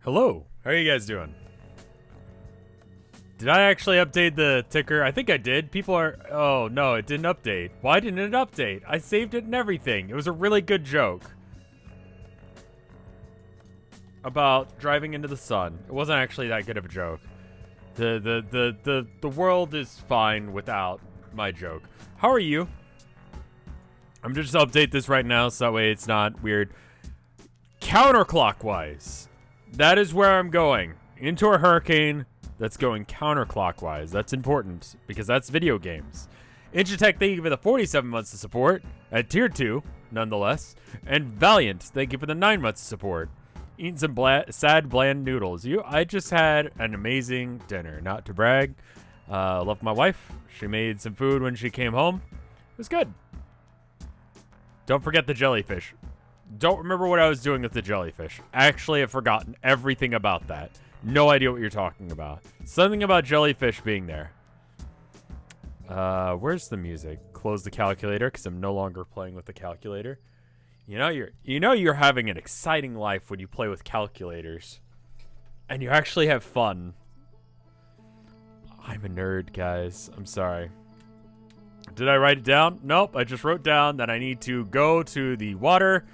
Hello, how are you guys doing? Did I actually update the ticker? I think I did. People are... Oh, no, it didn't update. Why didn't it update? I saved it and everything. It was a really good joke. About driving into the sun. It wasn't actually that good of a joke. The world is fine without my joke. How are you? I'm just update this right now so that way it's not weird. Counterclockwise. That is where I'm going. Into a hurricane that's going counterclockwise. That's important because that's video games. Inchitech, thank you for the 47 months of support at tier 2, nonetheless. And Valiant, thank you for the 9 months of support. Eating some sad, bland noodles. I just had an amazing dinner. Not to brag. Love my wife. She made some food when she came home. It was good. Don't forget the jellyfish. Don't remember what I was doing with the jellyfish. Actually, I've forgotten everything about that. No idea what you're talking about. Something about jellyfish being there. Where's the music? Close the calculator because I'm no longer playing with the calculator. You know you're having an exciting life when you play with calculators. And you actually have fun. I'm a nerd, guys. I'm sorry. Did I write it down? Nope, I just wrote down that I need to go to the water.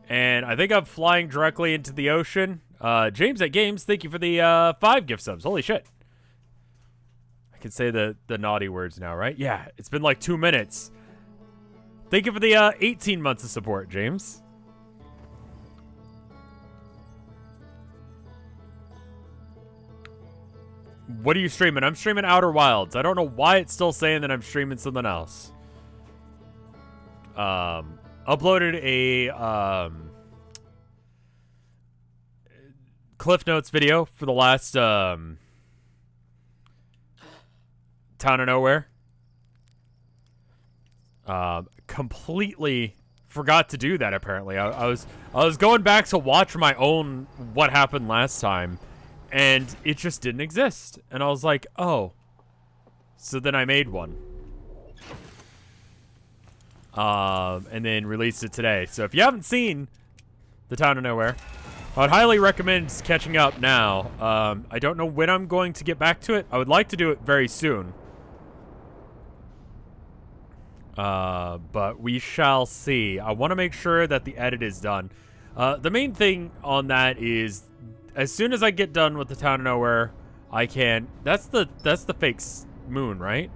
And I think I'm flying directly into the ocean. James at Games, thank you for the 5 gift subs. Holy shit. I can say the naughty words now, right? Yeah, it's been like 2 minutes. Thank you for the 18 months of support, James. What are you streaming? I'm streaming Outer Wilds. I don't know why it's still saying that I'm streaming something else. Uploaded a Cliff Notes video for the last Town of Nowhere. Completely forgot to do that. Apparently, I was going back to watch my own what happened last time, and it just didn't exist. And I was like, oh. So then I made one. And then released it today. So if you haven't seen the Town of Nowhere, I would highly recommend catching up now. I don't know when I'm going to get back to it. I would like to do it very soon. But we shall see. I want to make sure that the edit is done. The main thing on that is, as soon as I get done with the Town of Nowhere, I can... That's the fake moon, right?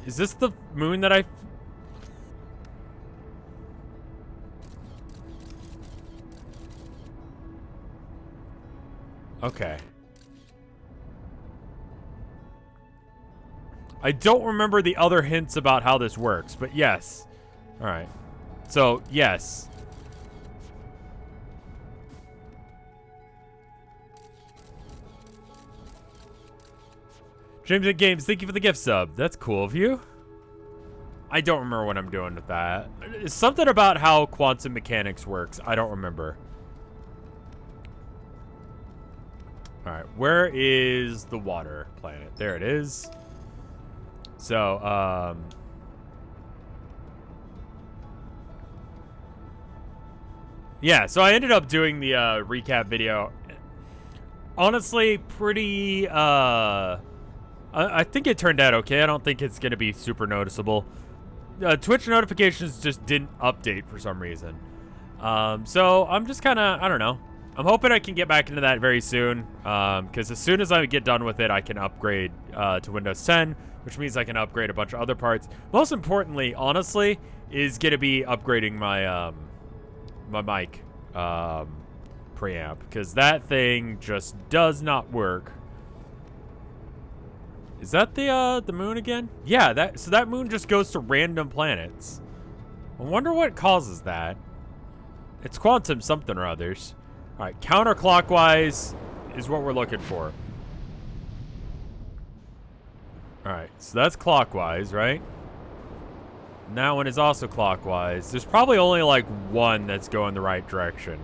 Is this the moon that I... Okay. I don't remember the other hints about how this works, but yes. Alright. So, yes. James at Games, thank you for the gift sub. That's cool of you. I don't remember what I'm doing with that. It's something about how quantum mechanics works. I don't remember. Alright, where is the water planet? There it is. So, yeah, so I ended up doing the recap video. Honestly, pretty, I think it turned out okay. I don't think it's going to be super noticeable. Twitch notifications just didn't update for some reason. So I'm just kind of, I don't know. I'm hoping I can get back into that very soon. Because as soon as I get done with it, I can upgrade to Windows 10, which means I can upgrade a bunch of other parts. Most importantly, honestly, is going to be upgrading my, my mic preamp. Because that thing just does not work. Is that the moon again? Yeah, so that moon just goes to random planets. I wonder what causes that. It's quantum something or others. All right, counterclockwise is what we're looking for. All right, so that's clockwise, right? And that one is also clockwise. There's probably only like one that's going the right direction.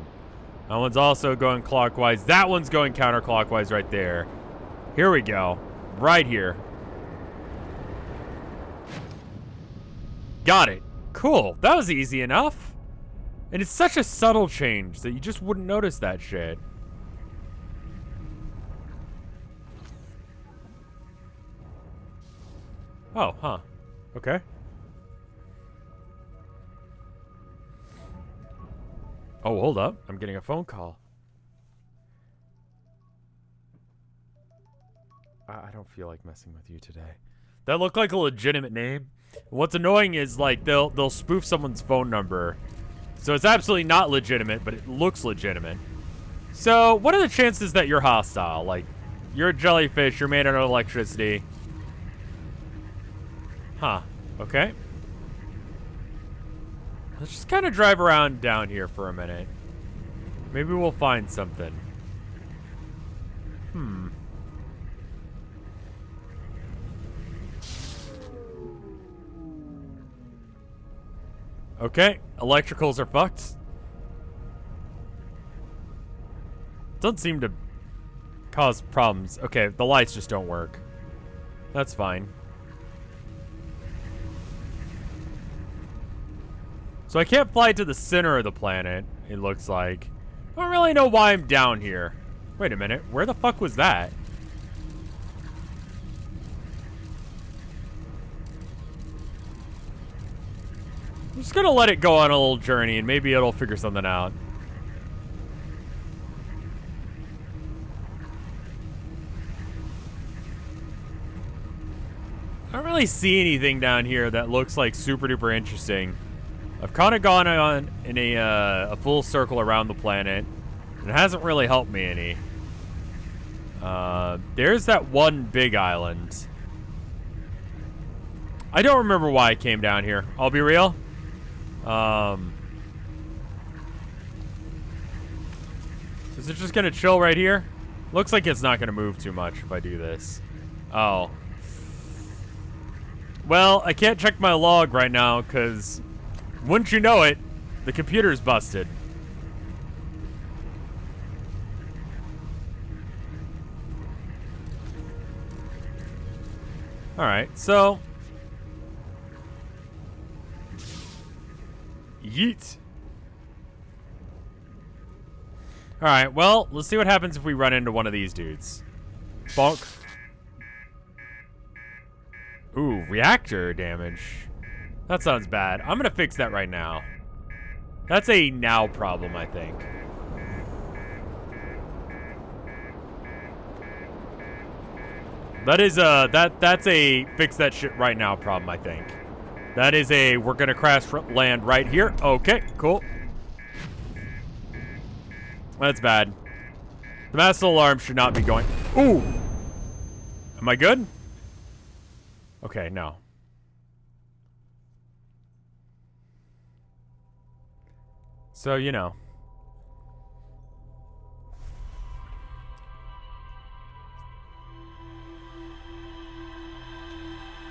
That one's also going clockwise. That one's going counterclockwise right there. Here we go. Right here. Got it. Cool. That was easy enough. And it's such a subtle change that you just wouldn't notice that shit. Oh, huh. Okay. Oh, hold up. I'm getting a phone call. I don't feel like messing with you today. That looked like a legitimate name. What's annoying is, like, they'll spoof someone's phone number. So it's absolutely not legitimate, but it looks legitimate. So, what are the chances that you're hostile? Like, you're a jellyfish, you're made out of electricity. Huh. Okay. Let's just kind of drive around down here for a minute. Maybe we'll find something. Okay, electricals are fucked. Doesn't seem to cause problems. Okay, the lights just don't work. That's fine. So I can't fly to the center of the planet, it looks like. I don't really know why I'm down here. Wait a minute, where the fuck was that? I'm just gonna let it go on a little journey and maybe it'll figure something out. I don't really see anything down here that looks like super duper interesting. I've kind of gone on in a full circle around the planet, and it hasn't really helped me any. There's that one big island. I don't remember why I came down here. I'll be real. Is it just gonna chill right here? Looks like it's not gonna move too much if I do this. Oh. Well, I can't check my log right now because, wouldn't you know it, the computer's busted. Alright, so yeet. Alright, well, let's see what happens if we run into one of these dudes. Bonk. Ooh, reactor damage. That sounds bad. I'm gonna fix that right now. That's a now problem, I think. That is that's a fix that shit right now problem, I think. That is a we're gonna crash land right here. Okay, cool. That's bad. The master alarm should not be going. Ooh! Am I good? Okay, no. So, you know.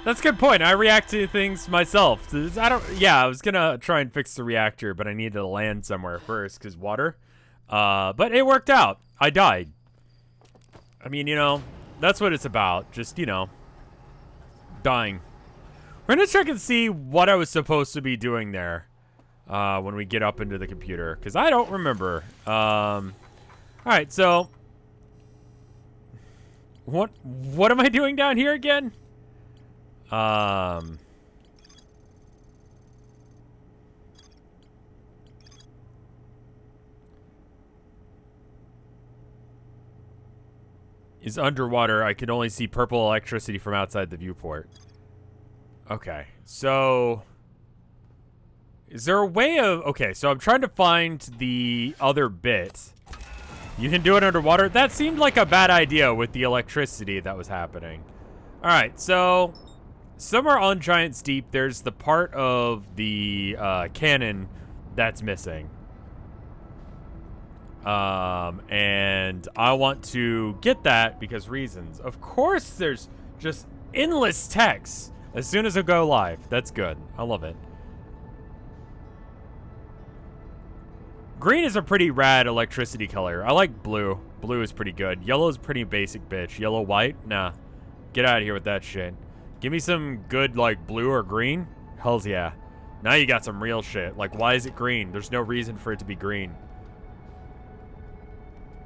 That's a good point. I react to things myself. I was gonna try and fix the reactor, but I needed to land somewhere first, because water. But it worked out. I died. I mean, you know, that's what it's about. Just, you know, dying. We're gonna check and see what I was supposed to be doing there when we get up into the computer, because I don't remember. Alright, so what am I doing down here again? Is underwater. I can only see purple electricity from outside the viewport. Okay, so is there a way of... Okay, so I'm trying to find the other bit. You can do it underwater? That seemed like a bad idea with the electricity that was happening. Alright, so somewhere on Giant Steep, there's the part of the cannon that's missing. And I want to get that because reasons. Of course, there's just endless text as soon as I go live. That's good. I love it. Green is a pretty rad electricity color. I like blue. Blue is pretty good. Yellow is pretty basic, bitch. Yellow, white? Nah. Get out of here with that shit. Give me some good, like, blue or green. Hells yeah. Now you got some real shit. Like, why is it green? There's no reason for it to be green.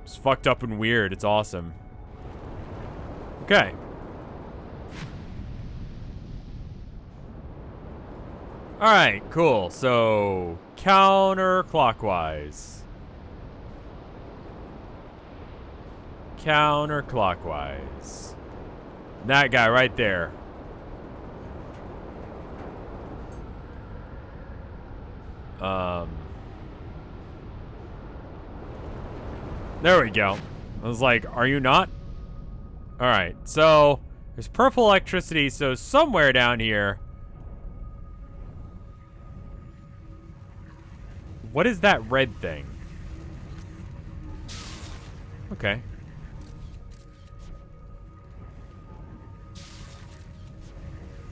It's fucked up and weird. It's awesome. Okay. Alright, cool. So, counterclockwise. Counterclockwise. That guy right there. There we go. I was like, are you not? Alright, so there's purple electricity, so somewhere down here. What is that red thing? Okay.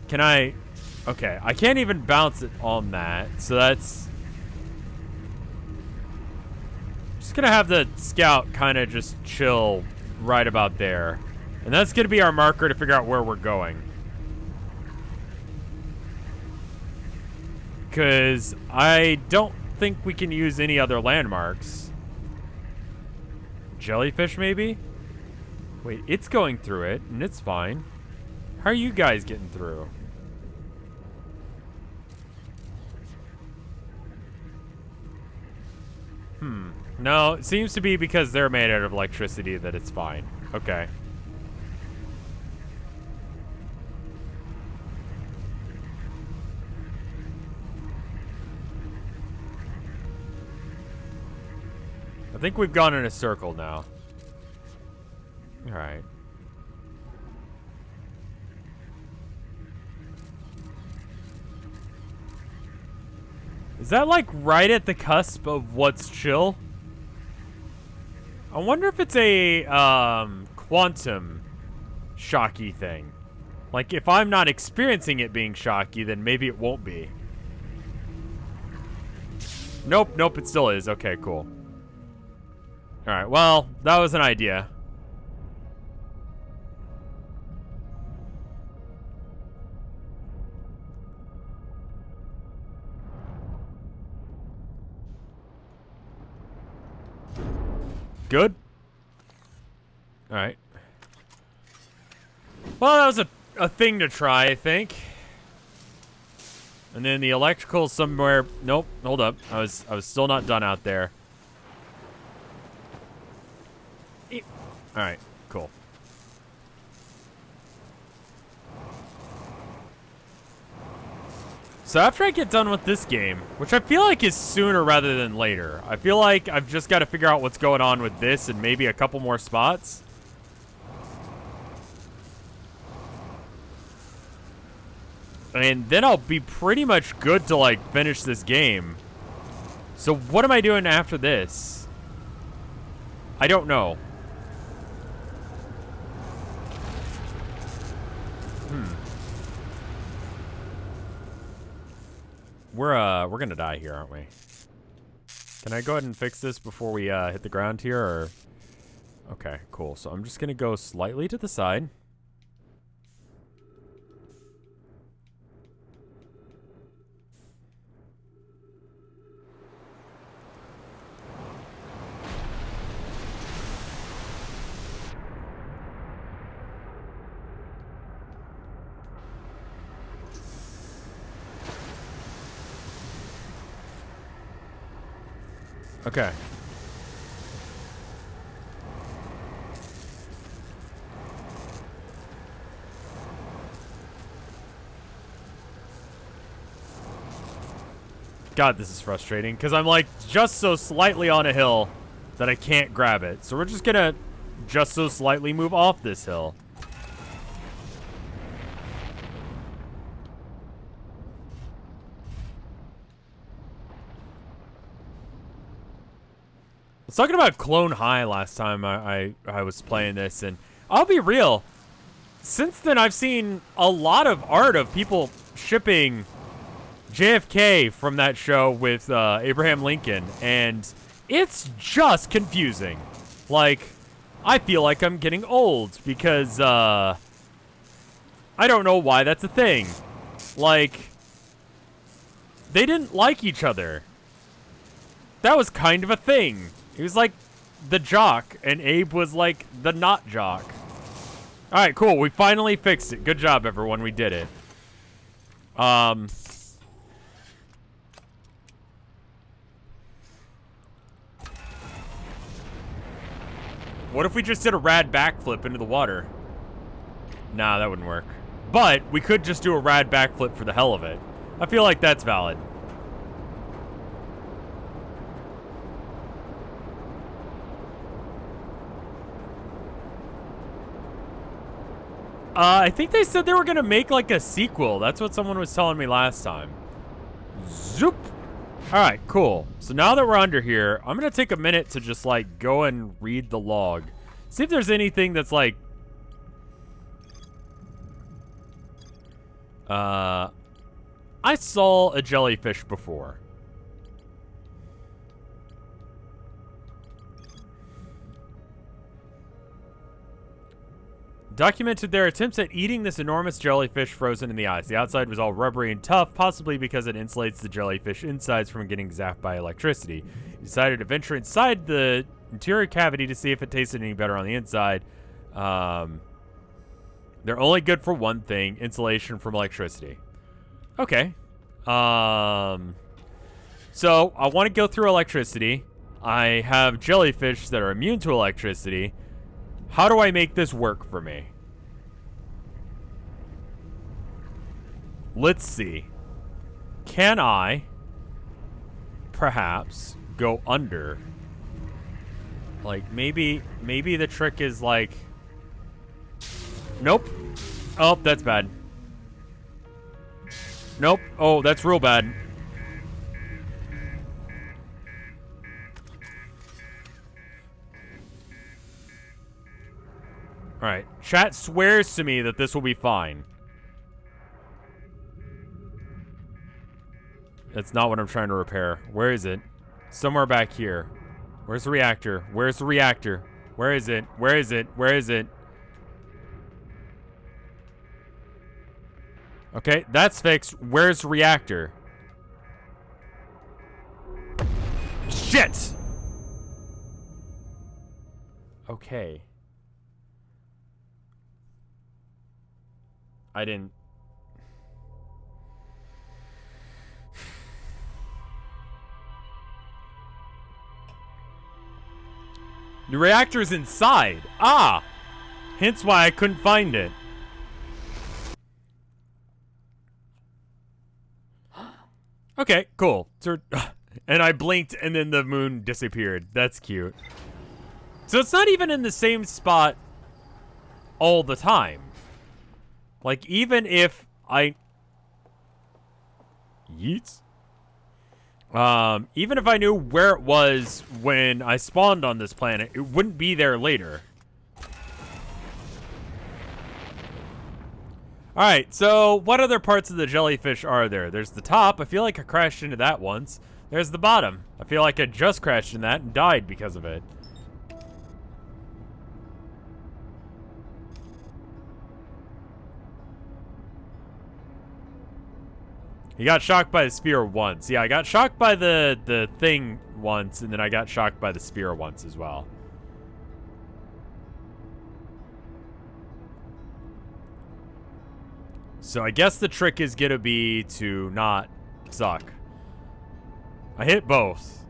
Can I... Okay, I can't even bounce it on that, so that's... Just gonna have the scout kind of just chill right about there. And that's gonna be our marker to figure out where we're going. Because I don't think we can use any other landmarks. Jellyfish, maybe? Wait, it's going through it, and it's fine. How are you guys getting through? No, it seems to be because they're made out of electricity that it's fine. Okay. I think we've gone in a circle now. Alright. Is that like right at the cusp of what's chill? I wonder if it's a quantum shocky thing. Like if I'm not experiencing it being shocky, then maybe it won't be. Nope, nope, it still is. Okay, cool. Alright, well, that was an idea. Good. Alright. Well, that was a thing to try, I think. And then the electrical somewhere. Nope, hold up. I was still not done out there. Alright, cool. So after I get done with this game, which I feel like is sooner rather than later, I feel like I've just got to figure out what's going on with this and maybe a couple more spots. And then I'll be pretty much good to, like, finish this game. So what am I doing after this? I don't know. We're gonna die here, aren't we? Can I go ahead and fix this before we hit the ground here, or? Okay, cool. So I'm just gonna go slightly to the side. Okay. God, this is frustrating, because I'm like just so slightly on a hill that I can't grab it. So we're just gonna just so slightly move off this hill. I was talking about Clone High last time I was playing this, and I'll be real. Since then, I've seen a lot of art of people shipping JFK from that show with Abraham Lincoln, and it's just confusing. Like, I feel like I'm getting old because I don't know why that's a thing. Like, they didn't like each other. That was kind of a thing. He was like the jock, and Abe was like the not jock. All right, cool. We finally fixed it. Good job, everyone. We did it. What if we just did a rad backflip into the water? Nah, that wouldn't work. But we could just do a rad backflip for the hell of it. I feel like that's valid. I think they said they were gonna make like a sequel. That's what someone was telling me last time. Zoop. All right, cool. So now that we're under here, I'm gonna take a minute to just like go and read the log. See if there's anything that's like... I saw a jellyfish before. Documented their attempts at eating this enormous jellyfish frozen in the ice. The outside was all rubbery and tough, possibly because it insulates the jellyfish insides from getting zapped by electricity. He decided to venture inside the interior cavity to see if it tasted any better on the inside. They're only good for one thing, insulation from electricity. Okay. So I want to go through electricity. I have jellyfish that are immune to electricity. How do I make this work for me? Let's see. Can I perhaps go under? Like maybe the trick is like... Nope. Oh, that's bad. Nope. Oh, that's real bad. Alright, chat swears to me that this will be fine. That's not what I'm trying to repair. Where is it? Somewhere back here. Where's the reactor? Where's the reactor? Where is it? Where is it? Where is it? Okay, that's fixed. Where's the reactor? Shit! Okay. I didn't... The reactor's inside. Ah! Hence why I couldn't find it. Okay, cool. And I blinked and then the moon disappeared. That's cute. So it's not even in the same spot all the time. Like, even if I... Yeets? Even if I knew where it was when I spawned on this planet, it wouldn't be there later. Alright, so what other parts of the jellyfish are there? There's the top. I feel like I crashed into that once. There's the bottom. I feel like I just crashed in that and died because of it. He got shocked by the spear once. Yeah, I got shocked by the thing once, and then I got shocked by the spear once as well. So I guess the trick is gonna be to not suck. I hit both.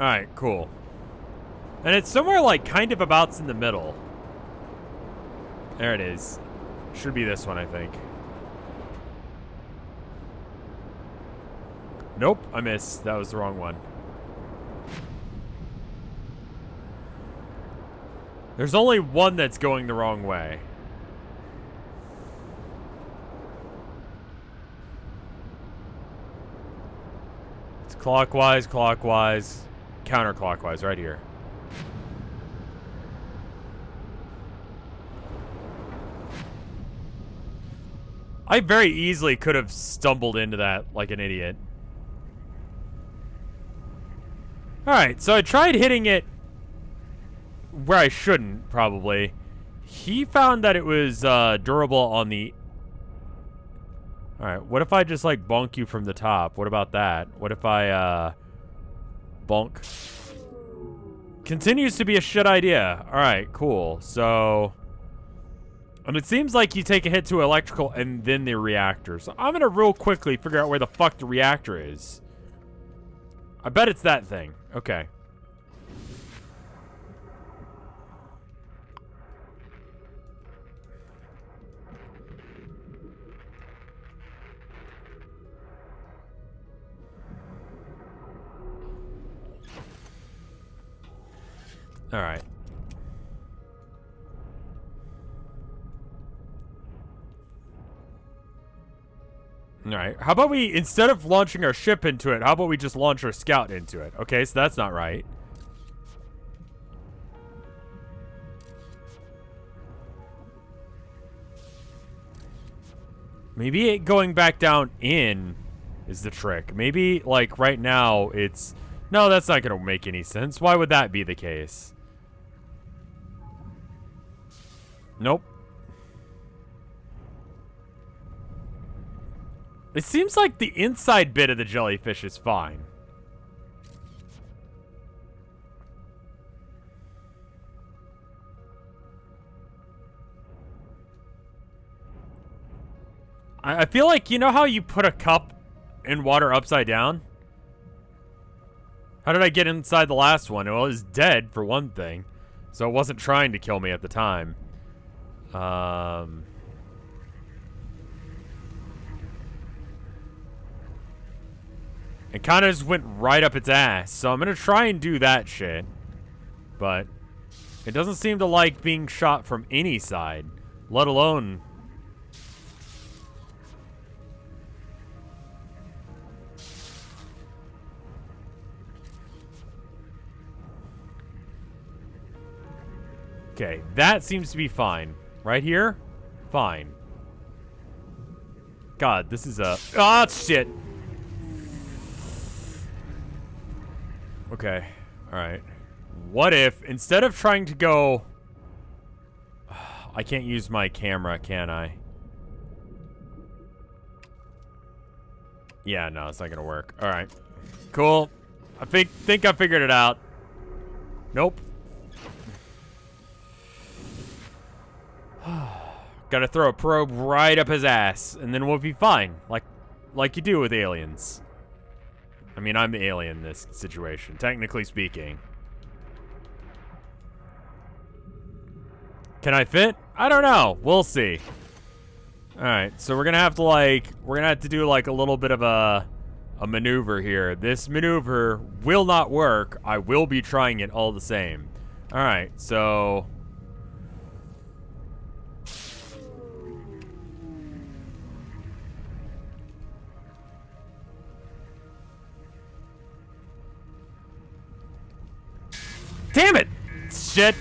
Alright, cool. And it's somewhere like kind of about in the middle. There it is. Should be this one, I think. Nope, I missed. That was the wrong one. There's only one that's going the wrong way. It's clockwise, clockwise, counterclockwise, right here. I very easily could have stumbled into that like an idiot. Alright, so I tried hitting it where I shouldn't, probably. He found that it was durable on the... Alright, what if I just, like, bonk you from the top? What about that? What if I, bonk? Continues to be a shit idea. Alright, cool. So... And it seems like you take a hit to electrical and then the reactor. So I'm gonna real quickly figure out where the fuck the reactor is. I bet it's that thing. Okay. All right. All right. How about we, instead of launching our ship into it, how about we just launch our scout into it? Okay, so that's not right. Maybe it going back down in is the trick. Maybe, like, right now it's... No, that's not going to make any sense. Why would that be the case? Nope. It seems like the inside bit of the jellyfish is fine. I feel like, you know how you put a cup in water upside down? How did I get inside the last one? Well, it was dead, for one thing. So it wasn't trying to kill me at the time. It kind of just went right up its ass. So I'm going to try and do that shit. But it doesn't seem to like being shot from any side, let alone... Okay, that seems to be fine. Right here? Fine. God, this is a... Ah, shit! Okay, alright. What if, instead of trying to go... I can't use my camera, can I? Yeah, no, it's not gonna work. Alright. Cool. I think I figured it out. Nope. Gotta throw a probe right up his ass, and then we'll be fine. Like you do with aliens. I mean, I'm the alien in this situation, technically speaking. Can I fit? I don't know. We'll see. Alright, so we're gonna have to do like a little bit of a maneuver here. This maneuver will not work. I will be trying it all the same. Alright, so... Damn it! Shit.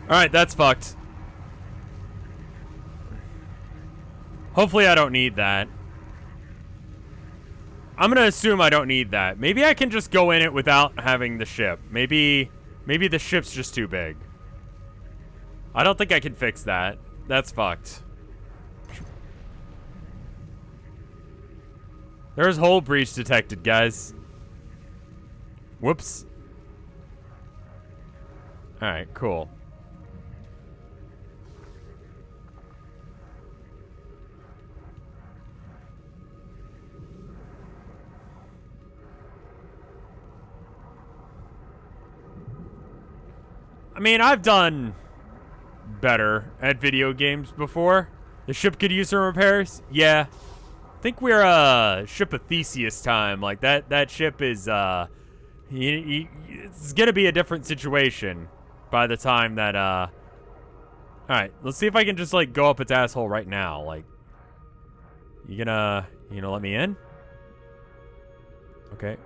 Alright, that's fucked. Hopefully I don't need that. I'm gonna assume I don't need that. Maybe I can just go in it without having the ship. Maybe the ship's just too big. I don't think I can fix that. That's fucked. There's hull breach detected, guys. Whoops. Alright, cool. I mean, I've done better at video games before. The ship could use some repairs? Yeah. I think we're ship of Theseus time. Like that ship is it's gonna be a different situation by the time that all right, let's see if I can just like go up its asshole right now. Like, you gonna let me in? Okay.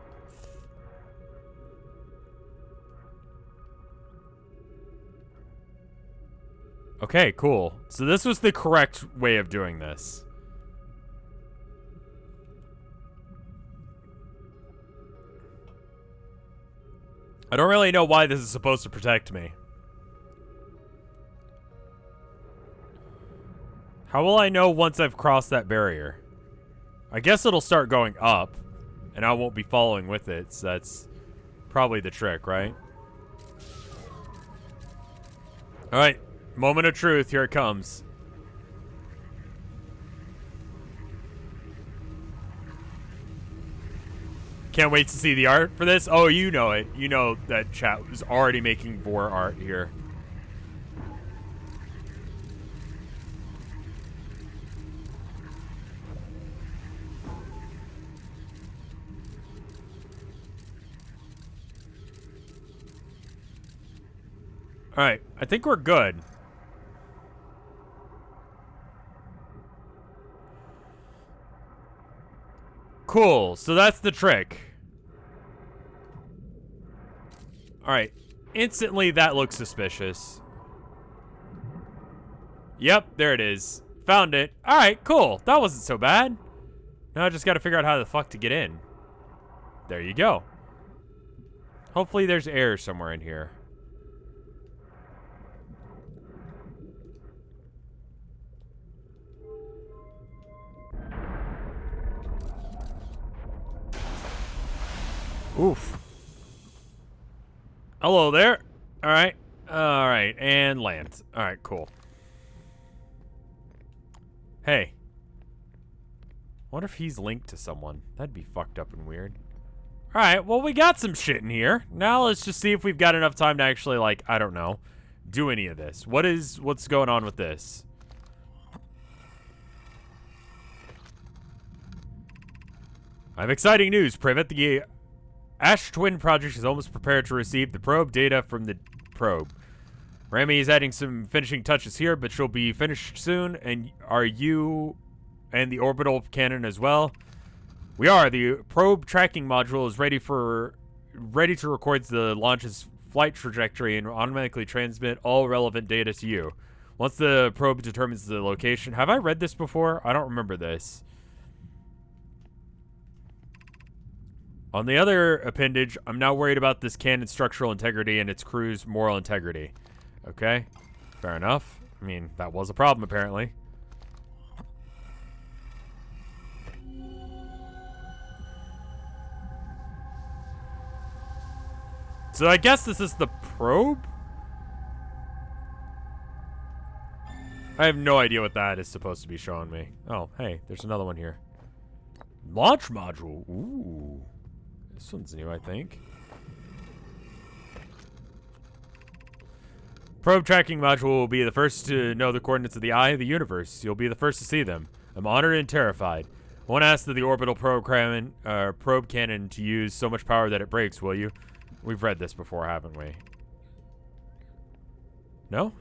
Okay, cool. So this was the correct way of doing this. I don't really know why this is supposed to protect me. How will I know once I've crossed that barrier? I guess it'll start going up, and I won't be following with it, so that's probably the trick, right? Alright, moment of truth, here it comes. Can't wait to see the art for this. Oh, you know it. You know that chat was already making vor art here. Alright, I think we're good. Cool, so that's the trick. Alright, instantly that looks suspicious. Yep, there it is. Found it. Alright, cool. That wasn't so bad. Now I just gotta figure out how the fuck to get in. There you go. Hopefully there's air somewhere in here. Oof. Hello there. Alright. Alright, and land. Alright, cool. Hey. Wonder if he's linked to someone. That'd be fucked up and weird. Alright, well, we got some shit in here. Now let's just see if we've got enough time to actually, like, I don't know, do any of this. What's going on with this? I have exciting news, Privet. The Ash Twin Project is almost prepared to receive the probe data from the probe. Rami is adding some finishing touches here, but she'll be finished soon. And are you and the orbital cannon as well? We are. The probe tracking module is ready to record the launch's flight trajectory and automatically transmit all relevant data to you. Once the probe determines the location. Have I read this before? I don't remember this. On the other appendage, I'm now worried about this cannon's structural integrity and its crew's moral integrity. Okay, fair enough. I mean, that was a problem, apparently. So I guess this is the probe? I have no idea what that is supposed to be showing me. Oh, hey, there's another one here. Launch module. Ooh. This one's new, I think. Probe tracking module will be the first to know the coordinates of the eye of the universe. You'll be the first to see them. I'm honored and terrified. I won't ask the orbital probe cannon to use so much power that it breaks, will you? We've read this before, haven't we? No?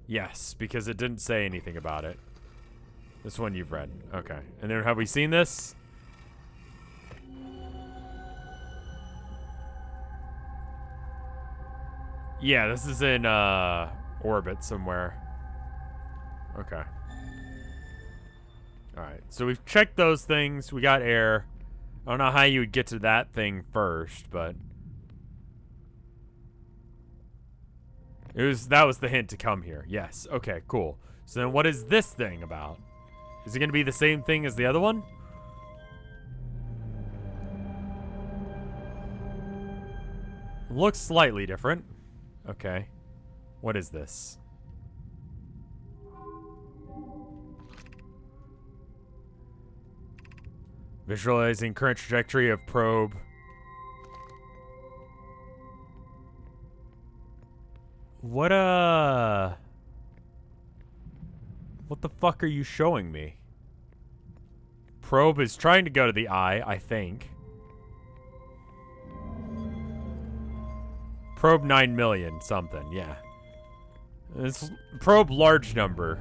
Yes, because it didn't say anything about it. This one you've read. Okay. And then have we seen this? Yeah, this is in orbit somewhere. Okay. Alright, so we've checked those things. We got air. I don't know how you would get to that thing first, but that was the hint to come here. Yes. Okay, cool. So then what is this thing about? Is it going to be the same thing as the other one? Looks slightly different. Okay. What is this? Visualizing current trajectory of probe. What the fuck are you showing me? Probe is trying to go to the eye, I think. Probe 9 million something, yeah. It's probe large number.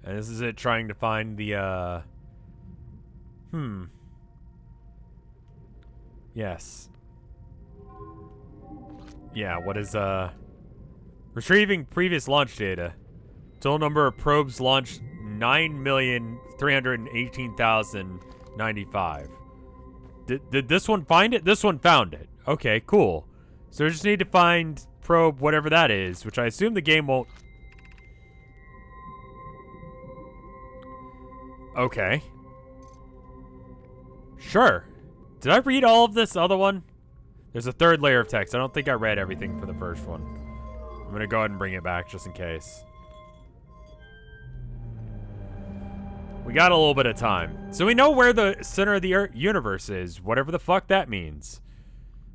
And this is it trying to find the, Yes. Yeah, what is, retrieving previous launch data. Total number of probes launched 9,318,095. Did this one find it? This one found it. Okay, cool. So we just need to find probe whatever that is, which I assume the game won't... Okay. Sure. Did I read all of this other one? There's a third layer of text. I don't think I read everything for the first one. I'm gonna go ahead and bring it back just in case. We got a little bit of time. So we know where the center of the universe is, whatever the fuck that means.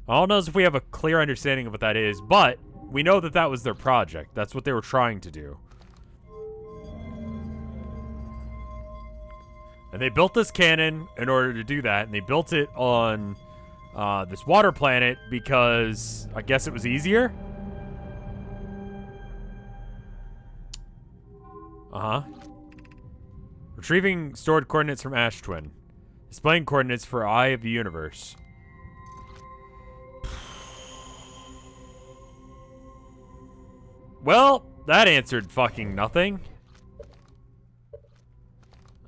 I don't know if we have a clear understanding of what that is, but we know that that was their project. That's what they were trying to do. And they built this cannon in order to do that, and they built it on this water planet because I guess it was easier? Uh-huh. Retrieving stored coordinates from Ash Twin. Displaying coordinates for Eye of the Universe. Well, that answered fucking nothing.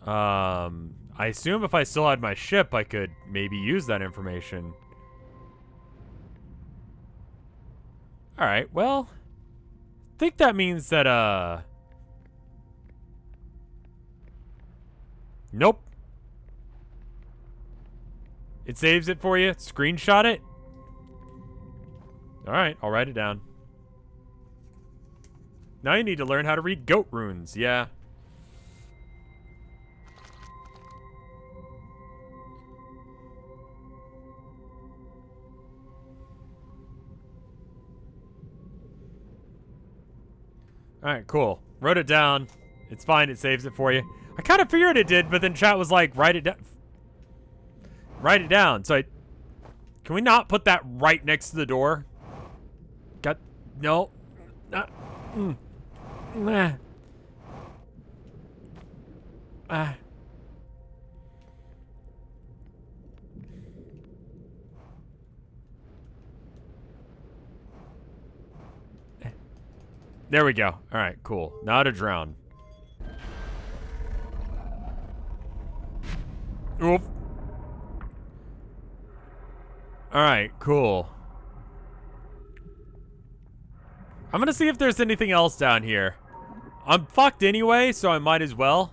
I assume if I still had my ship, I could maybe use that information. Alright, well, I think that means that, nope. It saves it for you. Screenshot it. Alright, I'll write it down. Now you need to learn how to read goat runes. Yeah. Alright, cool. Wrote it down. It's fine. It saves it for you. I kind of figured it did, but then chat was like, write it down. Write it down. So can we not put that right next to the door? No. Nah. There we go. All right, cool. Now to drown. Oof. All right, cool. I'm gonna see if there's anything else down here. I'm fucked anyway, so I might as well.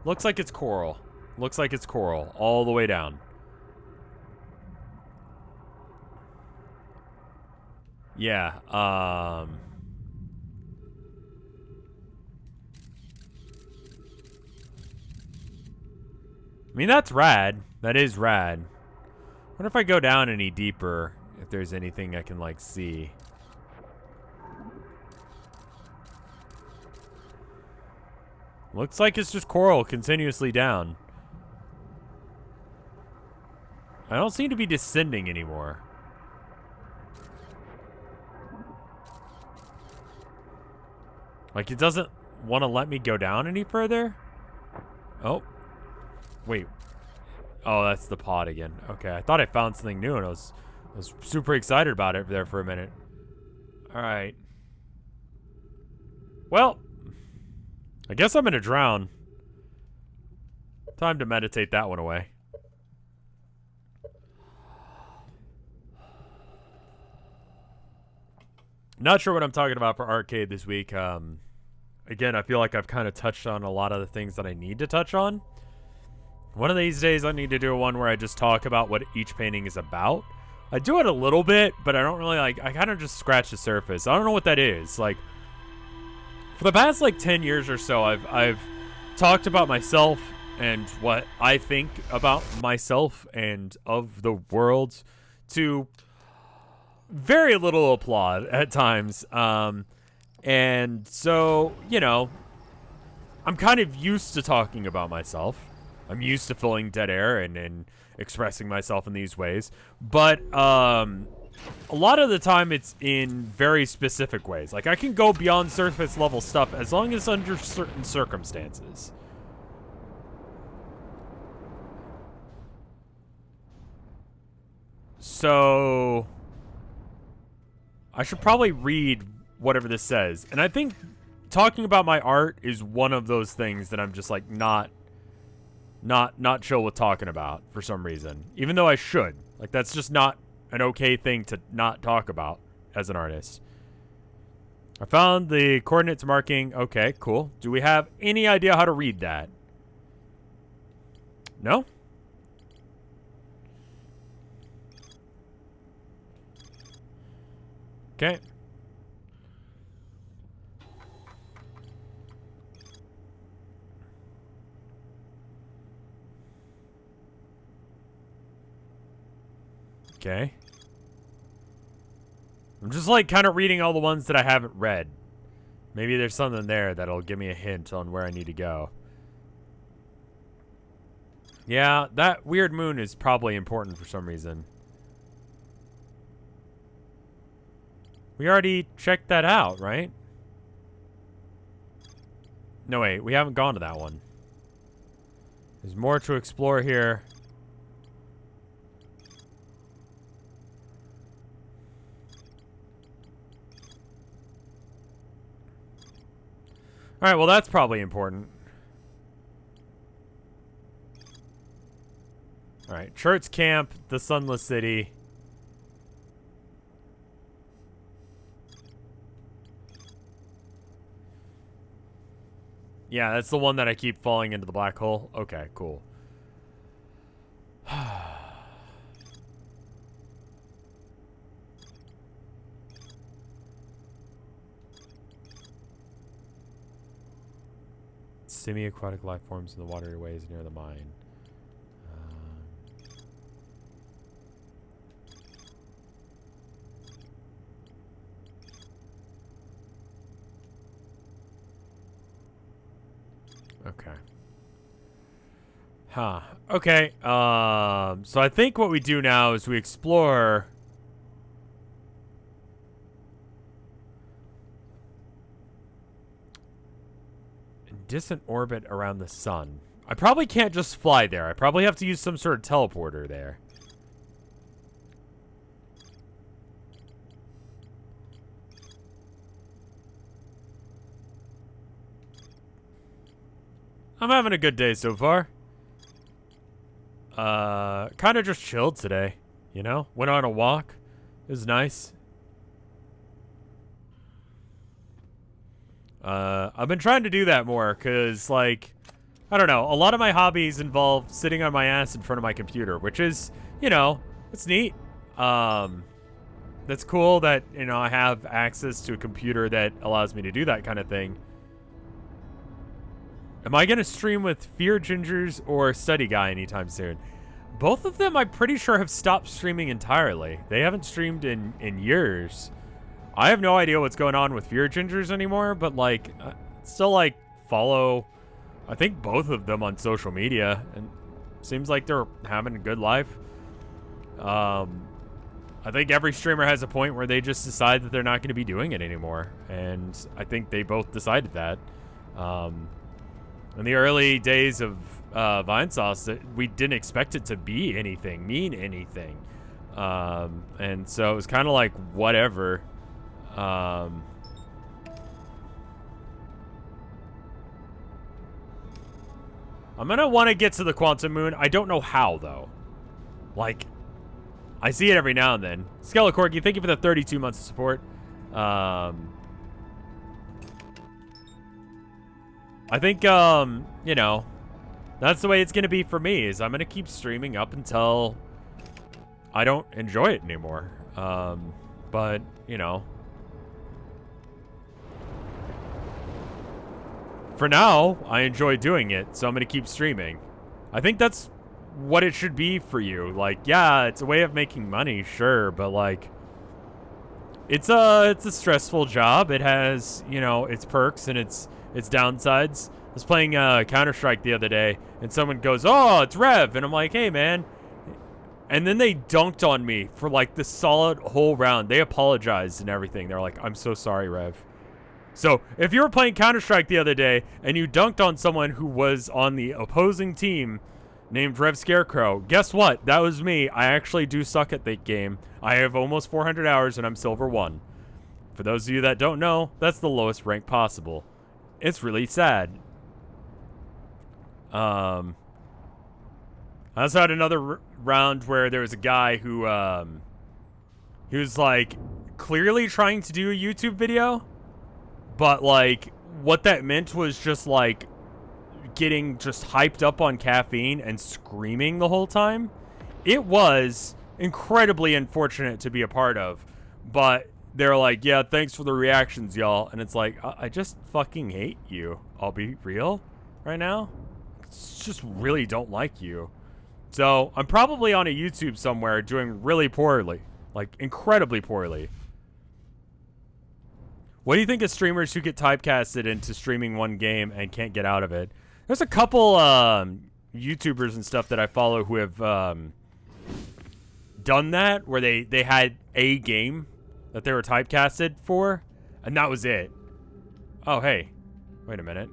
Looks like it's coral. Looks like it's coral all the way down. Yeah, I mean, that's rad. That is rad. What if I go down any deeper, if there's anything I can, like, see? Looks like it's just coral continuously down. I don't seem to be descending anymore. Like, it doesn't want to let me go down any further? Oh. Wait. Oh, that's the pod again. Okay, I thought I found something new, and I was super excited about it there for a minute. All right. Well, I guess I'm gonna drown. Time to meditate that one away. Not sure what I'm talking about for arcade this week. Again, I feel like I've kind of touched on a lot of the things that I need to touch on. One of these days, I need to do one where I just talk about what each painting is about. I do it a little bit, but I don't really, like, I kind of just scratch the surface. I don't know what that is. Like, for the past, like, 10 years or so, I've talked about myself and what I think about myself and of the world to very little applaud at times. And so, you know, I'm kind of used to talking about myself. I'm used to filling dead air and expressing myself in these ways. But a lot of the time it's in very specific ways. Like, I can go beyond surface level stuff as long as under certain circumstances. So I should probably read whatever this says. And I think talking about my art is one of those things that I'm just like not chill with talking about for some reason. Even though I should. Like, that's just not an okay thing to not talk about as an artist. I found the coordinates marking. Okay, cool. Do we have any idea how to read that? No? Okay. Okay. I'm just like kind of reading all the ones that I haven't read. Maybe there's something there that'll give me a hint on where I need to go. Yeah, that weird moon is probably important for some reason. We already checked that out, right? No, wait, we haven't gone to that one. There's more to explore here. Alright, well that's probably important. Alright, Church Camp, the Sunless City. Yeah, that's the one that I keep falling into the black hole. Okay, cool. Semi-aquatic life forms in the waterways near the mine. Okay. Huh. Okay. So I think what we do now is we explore in distant orbit around the sun. I probably can't just fly there. I probably have to use some sort of teleporter there. I'm having a good day so far. Kind of just chilled today, you know? Went on a walk. It was nice. I've been trying to do that more, because, like, I don't know, a lot of my hobbies involve sitting on my ass in front of my computer, which is, you know, it's neat. That's cool that, you know, I have access to a computer that allows me to do that kind of thing. Am I going to stream with Fear Gingers or Study Guy anytime soon? Both of them, I'm pretty sure, have stopped streaming entirely. They haven't streamed in years. I have no idea what's going on with Fear Gingers anymore, but, like, still, like, follow, I think, both of them on social media, and seems like they're having a good life. I think every streamer has a point where they just decide that they're not going to be doing it anymore, and I think they both decided that. In the early days of Vinesauce, we didn't expect it to be anything, mean anything. And so it was kind of like, whatever. I'm going to want to get to the Quantum Moon. I don't know how, though. Like, I see it every now and then. Skelecorky, thank you for the 32 months of support. I think, you know, that's the way it's going to be for me, is I'm going to keep streaming up until I don't enjoy it anymore. But, you know, for now, I enjoy doing it, so I'm going to keep streaming. I think that's what it should be for you. Like, yeah, it's a way of making money, sure, but, like, it's a stressful job. It has, you know, its perks and its downsides. I was playing Counter-Strike the other day, and someone goes, "Oh, it's Rev," and I'm like, "Hey, man." And then they dunked on me for, like, the solid whole round. They apologized and everything. They're like, "I'm so sorry, Rev." So, if you were playing Counter-Strike the other day, and you dunked on someone who was on the opposing team named RevScarecrow, guess what? That was me. I actually do suck at that game. I have almost 400 hours, and I'm Silver 1. For those of you that don't know, that's the lowest rank possible. It's really sad. I also had another round where there was a guy who, he was, like, clearly trying to do a YouTube video, but, like, what that meant was just, like, getting just hyped up on caffeine and screaming the whole time. It was incredibly unfortunate to be a part of, but they're like, yeah, thanks for the reactions, y'all. And it's like, I just fucking hate you. I'll be real right now. Just really don't like you. So I'm probably on a YouTube somewhere doing really poorly, like incredibly poorly. What do you think of streamers who get typecasted into streaming one game and can't get out of it? There's a couple YouTubers and stuff that I follow who have done that, where they had a game that they were typecasted for, and that was it. Oh, hey. Wait a minute.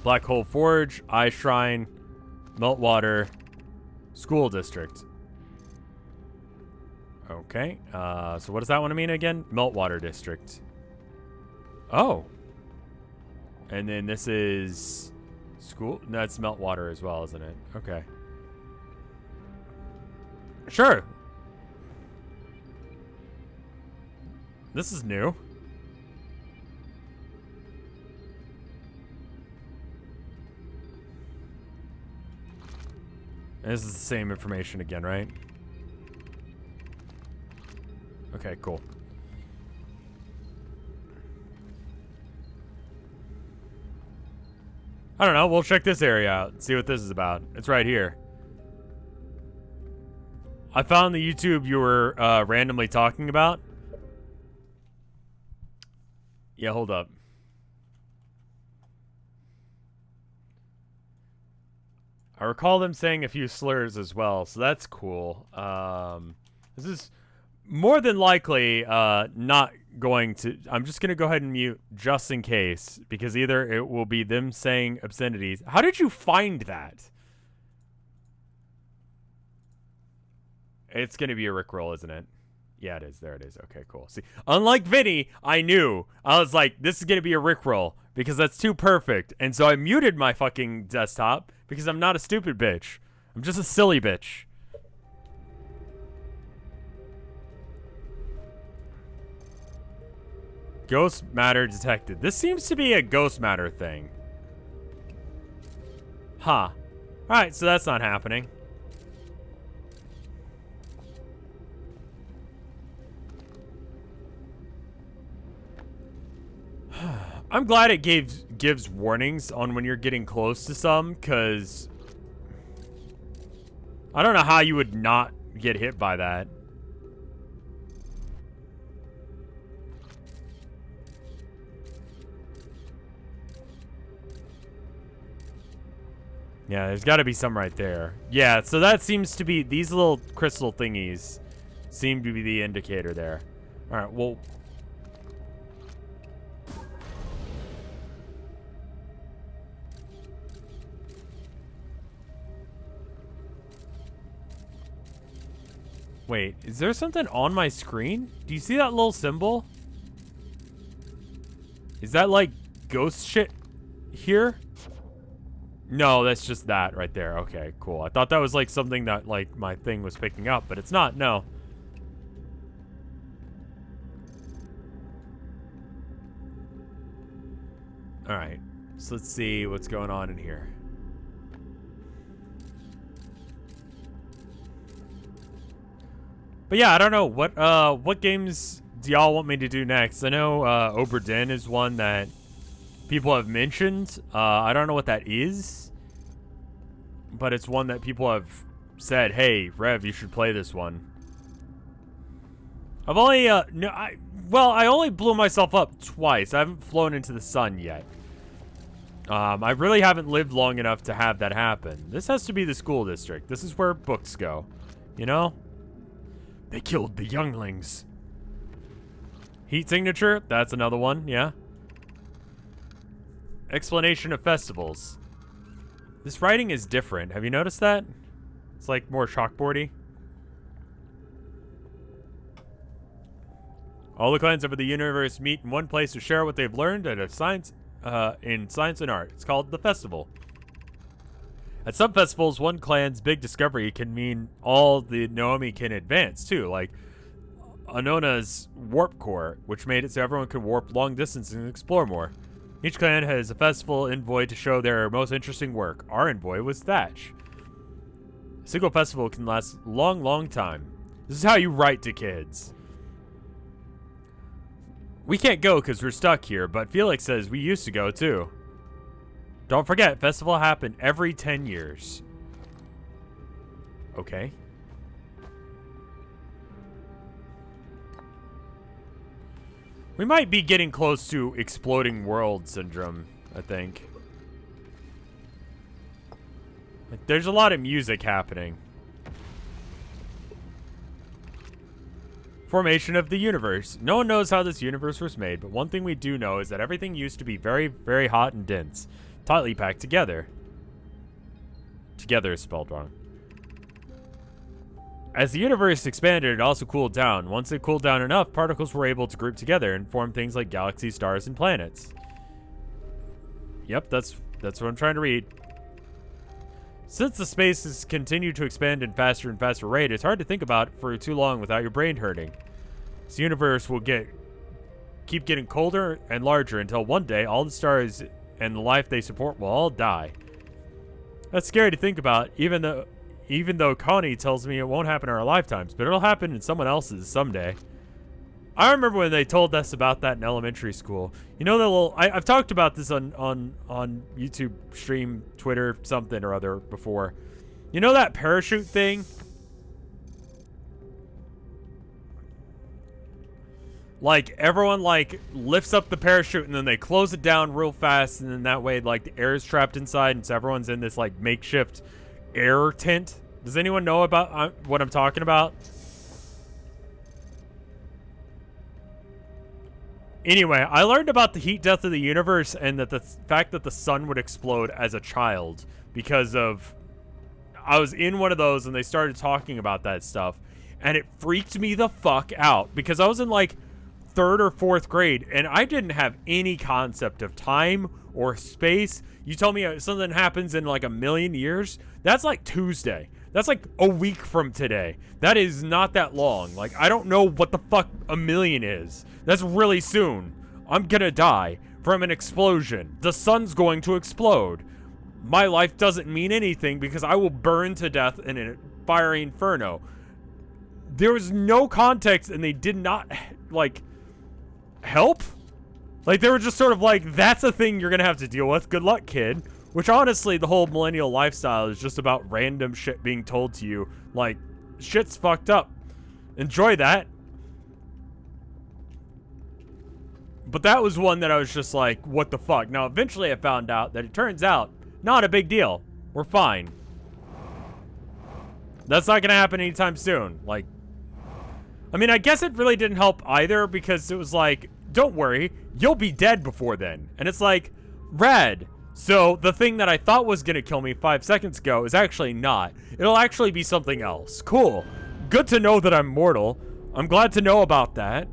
Black Hole Forge, Eye Shrine, Meltwater, School District. Okay, so what does that one mean again? Meltwater District. Oh. And then this is school? No, it's Meltwater as well, isn't it? Okay. Sure. This is new. And this is the same information again, right? Okay, cool. I don't know. We'll check this area out and see what this is about. It's right here. I found the YouTube you were randomly talking about. Yeah, hold up. I recall them saying a few slurs as well, so that's cool. This is more than likely not going to... I'm just going to go ahead and mute just in case, because either it will be them saying obscenities. How did you find that? It's going to be a Rickroll, isn't it? Yeah, it is. There it is. Okay, cool. See, unlike Vinny, I knew. I was like, this is going to be a Rickroll, because that's too perfect. And so I muted my fucking desktop, because I'm not a stupid bitch. I'm just a silly bitch. Ghost matter detected. This seems to be a ghost matter thing. Huh. Alright, so that's not happening. I'm glad it gives warnings on when you're getting close to some, because I don't know how you would not get hit by that. Yeah, there's got to be some right there. Yeah, so that seems to be... These little crystal thingies seem to be the indicator there. All right, well... Wait, is there something on my screen? Do you see that little symbol? Is that like ghost shit here? No, that's just that right there. Okay, cool. I thought that was like something that like my thing was picking up, but it's not. No. All right. So let's see what's going on in here. But yeah, I don't know what games do y'all want me to do next? I know Oberdin is one that people have mentioned. I don't know what that is, but it's one that people have said, "Hey, Rev, you should play this one." I've only I only blew myself up twice. I haven't flown into the sun yet. I really haven't lived long enough to have that happen. This has to be the school district. This is where books go, you know? They killed the younglings. Heat signature, that's another one, yeah. Explanation of festivals. This writing is different. Have you noticed that? It's like more chalkboardy. All the clans over the universe meet in one place to share what they've learned in science and art. It's called the festival. At some festivals, one clan's big discovery can mean all the Nomi can advance too, like Anona's warp core, which made it so everyone could warp long distances and explore more. Each clan has a festival envoy to show their most interesting work. Our envoy was Thatch. A single festival can last a long, long time. This is how you write to kids. We can't go because we're stuck here, but Felix says we used to go too. Don't forget, festival happen every 10 years. Okay. We might be getting close to exploding world syndrome, I think. Like, there's a lot of music happening. Formation of the universe. No one knows how this universe was made, but one thing we do know is that everything used to be very, very hot and dense, tightly packed together. Together is spelled wrong. As the universe expanded, it also cooled down. Once it cooled down enough, particles were able to group together and form things like galaxies, stars, and planets. Yep, that's what I'm trying to read. Since the spaces continue to expand in faster and faster rate, it's hard to think about it for too long without your brain hurting. This universe will keep getting colder and larger until one day all the stars and the life they support will all die. That's scary to think about, even though Connie tells me it won't happen in our lifetimes, but it'll happen in someone else's someday. I remember when they told us about that in elementary school. You know, the little I've talked about this on YouTube stream, Twitter, something or other before. You know that parachute thing? Like, everyone, like, lifts up the parachute and then they close it down real fast, and then that way, like, the air is trapped inside and so everyone's in this, like, makeshift air tent. Does anyone know about what I'm talking about? Anyway, I learned about the heat death of the universe and that the fact that the sun would explode as a child because of... I was in one of those and they started talking about that stuff, and it freaked me the fuck out because I was in like 3rd or 4th grade and I didn't have any concept of time or space. You tell me something happens in like a million years, that's like Tuesday. That's like a week from today. That is not that long. Like, I don't know what the fuck a million is. That's really soon. I'm gonna die from an explosion. The sun's going to explode. My life doesn't mean anything because I will burn to death in a fiery inferno. There was no context and they did not, like, help? Like, they were just sort of like, that's a thing you're gonna have to deal with. Good luck, kid. Which, honestly, the whole millennial lifestyle is just about random shit being told to you. Like, shit's fucked up. Enjoy that. But that was one that I was just like, what the fuck? Now, eventually I found out that it turns out, not a big deal. We're fine. That's not gonna happen anytime soon. Like, I mean, I guess it really didn't help either because it was like, don't worry, you'll be dead before then. And it's like, rad. So the thing that I thought was gonna kill me 5 seconds ago is actually not. It'll actually be something else. Cool. Good to know that I'm mortal. I'm glad to know about that.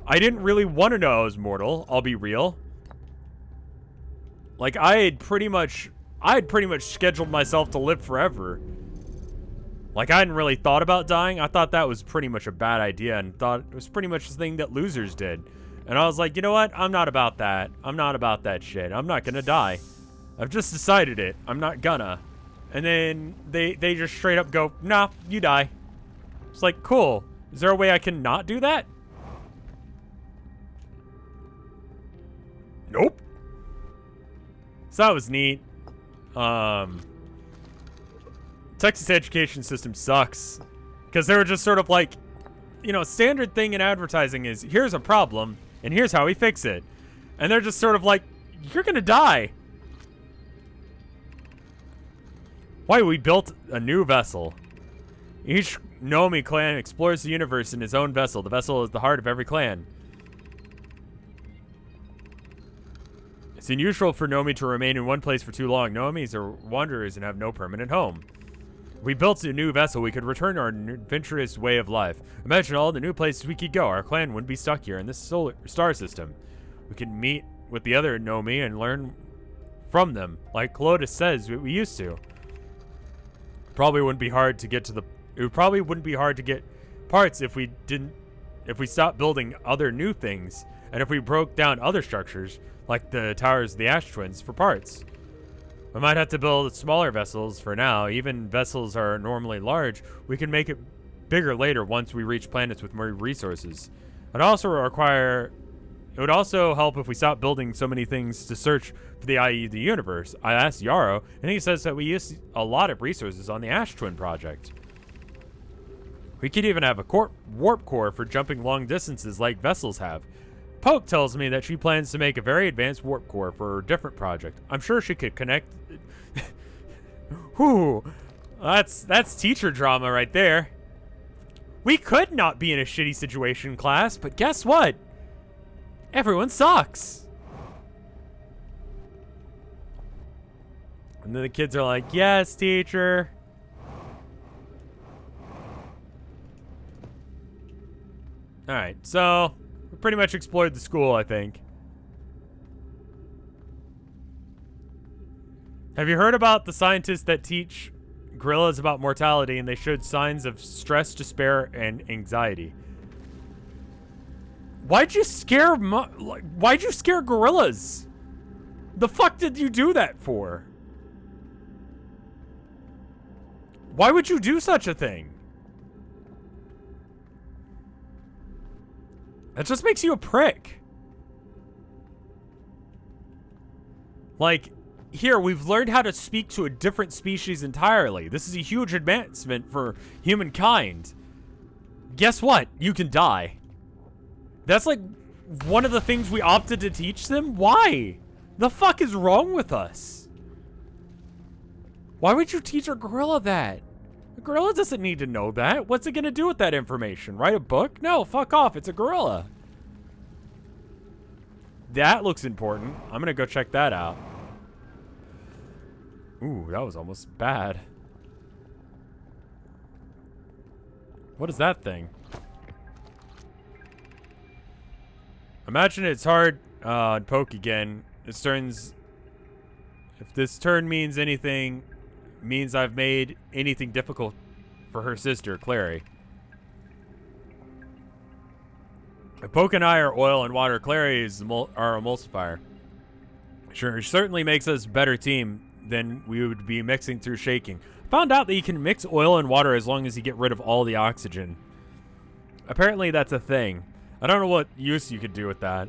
I didn't really want to know I was mortal, I'll be real. Like, I had pretty much scheduled myself to live forever. Like, I hadn't really thought about dying. I thought that was pretty much a bad idea and thought it was pretty much the thing that losers did. And I was like, you know what? I'm not about that. I'm not about that shit. I'm not gonna die. I've just decided it. I'm not gonna. And then they just straight up go, nah, you die. It's like, cool. Is there a way I can not do that? Nope. So that was neat. Texas education system sucks. Because they were just sort of like, you know, standard thing in advertising is, here's a problem, and here's how we fix it. And they're just sort of like, you're gonna die. Why, we built a new vessel. Each Nomi clan explores the universe in his own vessel. The vessel is the heart of every clan. It's unusual for Nomi to remain in one place for too long. Nomis are wanderers and have no permanent home. We built a new vessel, we could return our adventurous way of life. Imagine all the new places we could go. Our clan wouldn't be stuck here in this solar star system. We could meet with the other Nomi and learn from them, like Lotus says we used to. Probably wouldn't be hard to get to the. It probably wouldn't be hard to get parts if we stopped building other new things, and if we broke down other structures, like the towers of the Ash Twins, for parts. We might have to build smaller vessels for now. Even vessels are normally large. We can make it bigger later once we reach planets with more resources. It would also help if we stopped building so many things to search for the IE of the universe. I asked Yarrow, and he says that we use a lot of resources on the Ash Twin project. We could even have a warp core for jumping long distances like vessels have. Poke tells me that she plans to make a very advanced warp core for a different project. I'm sure she could connect. Whew, that's teacher drama right there. We could not be in a shitty situation, class, but guess what? Everyone sucks. And then the kids are like, yes, teacher. All right, so we pretty much explored the school, I think. Have you heard about the scientists that teach gorillas about mortality and they showed signs of stress, despair, and anxiety? Why'd you scare gorillas? The fuck did you do that for? Why would you do such a thing? That just makes you a prick. Like, here, we've learned how to speak to a different species entirely. This is a huge advancement for humankind. Guess what? You can die. That's like one of the things we opted to teach them? Why? The fuck is wrong with us? Why would you teach a gorilla that? A gorilla doesn't need to know that. What's it gonna do with that information? Write a book? No, fuck off. It's a gorilla. That looks important. I'm gonna go check that out. Ooh, that was almost bad. What is that thing? Imagine it's hard on Poke again. This turns... If this turn means anything, means I've made anything difficult for her sister, Clary. If Poke and I are oil and water, Clary is our emulsifier. Sure, it certainly makes us a better team than we would be mixing through shaking. Found out that you can mix oil and water as long as you get rid of all the oxygen. Apparently that's a thing. I don't know what use you could do with that.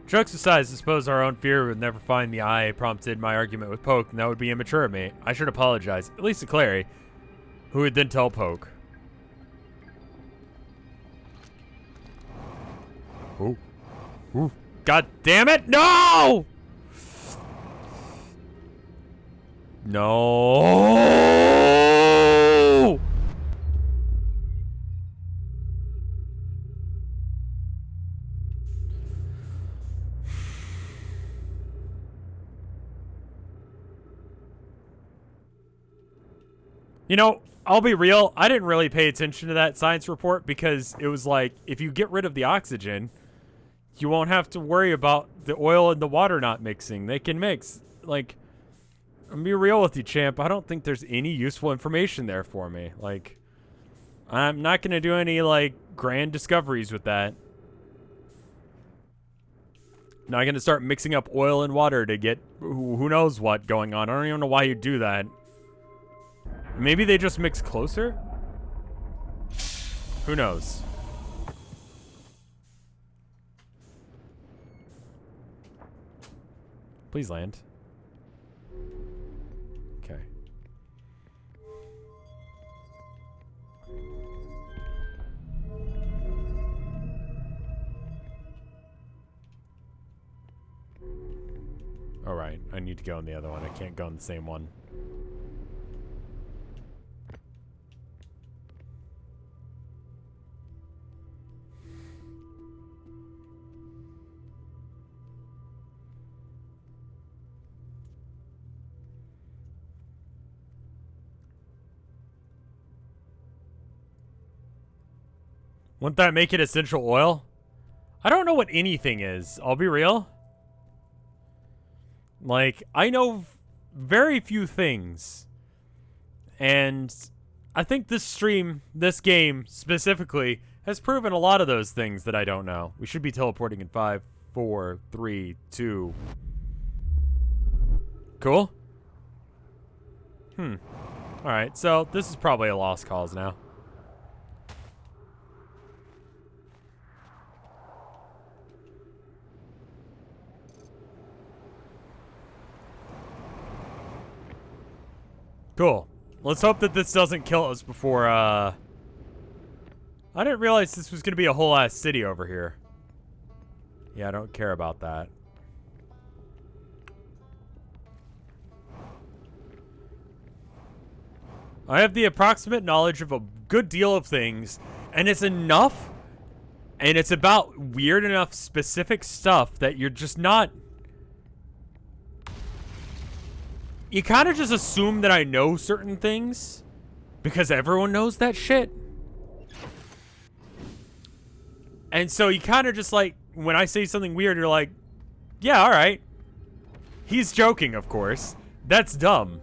Jokes aside, I suppose our own fear would never find the eye prompted my argument with Poke, and that would be immature of me. I should apologize, at least to Clary, who would then tell Poke. Ooh. Ooh. God damn it! No! No! You know, I'll be real, I didn't really pay attention to that science report because it was like, if you get rid of the oxygen, you won't have to worry about the oil and the water not mixing. They can mix. Like, I'm gonna be real with you, champ. I don't think there's any useful information there for me. Like, I'm not gonna do any, like, grand discoveries with that. Not gonna start mixing up oil and water to get who knows what going on. I don't even know why you'd do that. Maybe they just mix closer? Who knows? Please land. Okay. All right, I need to go on the other one. I can't go on the same one. Wouldn't that make it essential oil? I don't know what anything is. I'll be real. Like, I know very few things. And I think this stream, this game specifically, has proven a lot of those things that I don't know. We should be teleporting in 5, 4, 3, 2. Cool. Alright, so this is probably a lost cause now. Cool. Let's hope that this doesn't kill us before, I didn't realize this was gonna be a whole ass city over here. Yeah, I don't care about that. I have the approximate knowledge of a good deal of things, and it's enough, and it's about weird enough specific stuff that you're just not... You kind of just assume that I know certain things, because everyone knows that shit. And so you kind of just like, when I say something weird, you're like, yeah, alright. He's joking, of course. That's dumb.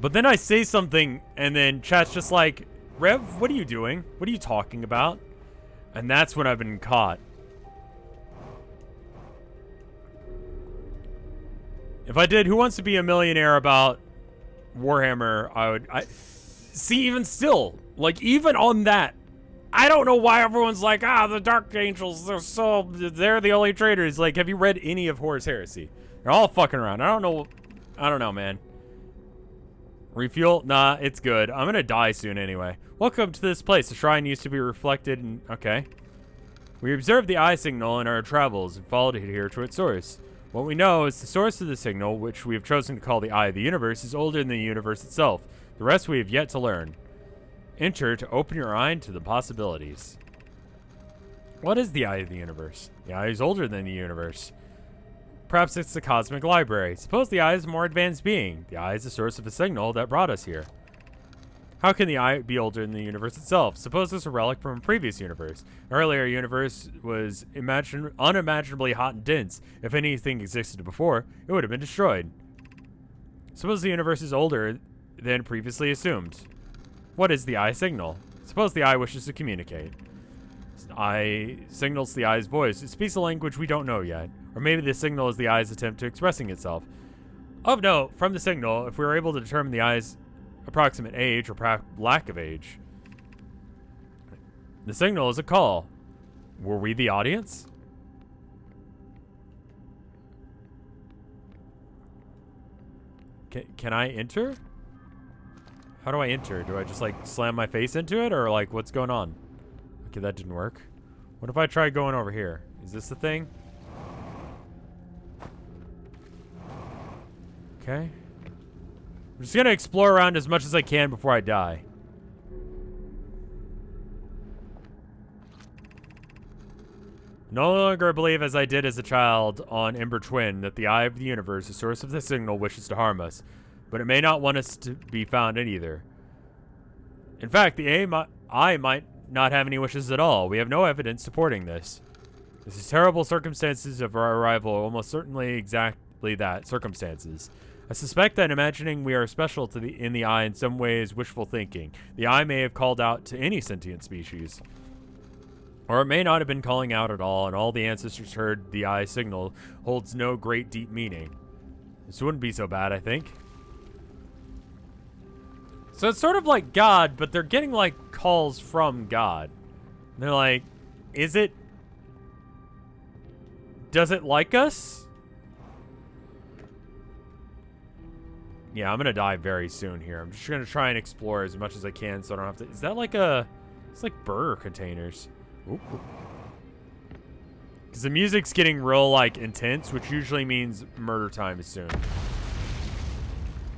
But then I say something, and then chat's just like, Rev, what are you doing? What are you talking about? And that's when I've been caught. If I did Who Wants to Be a Millionaire about Warhammer, see, even still, like, even on that, I don't know why everyone's like, the Dark Angels, they're the only traitors. Like, have you read any of Horus Heresy? They're all fucking around. I don't know, man. Refuel? Nah, it's good. I'm gonna die soon anyway. Welcome to this place. The shrine used to be reflected in... Okay. We observed the eye signal in our travels and followed it here to its source. What we know is the source of the signal, which we have chosen to call the Eye of the Universe, is older than the universe itself. The rest we have yet to learn. Enter to open your eye to the possibilities. What is the Eye of the Universe? The Eye is older than the universe. Perhaps it's the cosmic library. Suppose the Eye is a more advanced being. The Eye is the source of a signal that brought us here. How can the Eye be older than the universe itself? Suppose it's a relic from a previous universe. An earlier universe was unimaginably hot and dense. If anything existed before, it would have been destroyed. Suppose the universe is older than previously assumed. What is the Eye signal? Suppose the Eye wishes to communicate. Eye signals the Eye's voice. It speaks a language we don't know yet. Or maybe the signal is the Eye's attempt to expressing itself. Of note, from the signal, if we were able to determine the Eye's approximate age or perhaps lack of age, the signal is a call. Were we the audience? Can I enter? How do I enter? Do I just like slam my face into it, or like what's going on? Okay, that didn't work. What if I try going over here? Is this the thing? Okay. I'm just gonna explore around as much as I can before I die. No longer believe, as I did as a child on Ember Twin, that the Eye of the Universe, the source of the signal, wishes to harm us. But it may not want us to be found in either. In fact, the Eye might not have any wishes at all. We have no evidence supporting this. This is terrible circumstances of our arrival, almost certainly exactly that, circumstances. I suspect that imagining we are special to in the Eye in some way is wishful thinking. The Eye may have called out to any sentient species. Or it may not have been calling out at all, and all the ancestors heard the Eye signal holds no great deep meaning. This wouldn't be so bad, I think. So it's sort of like God, but they're getting like calls from God. And they're like, is it... Does it like us? Yeah, I'm gonna die very soon here. I'm just gonna try and explore as much as I can so I don't have to... Is that like a... It's like burger containers. Because the music's getting real, like, intense, which usually means murder time is soon.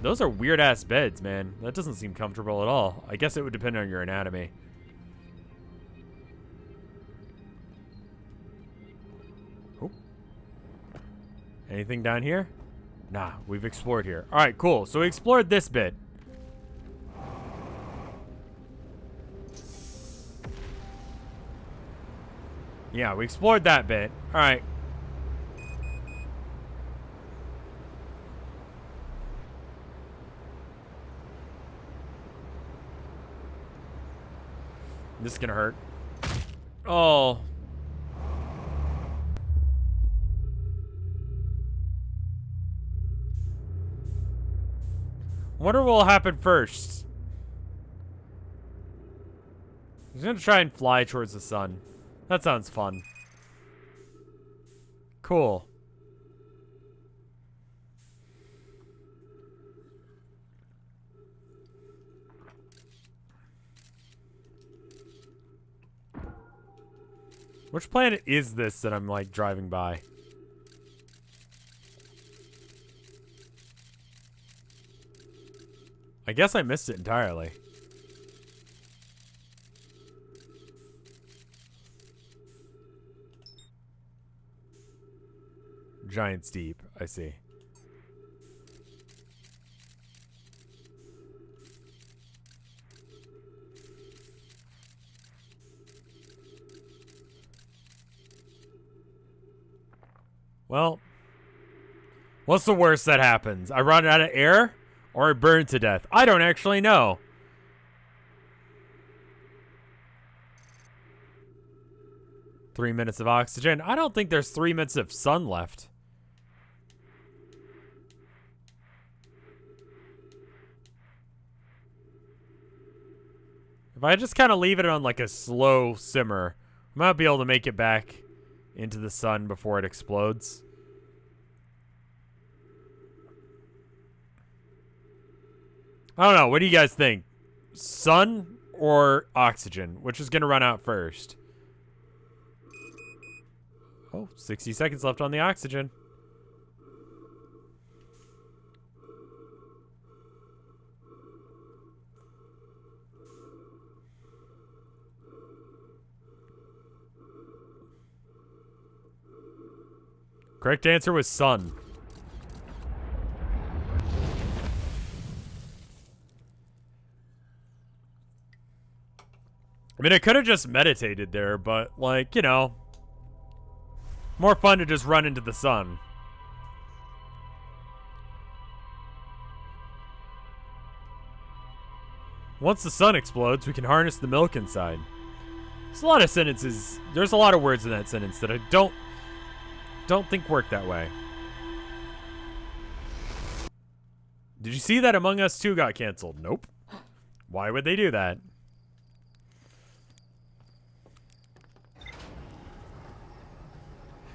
Those are weird-ass beds, man. That doesn't seem comfortable at all. I guess it would depend on your anatomy. Oh. Anything down here? Nah, we've explored here. All right, cool. So we explored this bit. Yeah, we explored that bit. All right. This is gonna hurt. Oh. Wonder what will happen first. He's gonna try and fly towards the sun. That sounds fun. Cool. Which planet is this that I'm, like, driving by? I guess I missed it entirely. Giants Deep, I see. Well, what's the worst that happens? I run out of air or I burn to death? I don't actually know. Three minutes of oxygen. I don't think there's 3 minutes of sun left. If I just kind of leave it on like a slow simmer, I might be able to make it back into the sun before it explodes. I don't know. What do you guys think? Sun or oxygen? Which is going to run out first? Oh, 60 seconds left on the oxygen. Correct answer was sun. I mean, I could have just meditated there, but, like, you know, more fun to just run into the sun. Once the sun explodes, we can harness the milk inside. There's a lot of sentences. There's a lot of words in that sentence that I don't think work that way. Did you see that Among Us 2 got canceled? Nope. Why would they do that?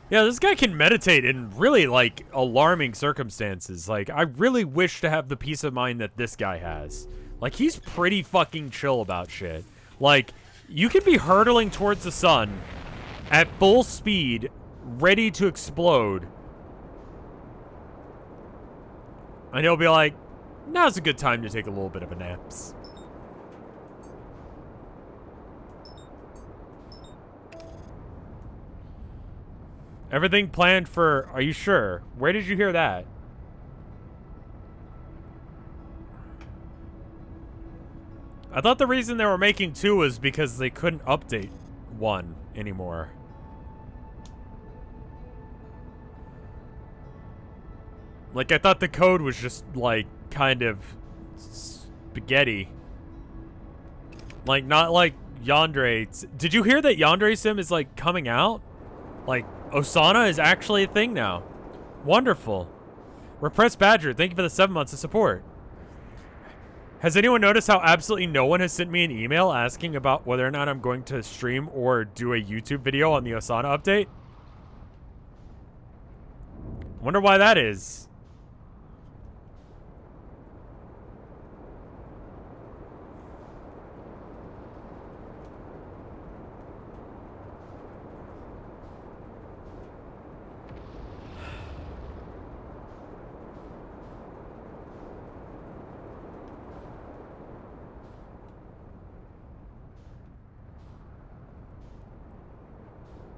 Yeah, this guy can meditate in really, like, alarming circumstances. Like, I really wish to have the peace of mind that this guy has. Like, he's pretty fucking chill about shit. Like, you could be hurtling towards the sun at full speed, ready to explode. And he'll be like, now's a good time to take a little bit of a nap. Everything planned for... Are you sure? Where did you hear that? I thought the reason they were making 2 was because they couldn't update 1 anymore. Like, I thought the code was just, like, kind of spaghetti. Like, not like Yandere. Did you hear that Yandere Sim is, like, coming out? Like, Osana is actually a thing now. Wonderful. Repressed Badger, thank you for the 7 months of support. Has anyone noticed how absolutely no one has sent me an email asking about whether or not I'm going to stream or do a YouTube video on the Osana update? Wonder why that is.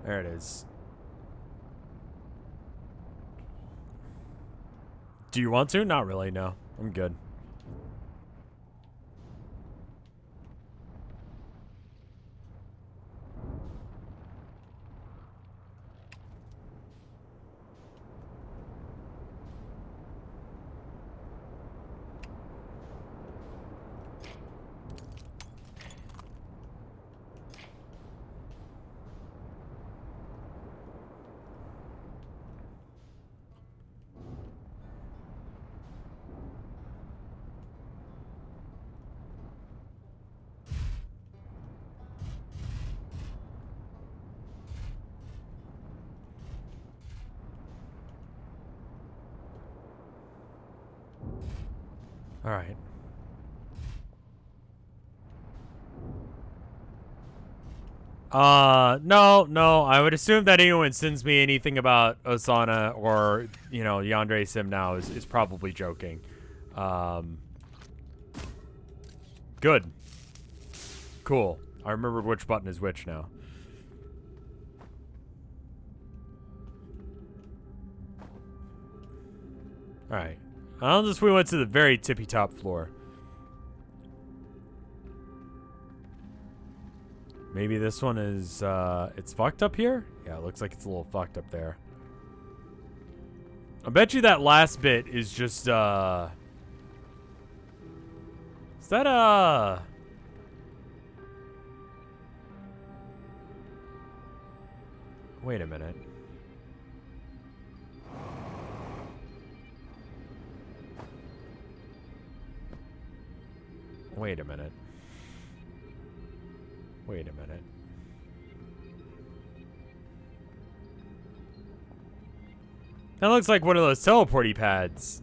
There it is. Do you want to? Not really, no. I'm good. All right. No. I would assume that anyone sends me anything about Osana or, you know, Yandere Sim now is probably joking. Good. Cool. I remembered which button is which now. Alright. Unless we went to the very tippy top floor. Maybe this one is, it's fucked up here? Yeah, it looks like it's a little fucked up there. I bet you that last bit is just, is that, wait a minute. Wait a minute. Wait a minute. That looks like one of those teleporty pads.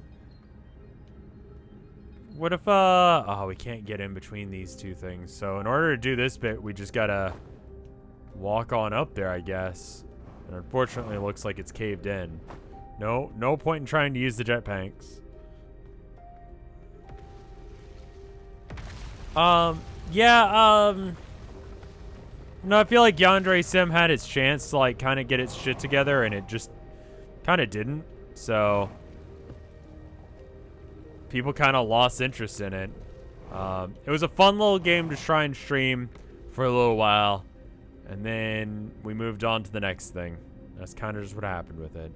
What if, oh, we can't get in between these two things. So in order to do this bit, we just gotta walk on up there, I guess. And unfortunately, it looks like it's caved in. No point in trying to use the jetpacks. No, I feel like Yandere Sim had its chance to, like, kind of get its shit together, and it just kind of didn't. So people kind of lost interest in it. It was a fun little game to try and stream for a little while, and then we moved on to the next thing. That's kind of just what happened with it.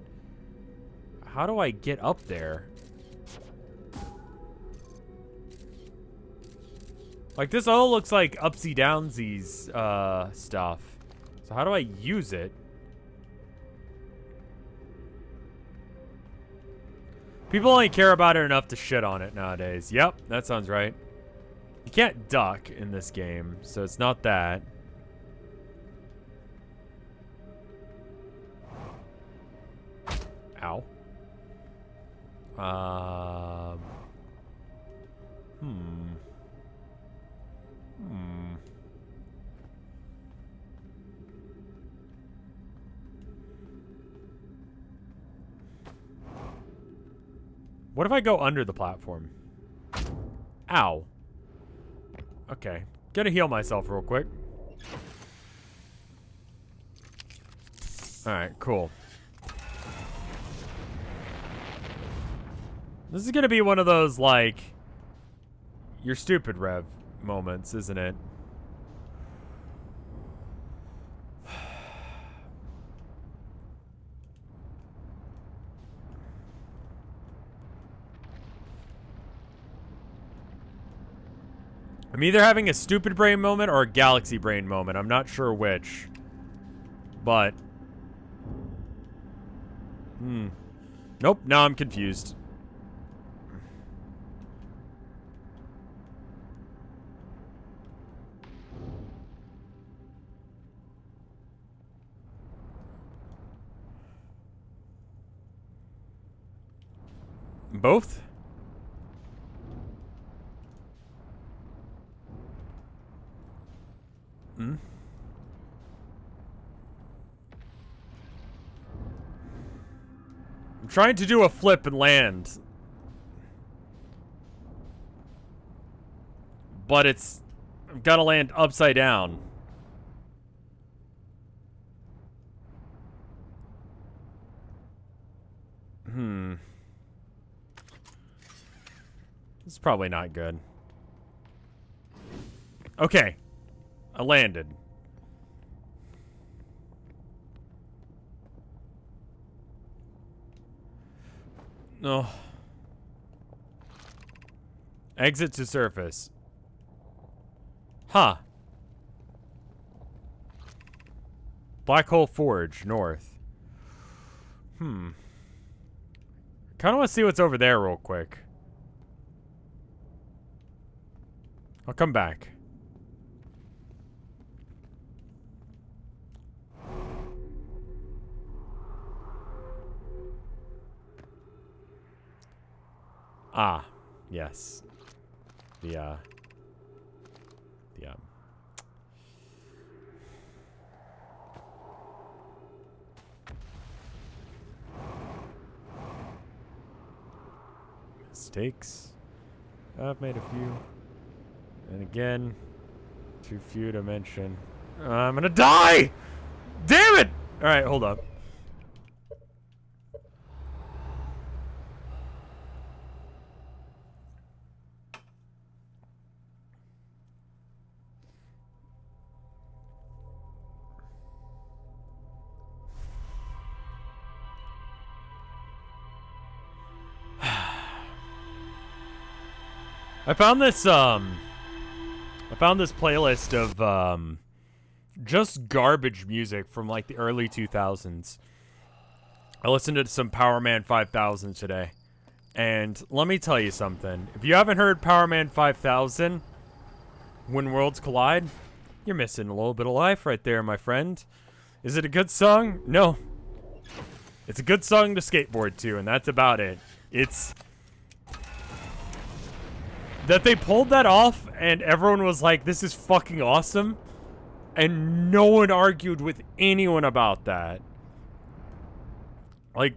How do I get up there? Like, this all looks like upsy downsies stuff. So how do I use it? People only care about it enough to shit on it nowadays. Yep, that sounds right. You can't duck in this game, so it's not that. Ow. What if I go under the platform? Ow. Okay. Gonna heal myself real quick. Alright, cool. This is gonna be one of those, like, you're stupid, Rev moments, isn't it? I'm either having a stupid brain moment or a galaxy brain moment. I'm not sure which. But. Nope, now I'm confused. Both? I'm trying to do a flip and land. But it's... I've got to land upside down. This is probably not good. Okay. I landed. No. Exit to surface. Huh. Black Hole Forge, north. Kind of want to see what's over there real quick. I'll come back. Ah, yes. Mistakes. I've made a few. And again, too few to mention. I'm gonna die! Damn it! Alright, hold up. I found this playlist of just garbage music from like the early 2000s. I listened to some Power Man 5000 today. And let me tell you something. If you haven't heard Power Man 5000, When Worlds Collide, you're missing a little bit of life right there, my friend. Is it a good song? No. It's a good song to skateboard to, and that's about it. It's that they pulled that off, and everyone was like, this is fucking awesome. And no one argued with anyone about that. Like,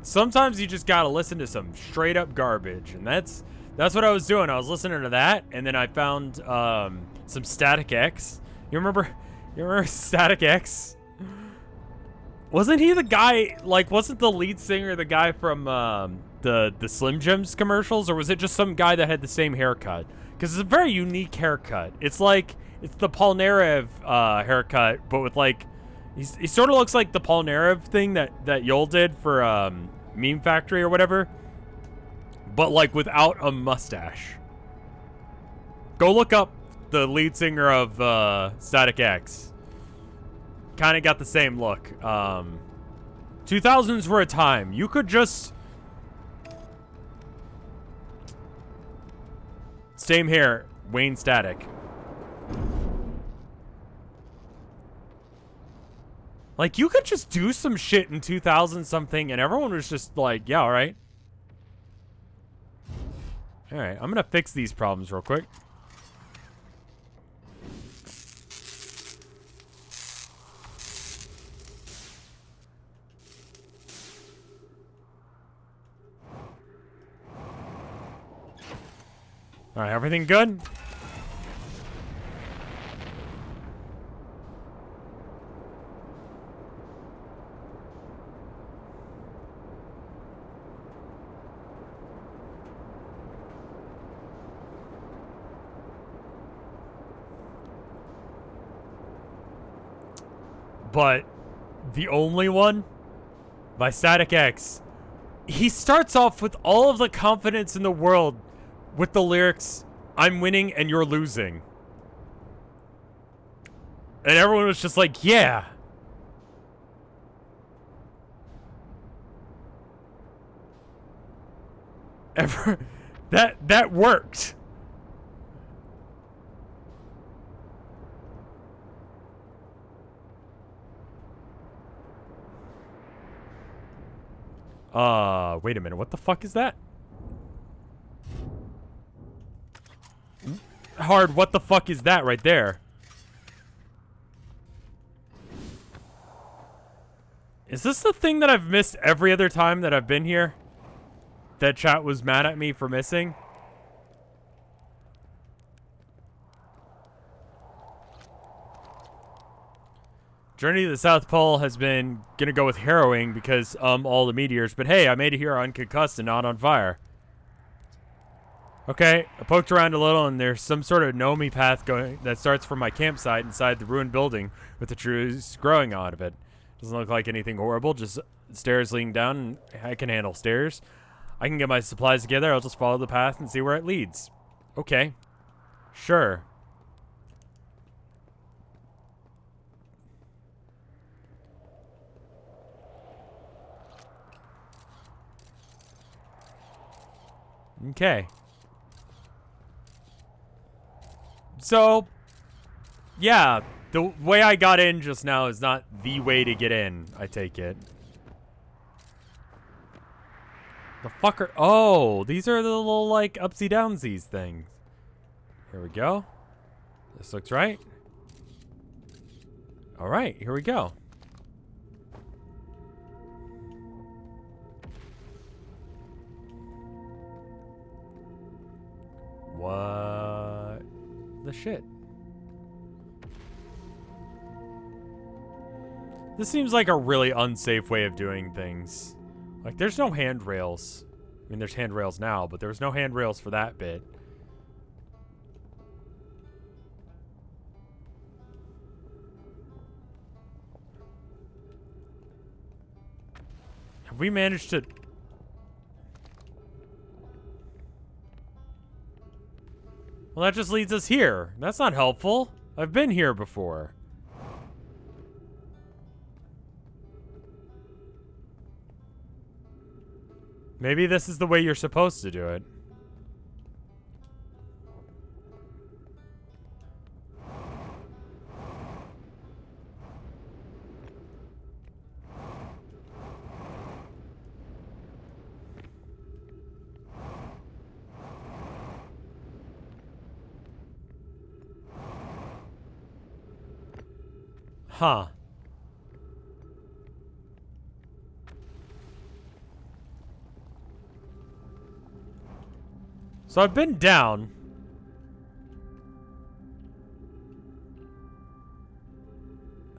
sometimes you just gotta listen to some straight up garbage, and that's what I was doing. I was listening to that, and then I found some Static X. You remember Static X? Wasn't he the guy, like, wasn't the lead singer the guy from the Slim Jims commercials, or was it just some guy that had the same haircut? Because it's a very unique haircut. It's like, it's the Polnareff haircut, but with like, he sort of looks like the Polnareff thing that Yol did for Meme Factory or whatever, but like without a mustache. Go look up the lead singer of Static X. Kind of got the same look. 2000s were a time. You could just... Same here, Wayne Static. Like, you could just do some shit in 2000 something and everyone was just like, yeah, alright. Alright, I'm gonna fix these problems real quick. Alright, everything good? But the only one by Static X, he starts off with all of the confidence in the world with the lyrics, I'm winning and you're losing. And everyone was just like, yeah. That worked. Wait a minute, what the fuck is that? Hard, what the fuck is that right there? Is this the thing that I've missed every other time that I've been here? That chat was mad at me for missing? Journey to the South Pole has been gonna go with harrowing because all the meteors, but hey, I made it here unconcussed and not on fire. Okay, I poked around a little, and there's some sort of Nomi path going that starts from my campsite inside the ruined building with the trees growing out of it. Doesn't look like anything horrible, just stairs leading down, and I can handle stairs. I can get my supplies together. I'll just follow the path and see where it leads. Okay. Sure. Okay. So, yeah, the way I got in just now is not the way to get in, I take it. The fucker. Oh, these are the little, like, upsy downsies things. Here we go. This looks right. All right, here we go. What the shit? This seems like a really unsafe way of doing things. Like, there's no handrails. I mean, there's handrails now, but there was no handrails for that bit. Have we managed to... Well, that just leads us here. That's not helpful. I've been here before. Maybe this is the way you're supposed to do it. Huh. So I've been down.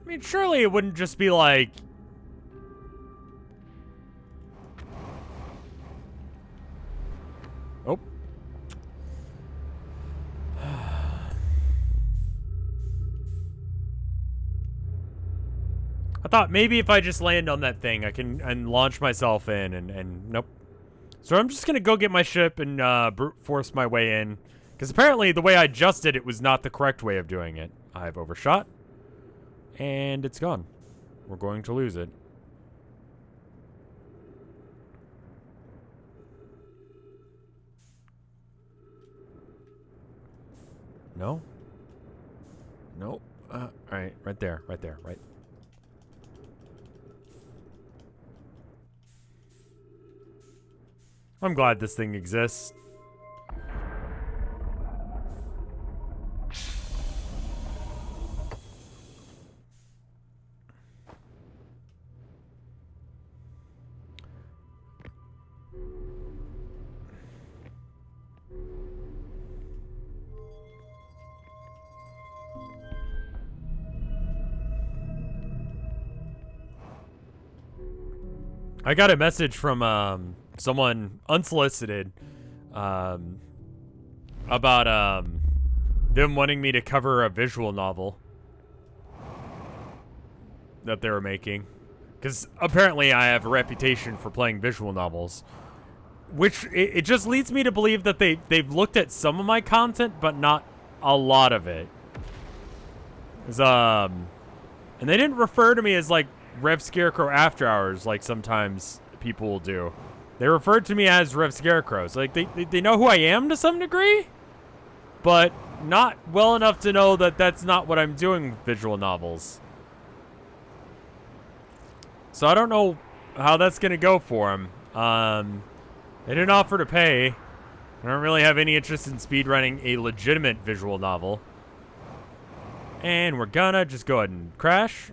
I mean, surely it wouldn't just be like... Oh. I thought maybe if I just land on that thing, I can launch myself in, and nope. So I'm just gonna go get my ship and brute force my way in, because apparently the way I just did it was not the correct way of doing it. I've overshot, and it's gone. We're going to lose it. No? No? Alright, right there, right. I'm glad this thing exists. I got a message from someone unsolicited about them wanting me to cover a visual novel that they were making, because apparently I have a reputation for playing visual novels, which it just leads me to believe that they've looked at some of my content but not a lot of it. And they didn't refer to me as like RevScarecrow After Hours like sometimes people will do. They referred to me as RevScarecrow. So like they know who I am to some degree, but not well enough to know that that's not what I'm doing with visual novels. So I don't know how that's gonna go for them. They didn't offer to pay. I don't really have any interest in speedrunning a legitimate visual novel. And we're gonna just go ahead and crash.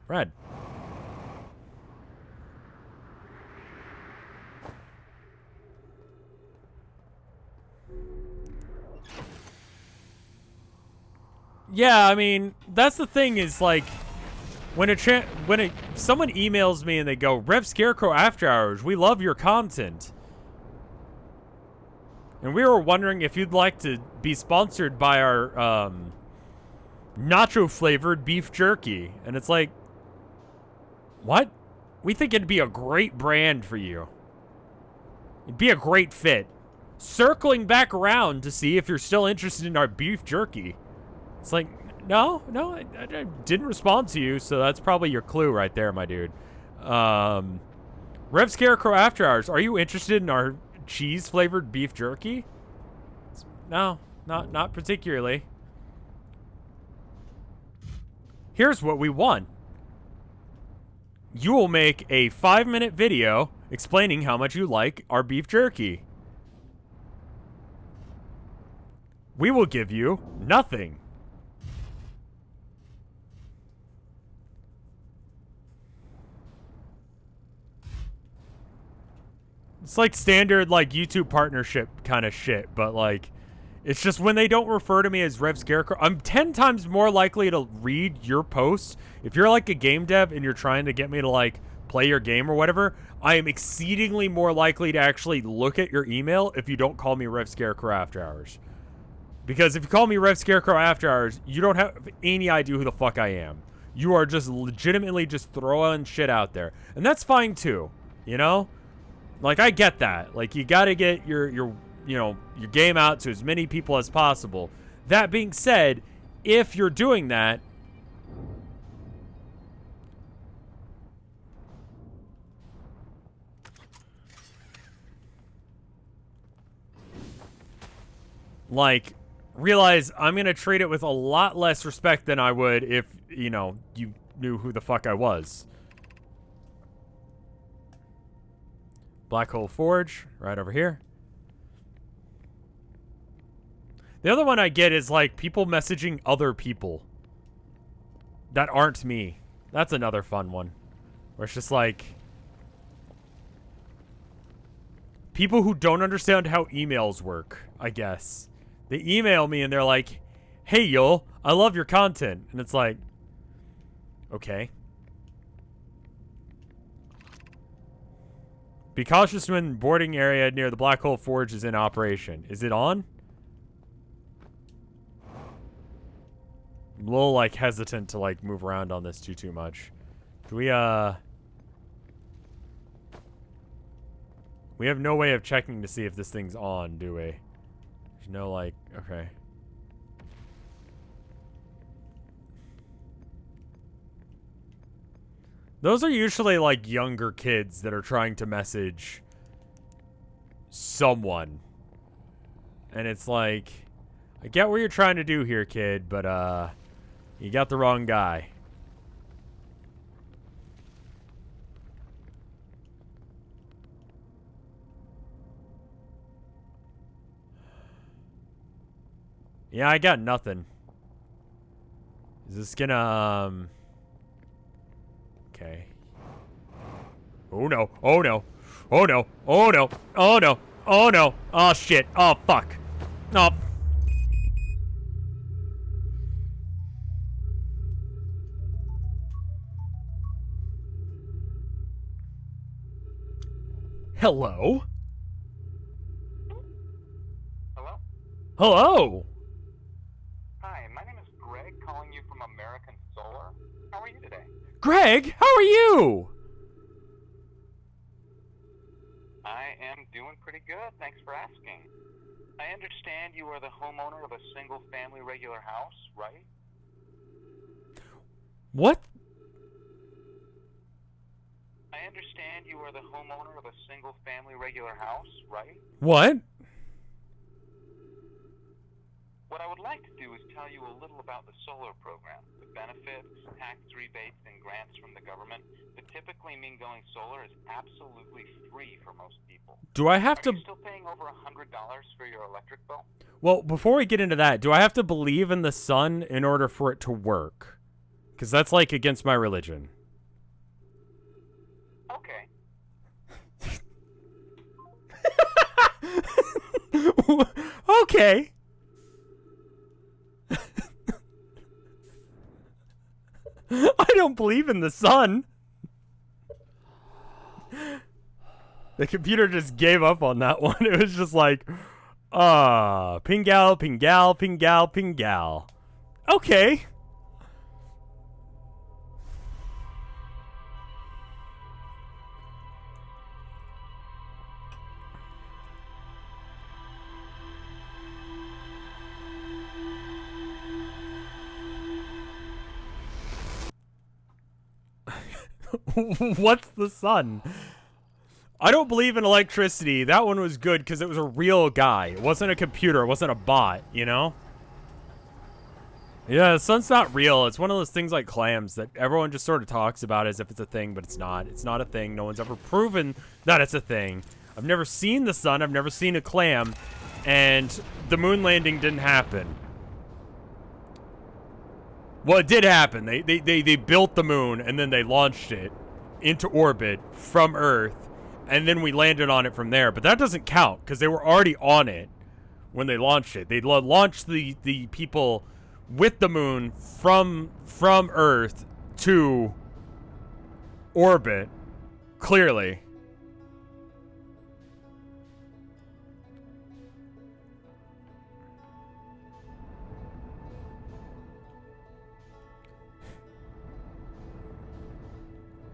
Red. Yeah, I mean, that's the thing is like when someone emails me and they go, "RevScarecrow After Hours, we love your content." And we were wondering if you'd like to be sponsored by our nacho-flavored beef jerky. And it's like, what? We think it'd be a great brand for you. It'd be a great fit. Circling back around to see if you're still interested in our beef jerky. It's like, no, I didn't respond to you, so that's probably your clue right there, my dude. RevScarecrow After Hours, are you interested in our cheese-flavored beef jerky? No, not particularly. Here's what we want. You will make a 5-minute video explaining how much you like our beef jerky. We will give you nothing. It's like standard, like, YouTube partnership kind of shit, but, like, it's just when they don't refer to me as RevScarecrow, I'm 10 times more likely to read your posts. If you're, like, a game dev and you're trying to get me to, like, play your game or whatever, I am exceedingly more likely to actually look at your email if you don't call me RevScarecrow After Hours. Because if you call me RevScarecrow After Hours, you don't have any idea who the fuck I am. You are just legitimately just throwing shit out there. And that's fine, too, you know? Like, I get that. Like, you gotta get your game out to as many people as possible. That being said, if you're doing that, like, realize I'm gonna treat it with a lot less respect than I would if, you know, you knew who the fuck I was. Black Hole Forge, right over here. The other one I get is, like, people messaging other people that aren't me. That's another fun one. Where it's just like, people who don't understand how emails work, I guess. They email me and they're like, hey, yo, I love your content. And it's like, okay. Be cautious when boarding area near the Black Hole Forge is in operation. Is it on? I'm a little, like, hesitant to, like, move around on this too much. Do we, we have no way of checking to see if this thing's on, do we? There's no, like, okay. Those are usually, like, younger kids that are trying to message someone. And it's like, I get what you're trying to do here, kid, but, you got the wrong guy. Yeah, I got nothing. Is this gonna, okay. Oh no, oh no, oh no, oh no, oh no, oh no, oh shit, oh fuck. Oh. Hello? Hello? Hello? Hi, my name is Greg, calling you from American Solar. How are you today? Greg, how are you? I am doing pretty good, thanks for asking. I understand you are the homeowner of a single-family regular house, right? What? I understand you are the homeowner of a single-family regular house, right? What? What I would like to do is tell you a little about the solar program, the benefits, tax rebates, and grants from the government that typically mean going solar is absolutely free for most people. Do I have to... Are you still paying over $100 for your electric bill? Well, before we get into that, do I have to believe in the sun in order for it to work? Because that's, like, against my religion. Okay. Okay. I don't believe in the sun. The computer just gave up on that one. It was just like, Pingal, Pingal, Pingal, Pingal. Okay. What's the sun? I don't believe in electricity. That one was good because it was a real guy. It wasn't a computer. It wasn't a bot, you know? Yeah, the sun's not real. It's one of those things like clams that everyone just sort of talks about as if it's a thing, but it's not. It's not a thing. No one's ever proven that it's a thing. I've never seen the sun. I've never seen a clam. And the moon landing didn't happen. Well, it did happen. They built the moon, and then they launched it into orbit from Earth. And then we landed on it from there. But that doesn't count, because they were already on it when they launched it. They launched the people with the moon from Earth to orbit, clearly.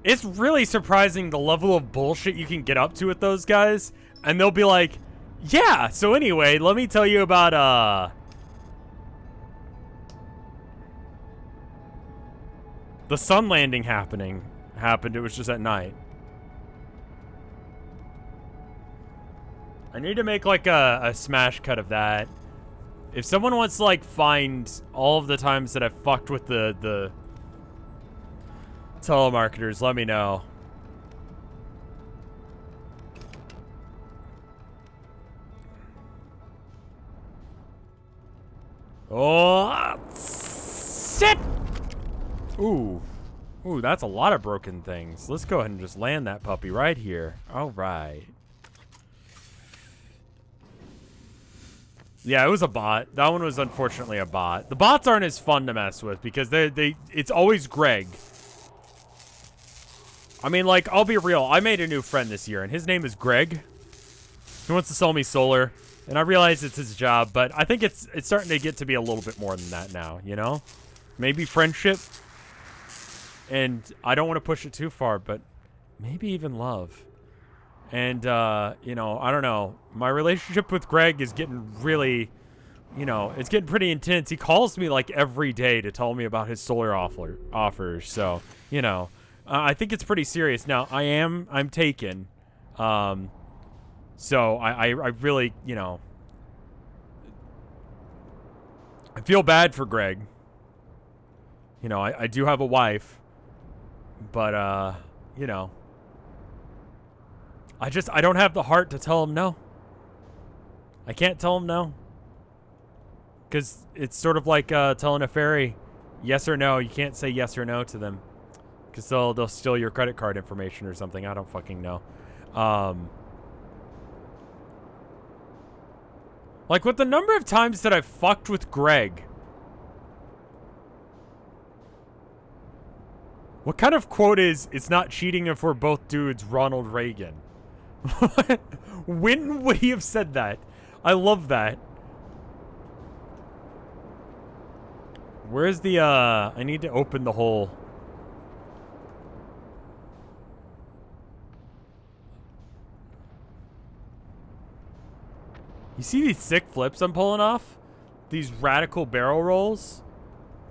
It's really surprising the level of bullshit you can get up to with those guys. And they'll be like, yeah, so anyway, let me tell you about, the sun landing happened. It was just at night. I need to make, like, a smash cut of that. If someone wants to, like, find all of the times that I've fucked with the telemarketers, let me know. Oh, shit! Ooh, that's a lot of broken things. Let's go ahead and just land that puppy right here. All right. Yeah, it was a bot. That one was unfortunately a bot. The bots aren't as fun to mess with because it's always Greg. I mean, like, I'll be real. I made a new friend this year, and his name is Greg. He wants to sell me solar, and I realize it's his job, but I think it's starting to get to be a little bit more than that now, you know? Maybe friendship, and I don't want to push it too far, but maybe even love. And, you know, I don't know. My relationship with Greg is getting really, you know, it's getting pretty intense. He calls me, like, every day to tell me about his solar offers, so, you know. I think it's pretty serious. Now, I'm taken. So I really, you know, I feel bad for Greg. You know, I do have a wife, but, you know, I don't have the heart to tell him no. I can't tell him no. Because it's sort of like, telling a fairy yes or no. You can't say yes or no to them. Because they'll steal your credit card information or something. I don't fucking know. Like, with the number of times that I've fucked with Greg. What kind of quote is, it's not cheating if we're both dudes, Ronald Reagan? When would he have said that? I love that. Where's the, I need to open the hole. You see these sick flips I'm pulling off? These radical barrel rolls?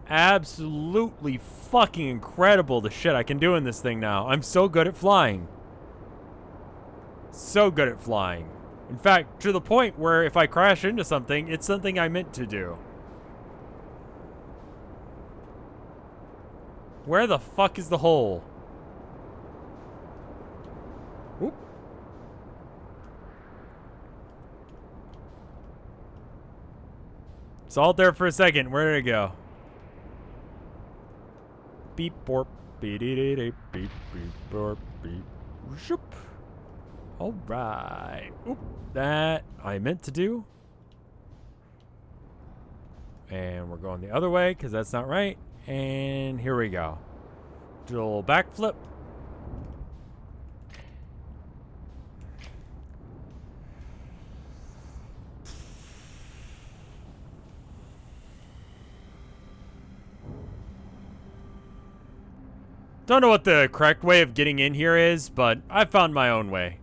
Absolutely fucking incredible the shit I can do in this thing now. I'm so good at flying. So good at flying. In fact, to the point where if I crash into something, it's something I meant to do. Where the fuck is the hole? Oop. Saw it there for a second. Where did it go? Beep, borp, beep, beep, beep, beep, borp, beep, shoop. All right. Oop, that I meant to do. And we're going the other way because that's not right. And here we go. Do a little backflip. Don't know what the correct way of getting in here is, but I found my own way.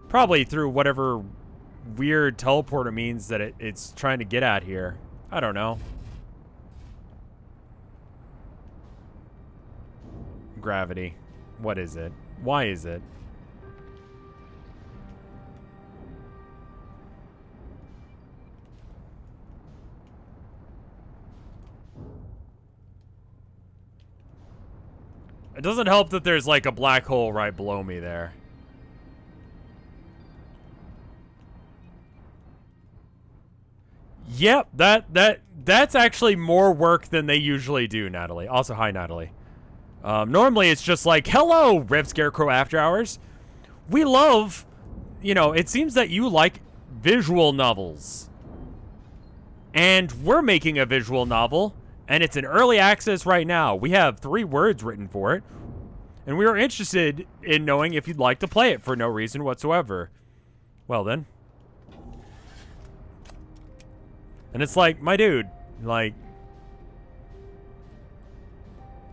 Probably through whatever weird teleporter means that it's trying to get at here. I don't know. Gravity. What is it? Why is it? It doesn't help that there's like a black hole right below me there. Yep, that's actually more work than they usually do, Natalie. Also, hi, Natalie. Normally it's just like, hello, RevScarecrow After Hours. We love, you know, it seems that you like visual novels. And we're making a visual novel, and it's in early access right now. We have 3 words written for it, and we are interested in knowing if you'd like to play it for no reason whatsoever. Well then. And it's like, my dude, like,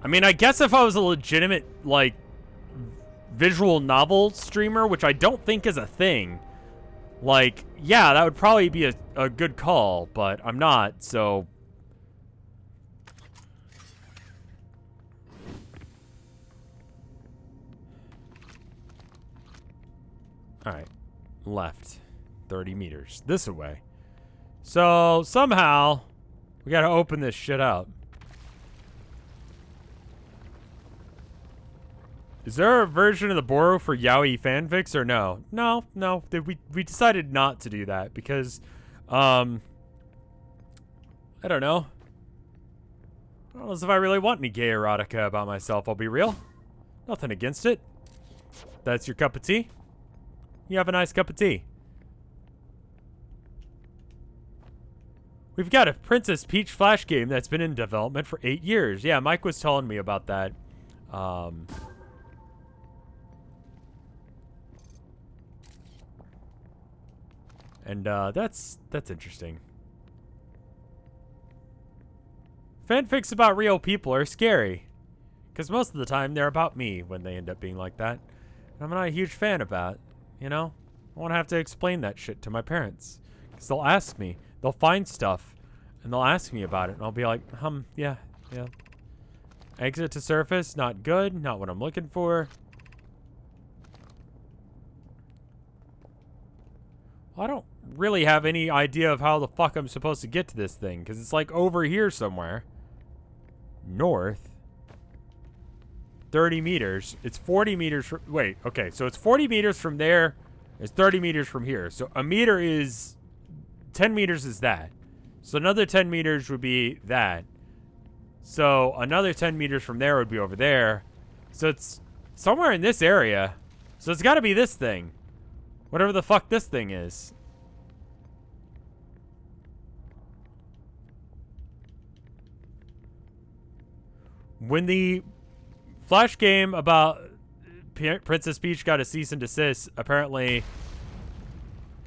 I mean, I guess if I was a legitimate, like, visual novel streamer, which I don't think is a thing, like, yeah, that would probably be a good call, but I'm not, so. Alright, left, 30 meters, this way. So, somehow, we gotta open this shit up. Is there a version of the Boro for yaoi fanfics or no? No. We decided not to do that because, I don't know. I don't know if I really want any gay erotica about myself, I'll be real. Nothing against it. That's your cup of tea? You have a nice cup of tea. We've got a Princess Peach Flash game that's been in development for 8 years. Yeah, Mike was telling me about that. And that's interesting. Fanfics about real people are scary. Because most of the time, they're about me when they end up being like that. And I'm not a huge fan of that, you know? I won't have to explain that shit to my parents. Because they'll ask me. They'll find stuff, and they'll ask me about it, and I'll be like, yeah. Exit to surface, not good, not what I'm looking for. Well, I don't really have any idea of how the fuck I'm supposed to get to this thing, because it's like over here somewhere. North. 30 meters. It's 40 meters from, wait, okay, so it's 40 meters from there. It's 30 meters from here. So a meter is, 10 meters is that. So another 10 meters would be that. So another 10 meters from there would be over there. So it's somewhere in this area. So it's got to be this thing. Whatever the fuck this thing is. When the Flash game about Princess Peach got a cease and desist, apparently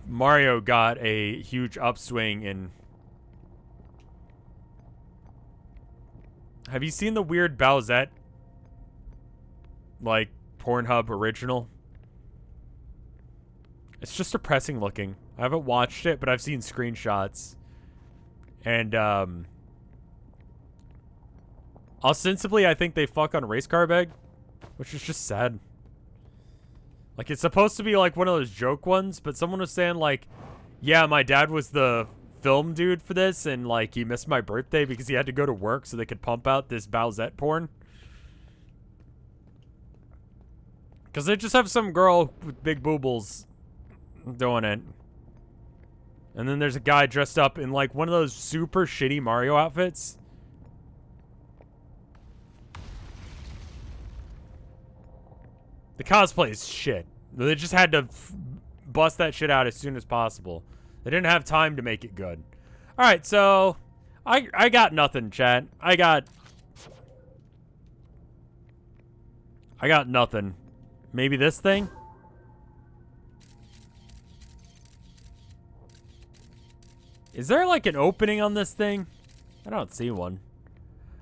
Mario got a huge upswing in... Have you seen the weird Bowsette, like, Pornhub original? It's just depressing looking. I haven't watched it, but I've seen screenshots. And, ostensibly, I think they fuck on race car bag, which is just sad. Like, it's supposed to be, like, one of those joke ones, but someone was saying, like, yeah, my dad was the film dude for this, and, like, he missed my birthday because he had to go to work so they could pump out this Bowsette porn. Because they just have some girl with big boobles doing it. And then there's a guy dressed up in, like, one of those super shitty Mario outfits. The cosplay is shit. They just had to bust that shit out as soon as possible. They didn't have time to make it good. Alright, so... I got nothing, chat. I got nothing. Maybe this thing? Is there, like, an opening on this thing? I don't see one.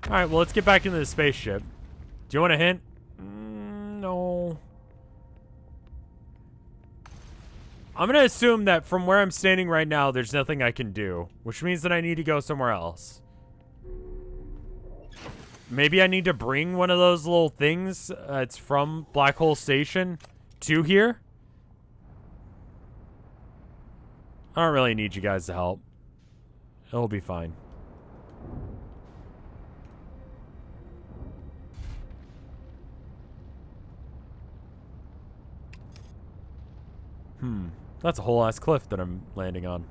Alright, well, let's get back into the spaceship. Do you want a hint? No. I'm gonna assume that from where I'm standing right now, there's nothing I can do, which means that I need to go somewhere else. Maybe I need to bring one of those little things it's from Black Hole Station to here. I don't really need you guys to help. It'll be fine. That's a whole ass cliff that I'm landing on.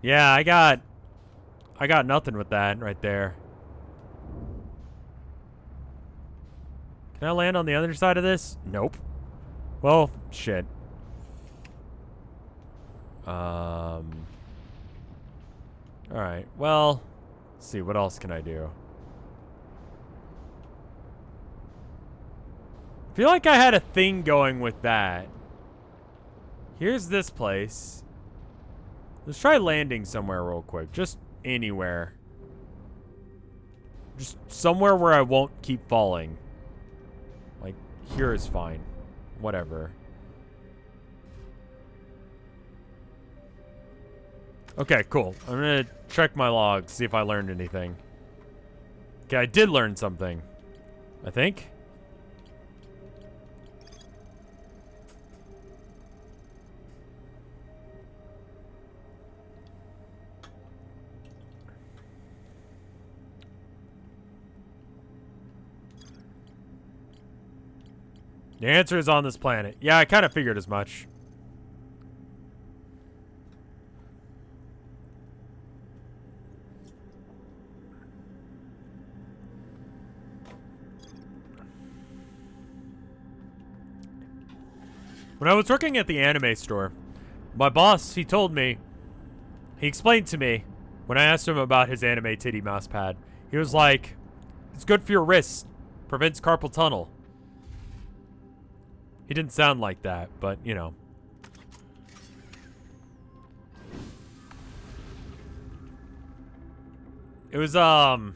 Yeah, I got nothing with that right there. Can I land on the other side of this? Nope. Well, shit. Alright, well, let's see, what else can I do? I feel like I had a thing going with that. Here's this place. Let's try landing somewhere real quick. Just anywhere. Just somewhere where I won't keep falling. Like, here is fine. Whatever. Okay, cool. I'm gonna check my log, see if I learned anything. Okay, I did learn something. I think. The answer is on this planet. Yeah, I kind of figured as much. When I was working at the anime store, my boss, he explained to me, when I asked him about his anime titty mouse pad, he was like, it's good for your wrists, prevents carpal tunnel. He didn't sound like that, but, you know. It was an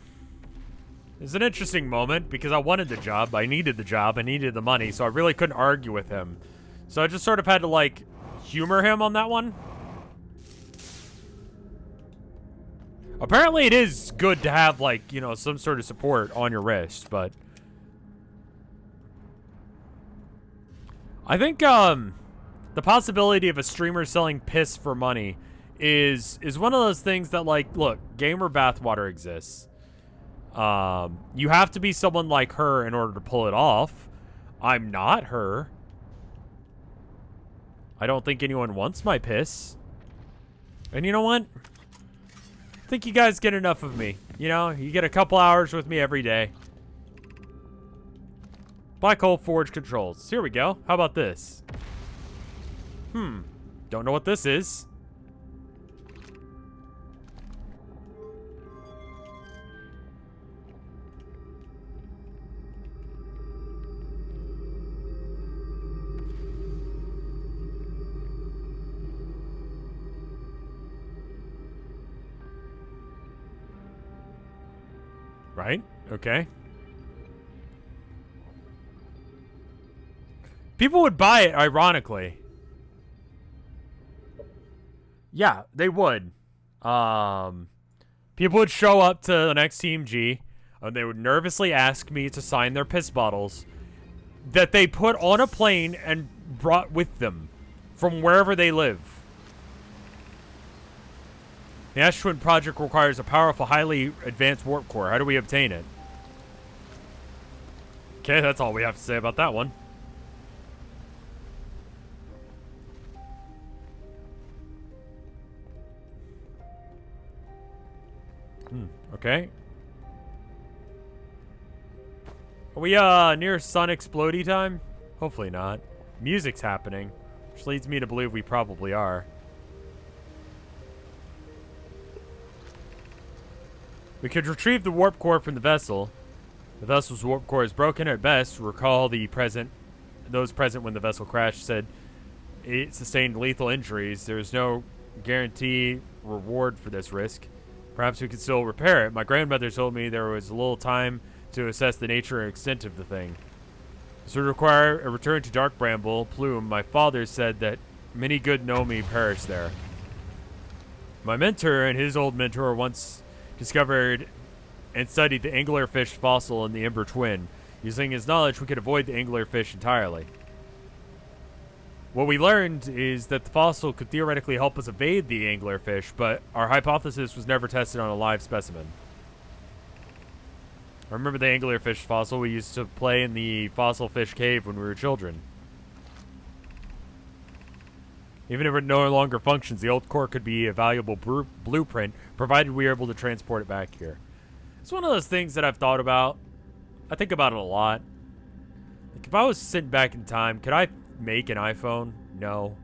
interesting moment because I wanted the job, I needed the money, so I really couldn't argue with him. So I just sort of had to, like, humor him on that one. Apparently it is good to have, like, you know, some sort of support on your wrist, but I think the possibility of a streamer selling piss for money is one of those things that, like, look, gamer bathwater exists. You have to be someone like her in order to pull it off. I'm not her. I don't think anyone wants my piss. And you know what? I think you guys get enough of me. You know, you get a couple hours with me every day. Black Hole Forge controls. Here we go. How about this? Don't know what this is. Right? Okay. People would buy it, ironically. Yeah, they would. People would show up to the next Team G, and they would nervously ask me to sign their piss bottles that they put on a plane and brought with them from wherever they live. The Ash Twin project requires a powerful, highly advanced warp core. How do we obtain it? Okay, that's all we have to say about that one. Okay. Are we near sun explodey time? Hopefully not. Music's happening. Which leads me to believe we probably are. We could retrieve the warp core from the vessel. The vessel's warp core is broken at best. Recall those present when the vessel crashed said it sustained lethal injuries. There is no guarantee reward for this risk. Perhaps we could still repair it. My grandmother told me there was a little time to assess the nature and extent of the thing. This would require a return to Dark Bramble Plume. My father said that many good Nomi perished there. My mentor and his old mentor once discovered and studied the anglerfish fossil in the Ember Twin. Using his knowledge, we could avoid the anglerfish entirely. What we learned is that the fossil could theoretically help us evade the anglerfish, but our hypothesis was never tested on a live specimen. I remember the anglerfish fossil. We used to play in the fossil fish cave when we were children. Even if it no longer functions, the old core could be a valuable blueprint, provided we are able to transport it back here. It's one of those things that I've thought about. I think about it a lot. Like, if I was sitting back in time, could I make an iPhone? No.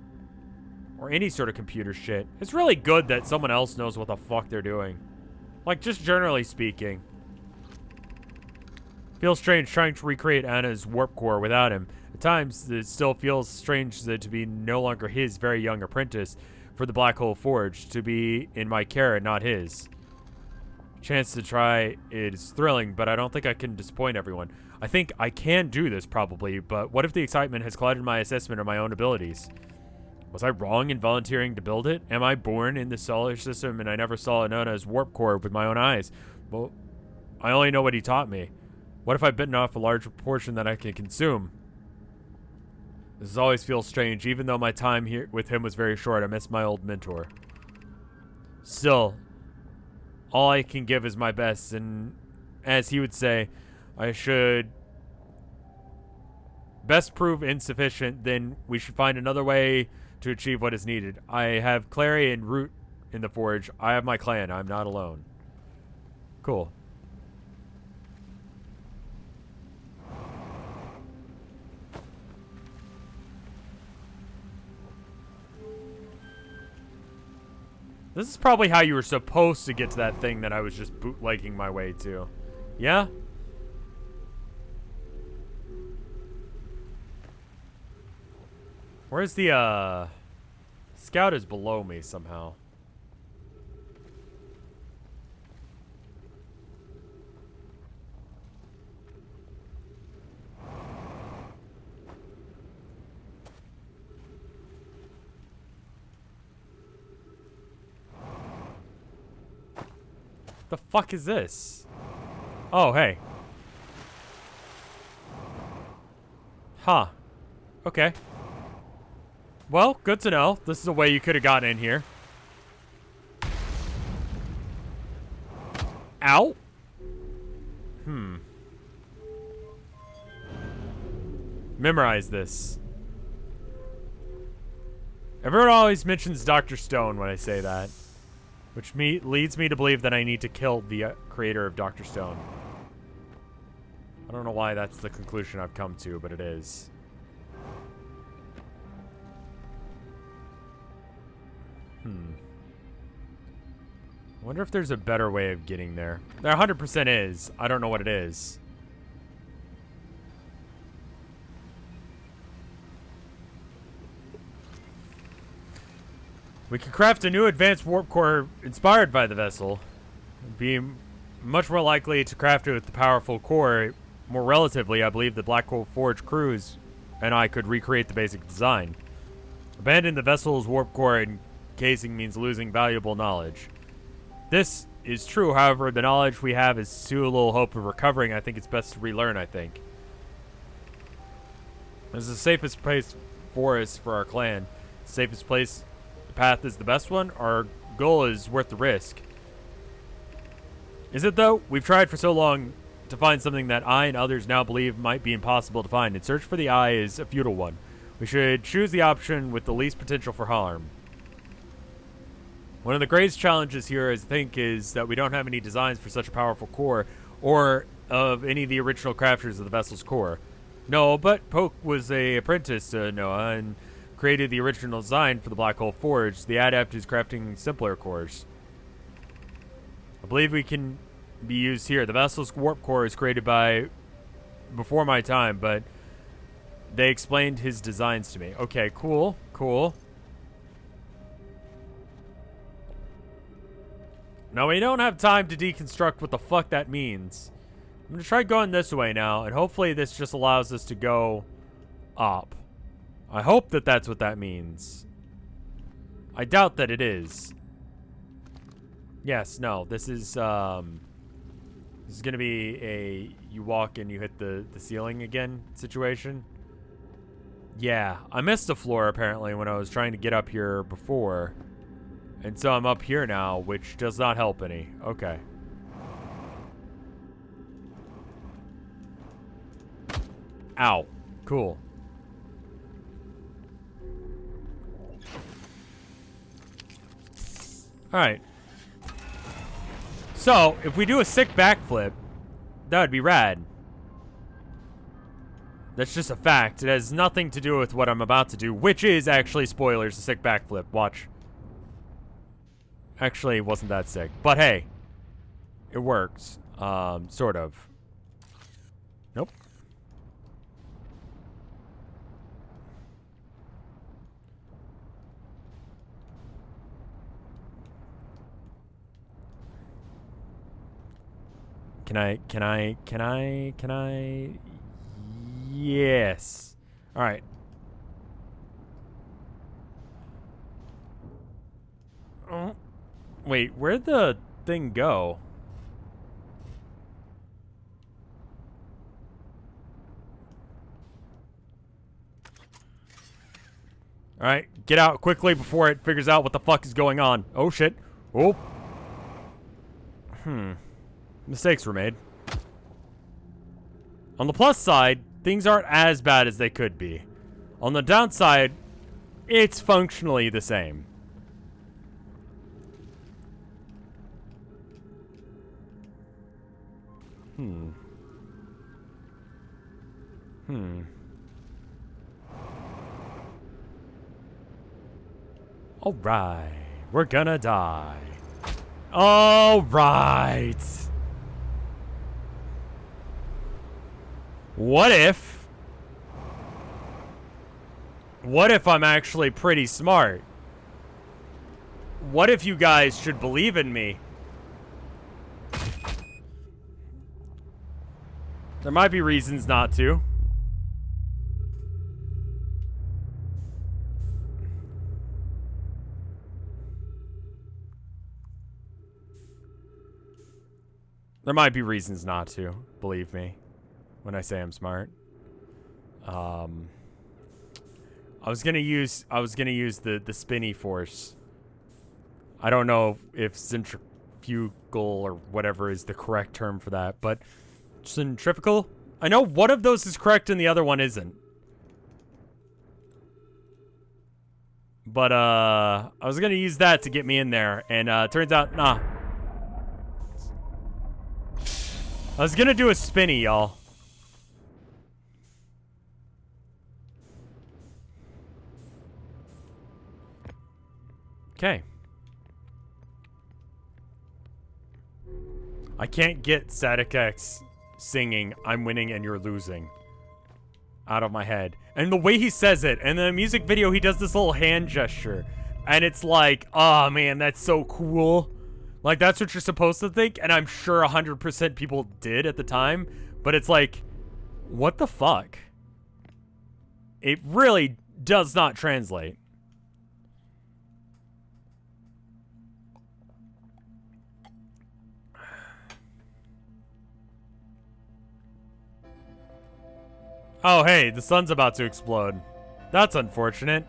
Or any sort of computer shit. It's really good that someone else knows what the fuck they're doing. Like, just generally speaking. Feels strange trying to recreate Anna's warp core without him. At times, it still feels strange to be no longer his very young apprentice for the Black Hole Forge, to be in my care and not his. Chance to try is thrilling, but I don't think I can disappoint everyone. I think I can do this, probably, but what if the excitement has clouded my assessment of my own abilities? Was I wrong in volunteering to build it? Am I born in the solar system and I never saw Anona's warp core with my own eyes? Well, I only know what he taught me. What if I've bitten off a larger portion that I can consume? This always feels strange, even though my time here with him was very short. I miss my old mentor. Still, all I can give is my best, and as he would say, I should best prove insufficient, then we should find another way to achieve what is needed. I have Clary and Root in the Forge. I have my clan. I'm not alone. Cool. This is probably how you were supposed to get to that thing that I was just bootlegging my way to. Yeah? Where's the, Scout is below me somehow. The fuck is this? Oh, hey. Huh. Okay. Well, good to know. This is a way you could have gotten in here. Ow. Memorize this. Everyone always mentions Dr. Stone when I say that. Which leads me to believe that I need to kill the creator of Dr. Stone. I don't know why that's the conclusion I've come to, but it is. I wonder if there's a better way of getting there. There 100% is. I don't know what it is. We could craft a new advanced warp core inspired by the vessel. Be much more likely to craft it with the powerful core. More relatively, I believe the Black Hole Forge crews and I could recreate the basic design. Abandon the vessel's warp core and casing means losing valuable knowledge. This is true, however, the knowledge we have is too little hope of recovering. I think it's best to relearn, I think. This is the safest place for us, for our clan. The safest place. The path is the best one. Our goal is worth the risk. Is it, though? We've tried for so long to find something that I and others now believe might be impossible to find, and search for the eye is a futile one. We should choose the option with the least potential for harm. One of the greatest challenges here, I think, is that we don't have any designs for such a powerful core, or of any of the original crafters of the vessel's core. No, but Poke was a apprentice to Noah, and created the original design for the Black Hole Forge, the adept is crafting simpler cores. I believe we can be used here. The vessel's warp core is created before my time, but they explained his designs to me. Okay, cool, cool. Now, we don't have time to deconstruct what the fuck that means. I'm gonna try going this way now, and hopefully this just allows us to go up. I hope that that's what that means. I doubt that it is. Yes, no, this is gonna be a you walk and you hit the ceiling again situation. Yeah, I missed the floor apparently when I was trying to get up here before. And so I'm up here now, which does not help any. Okay. Ow. Cool. Alright. So, if we do a sick backflip, that would be rad. That's just a fact. It has nothing to do with what I'm about to do, which is actually, spoilers, a sick backflip. Watch. Actually, it wasn't that sick. But hey, it works. Sort of. Nope. Can I? Yes. All right. Oh. Wait, where'd the thing go? Alright, get out quickly before it figures out what the fuck is going on. Oh shit. Oh. Mistakes were made. On the plus side, things aren't as bad as they could be. On the downside, it's functionally the same. Alright. We're gonna die. Alright. What if I'm actually pretty smart? What if you guys should believe in me? There might be reasons not to. There might be reasons not to, believe me, when I say I'm smart. I was gonna use the spinny force. I don't know if centrifugal or whatever is the correct term for that, but centrifugal? I know one of those is correct and the other one isn't. But I was gonna use that to get me in there, and turns out, nah. I was gonna do a spinny, y'all. Okay. I can't get Static X singing "I'm winning and you're losing" out of my head. And the way he says it, and in the music video he does this little hand gesture. And it's like, oh man, that's so cool. Like, that's what you're supposed to think, and I'm sure 100% people did at the time. But it's like, what the fuck? It really does not translate. Oh, hey, the sun's about to explode. That's unfortunate.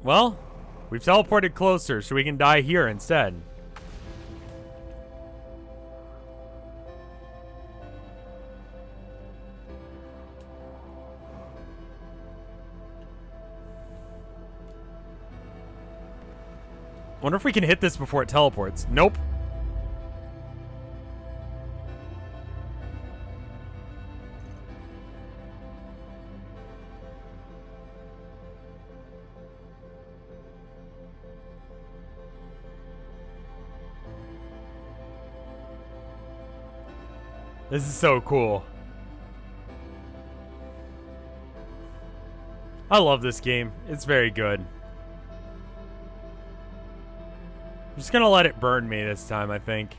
Well, we've teleported closer, so we can die here instead. Wonder if we can hit this before it teleports. Nope. This is so cool. I love this game. It's very good. I'm just gonna let it burn me this time, I think.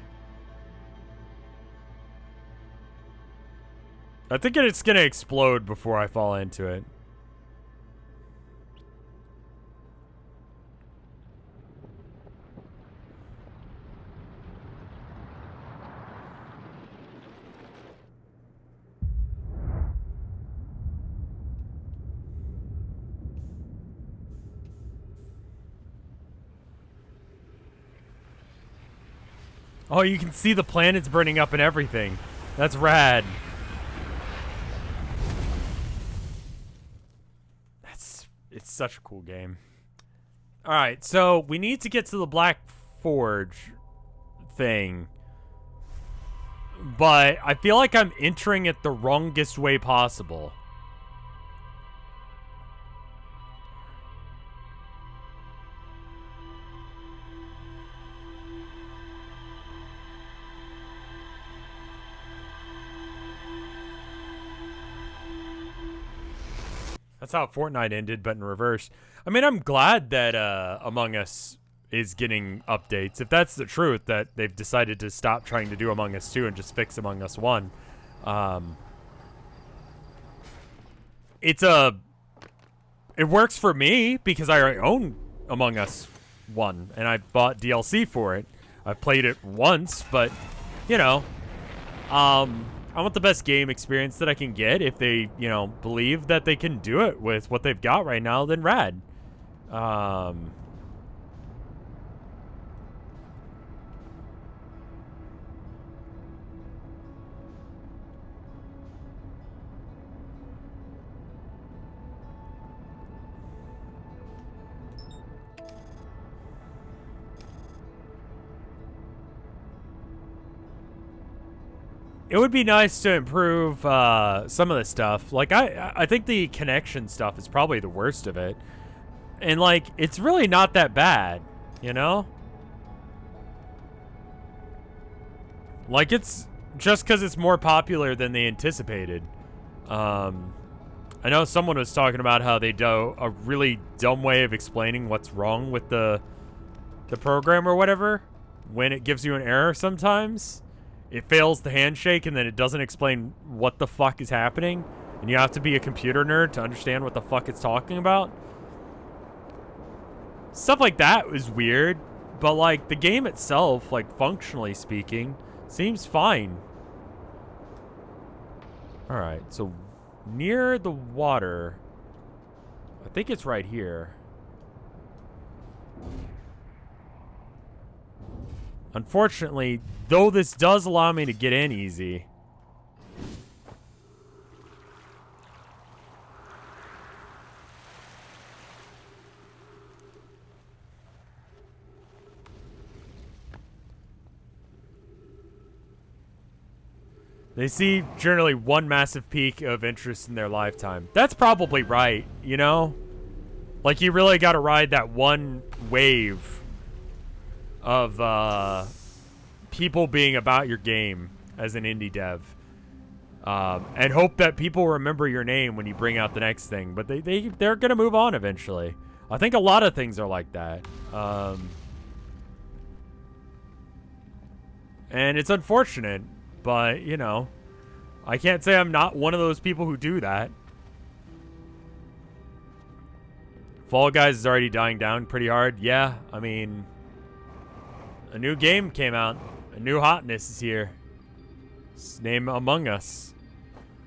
I think it's gonna explode before I fall into it. Oh, you can see the planets burning up and everything. That's rad. It's such a cool game. Alright, so we need to get to the Black Forge thing. But I feel like I'm entering it the wrongest way possible. That's how Fortnite ended, but in reverse. I mean, I'm glad that Among Us is getting updates. If that's the truth, that they've decided to stop trying to do Among Us 2 and just fix Among Us 1. It works for me because I own Among Us 1 and I bought DLC for it. I've played it once, but you know, I want the best game experience that I can get. If they, you know, believe that they can do it with what they've got right now, then rad. It would be nice to improve some of the stuff. Like, I think the connection stuff is probably the worst of it. And, like, it's really not that bad, you know? Like, it's just because it's more popular than they anticipated. I know someone was talking about how they do a really dumb way of explaining what's wrong with the program or whatever when it gives you an error sometimes. It fails the handshake and then it doesn't explain what the fuck is happening. And you have to be a computer nerd to understand what the fuck it's talking about. Stuff like that was weird. But, like, the game itself, like, functionally speaking, seems fine. Alright, so near the water, I think it's right here. Unfortunately, though this does allow me to get in easy. They see generally one massive peak of interest in their lifetime. That's probably right, you know? Like, you really gotta ride that one wave of people being about your game as an indie dev, and hope that people remember your name when you bring out the next thing. But they're gonna move on eventually. I think a lot of things are like that, and it's unfortunate, but you know, I can't say I'm not one of those people who do that. Fall Guys is already dying down pretty hard. Yeah, I mean, a new game came out. A new hotness is here. It's named Among Us.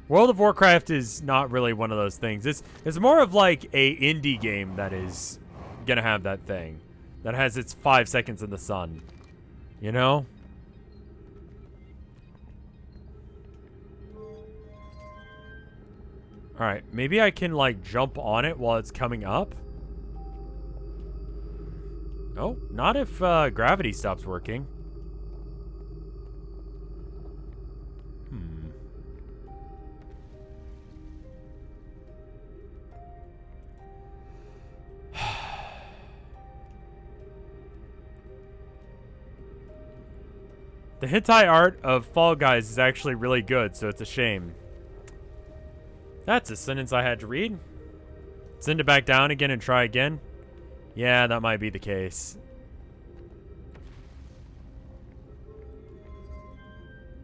World of Warcraft is not really one of those things. It's more of like a indie game that is gonna have that thing. That has its 5 seconds in the sun. You know? Alright, maybe I can like jump on it while it's coming up. Oh, not if gravity stops working. The hentai art of Fall Guys is actually really good, so it's a shame. That's a sentence I had to read. Send it back down again and try again. Yeah, that might be the case.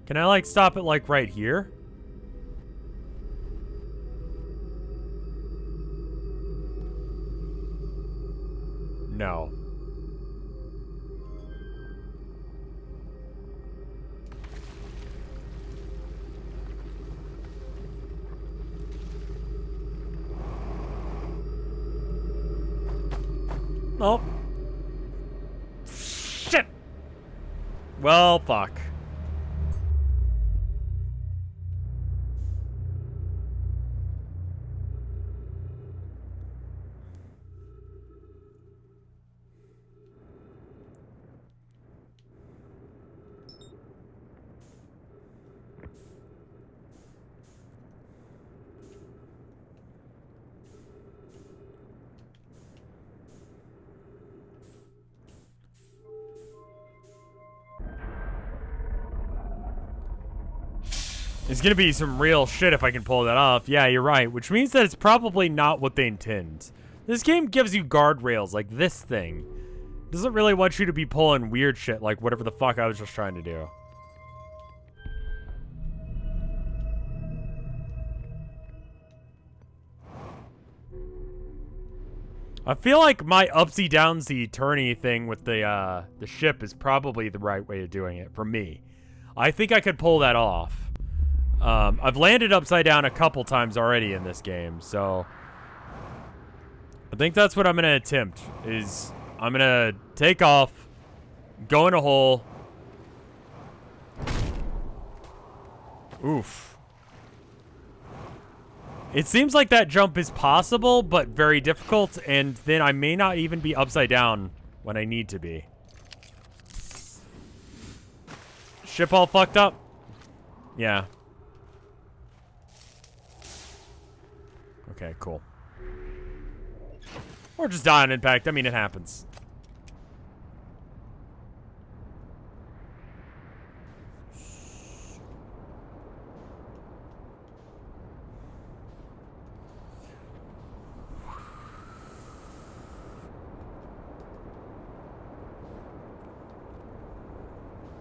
Can I, like, stop it, like, right here? No. Nope. Shit! Well, fuck. It's gonna be some real shit if I can pull that off. Yeah, you're right. Which means that it's probably not what they intend. This game gives you guardrails like this thing. Doesn't really want you to be pulling weird shit like whatever the fuck I was just trying to do. I feel like my upsy downsy turny thing with the ship is probably the right way of doing it for me. I think I could pull that off. I've landed upside down a couple times already in this game, so I think that's what I'm gonna attempt. Is I'm gonna take off, go in a hole. Oof. It seems like that jump is possible, but very difficult, and then I may not even be upside down when I need to be. Ship all fucked up? Yeah. Okay, cool. Or just die on impact. I mean, it happens.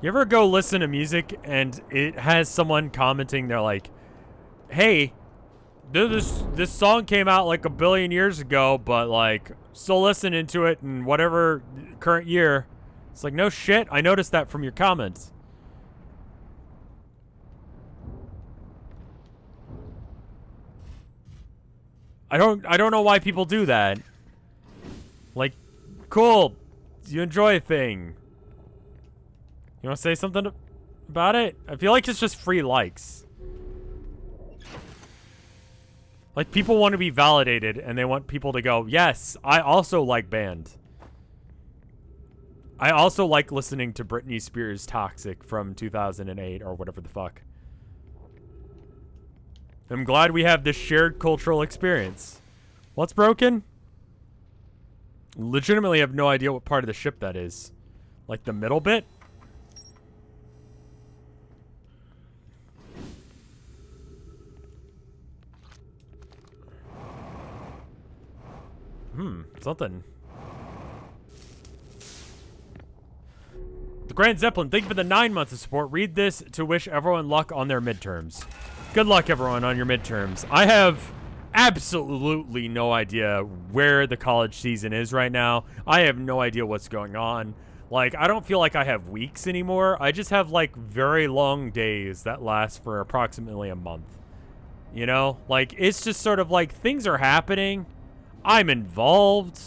You ever go listen to music and it has someone commenting, they're like, hey, this song came out like a billion years ago, but like still listening to it in whatever current year. It's like, no shit, I noticed that from your comments. I don't know why people do that. Like, cool, you enjoy a thing. You want to say something about it? I feel like it's just free likes. Like, people want to be validated, and they want people to go, yes, I also like band. I also like listening to Britney Spears' Toxic from 2008, or whatever the fuck. I'm glad we have this shared cultural experience. What's broken? Legitimately have no idea what part of the ship that is. Like, the middle bit? Something. The Grand Zeppelin, thank you for the 9 months of support. Read this to wish everyone luck on their midterms. Good luck, everyone, on your midterms. I have absolutely no idea where the college season is right now. I have no idea what's going on. Like, I don't feel like I have weeks anymore. I just have, like, very long days that last for approximately a month. You know? Like, it's just sort of like things are happening. I'm involved.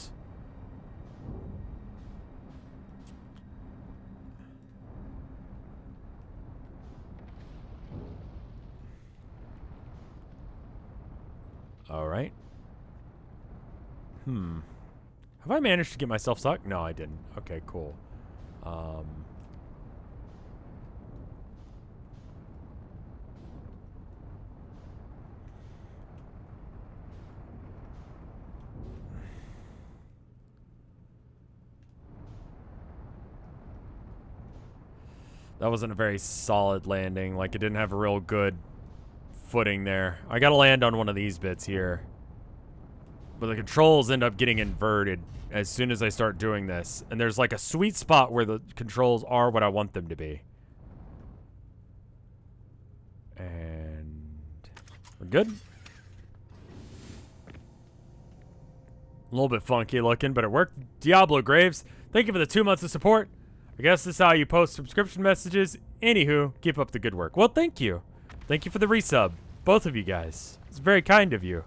All right. Have I managed to get myself stuck? No, I didn't. Okay, cool. That wasn't a very solid landing. Like, it didn't have a real good footing there. I gotta land on one of these bits here. But the controls end up getting inverted as soon as I start doing this. And there's like a sweet spot where the controls are what I want them to be. And we're good. A little bit funky looking, but it worked. Diablo Graves, thank you for the 2 months of support. I guess this is how you post subscription messages. Anywho, keep up the good work. Well, thank you. Thank you for the resub. Both of you guys. It's very kind of you.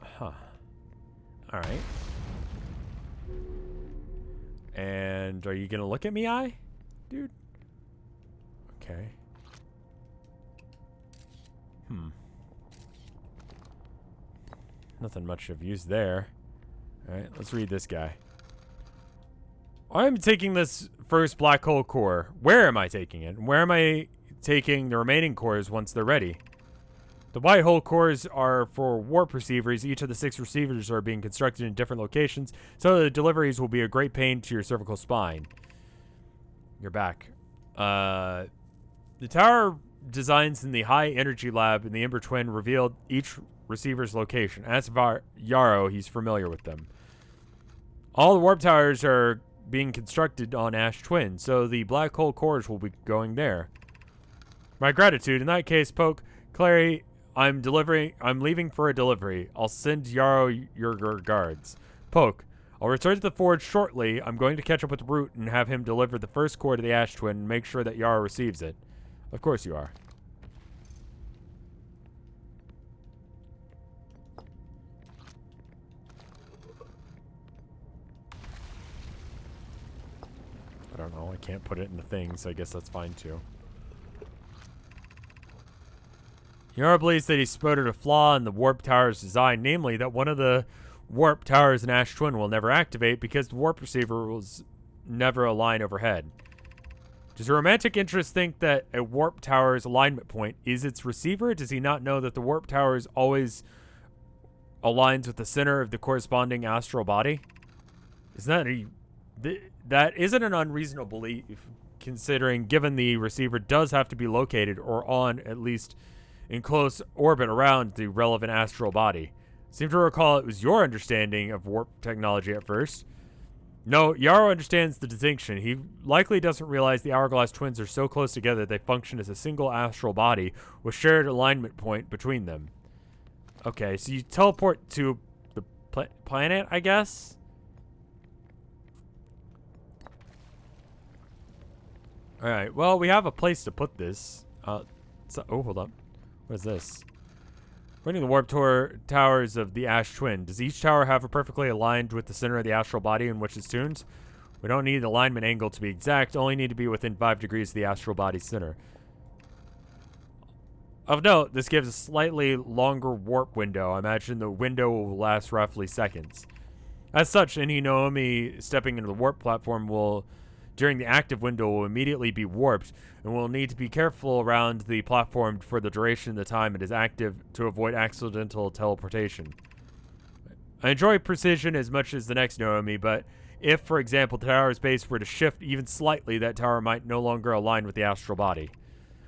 Huh. Alright. And are you gonna look at me, dude? Okay. Nothing much of use there. Alright, let's read this guy. I'm taking this first black hole core. Where am I taking it? Where am I taking the remaining cores once they're ready? The white hole cores are for warp receivers. Each of the 6 receivers are being constructed in different locations, so the deliveries will be a great pain to your cervical spine. You're back. The tower designs in the high energy lab in the Ember Twin revealed each receiver's location. As for Yarrow, he's familiar with them. All the warp towers are being constructed on Ash Twin, so the black hole cores will be going there. My gratitude. In that case, Poke, Clary, I'm leaving for a delivery. I'll send Yarrow your regards. Poke, I'll return to the forge shortly. I'm going to catch up with Root and have him deliver the first core to the Ash Twin and make sure that Yarrow receives it. Of course you are. I don't know. I can't put it in the thing, so I guess that's fine too. Yarrow believes that he spotted a flaw in the warp tower's design, namely that one of the warp towers in Ash Twin will never activate because the warp receiver will never align overhead. Does a romantic interest think that a warp tower's alignment point is its receiver? Does he not know that the warp tower always aligns with the center of the corresponding astral body? Isn't that isn't an unreasonable belief, considering given the receiver does have to be located or on at least in close orbit around the relevant astral body. Seem to recall it was your understanding of warp technology at first. No, Yarrow understands the distinction. He likely doesn't realize the Hourglass twins are so close together they function as a single astral body with shared alignment point between them. Okay, so you teleport to the planet, I guess? Alright, well, we have a place to put this. Oh, hold up. What is this? Running the warp towers of the Ash Twin. Does each tower have a perfectly aligned with the center of the astral body in which it's tuned? We don't need the alignment angle to be exact, only need to be within 5 degrees of the astral body's center. Of note, this gives a slightly longer warp window. I imagine the window will last roughly seconds. As such, any Naomi stepping into the warp platform during the active window will immediately be warped, and will need to be careful around the platform for the duration of the time it is active to avoid accidental teleportation. I enjoy precision as much as the next Naomi, but if, for example, the tower's base were to shift even slightly, that tower might no longer align with the astral body.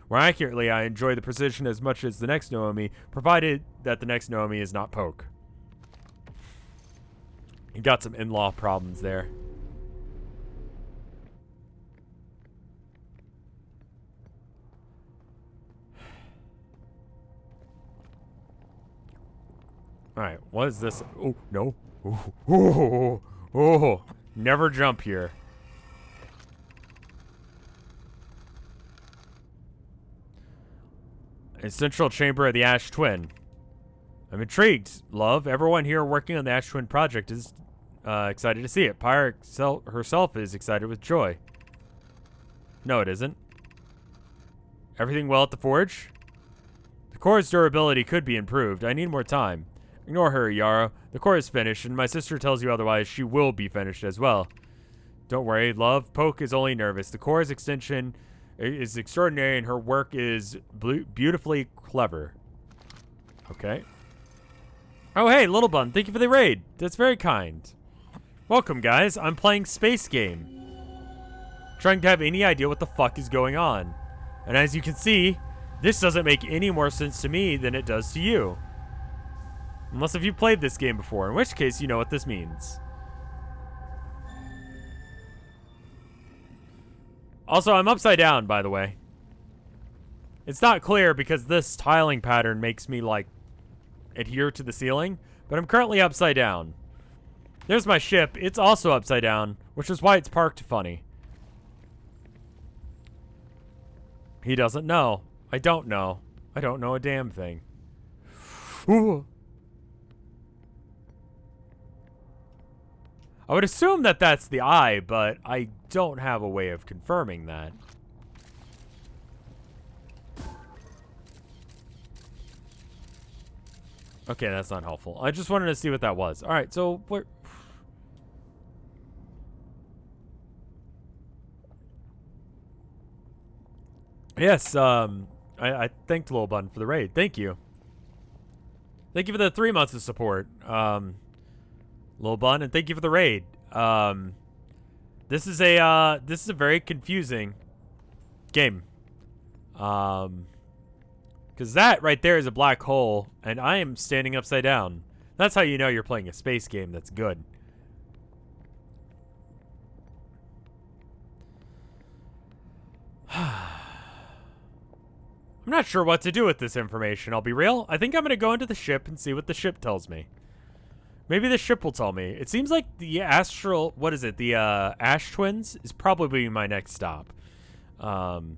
More accurately, I enjoy the precision as much as the next Naomi, provided that the next Naomi is not Poke. You got some in-law problems there. Alright, what is this? Oh, no. Oh, never jump here. A central chamber of the Ash Twin. I'm intrigued, love. Everyone here working on the Ash Twin project is excited to see it. Pyre herself is excited with joy. No, it isn't. Everything well at the forge? The core's durability could be improved. I need more time. Ignore her, Yarrow. The core is finished, and my sister tells you otherwise. She will be finished as well. Don't worry, love. Poke is only nervous. The core's extension is extraordinary, and her work is beautifully clever. Okay. Oh, hey, Little Bun, thank you for the raid. That's very kind. Welcome, guys. I'm playing Space Game. Trying to have any idea what the fuck is going on. And as you can see, this doesn't make any more sense to me than it does to you. Unless if you played this game before, in which case you know what this means. Also, I'm upside down, by the way. It's not clear because this tiling pattern makes me, like, adhere to the ceiling, but I'm currently upside down. There's my ship. It's also upside down, which is why it's parked funny. He doesn't know. I don't know. I don't know a damn thing. Ooh. I would assume that that's the eye, but I don't have a way of confirming that. Okay, that's not helpful. I just wanted to see what that was. All right, so what? Yes, I thanked Lil Bun for the raid. Thank you. Thank you for the 3 months of support, Lil Bun, and thank you for the raid. This is a very confusing game. Because that right there is a black hole, and I am standing upside down. That's how you know you're playing a space game that's good. I'm not sure what to do with this information, I'll be real. I think I'm going to go into the ship and see what the ship tells me. Maybe the ship will tell me. It seems like the astral... What is it? The Ash Twins is probably my next stop. Go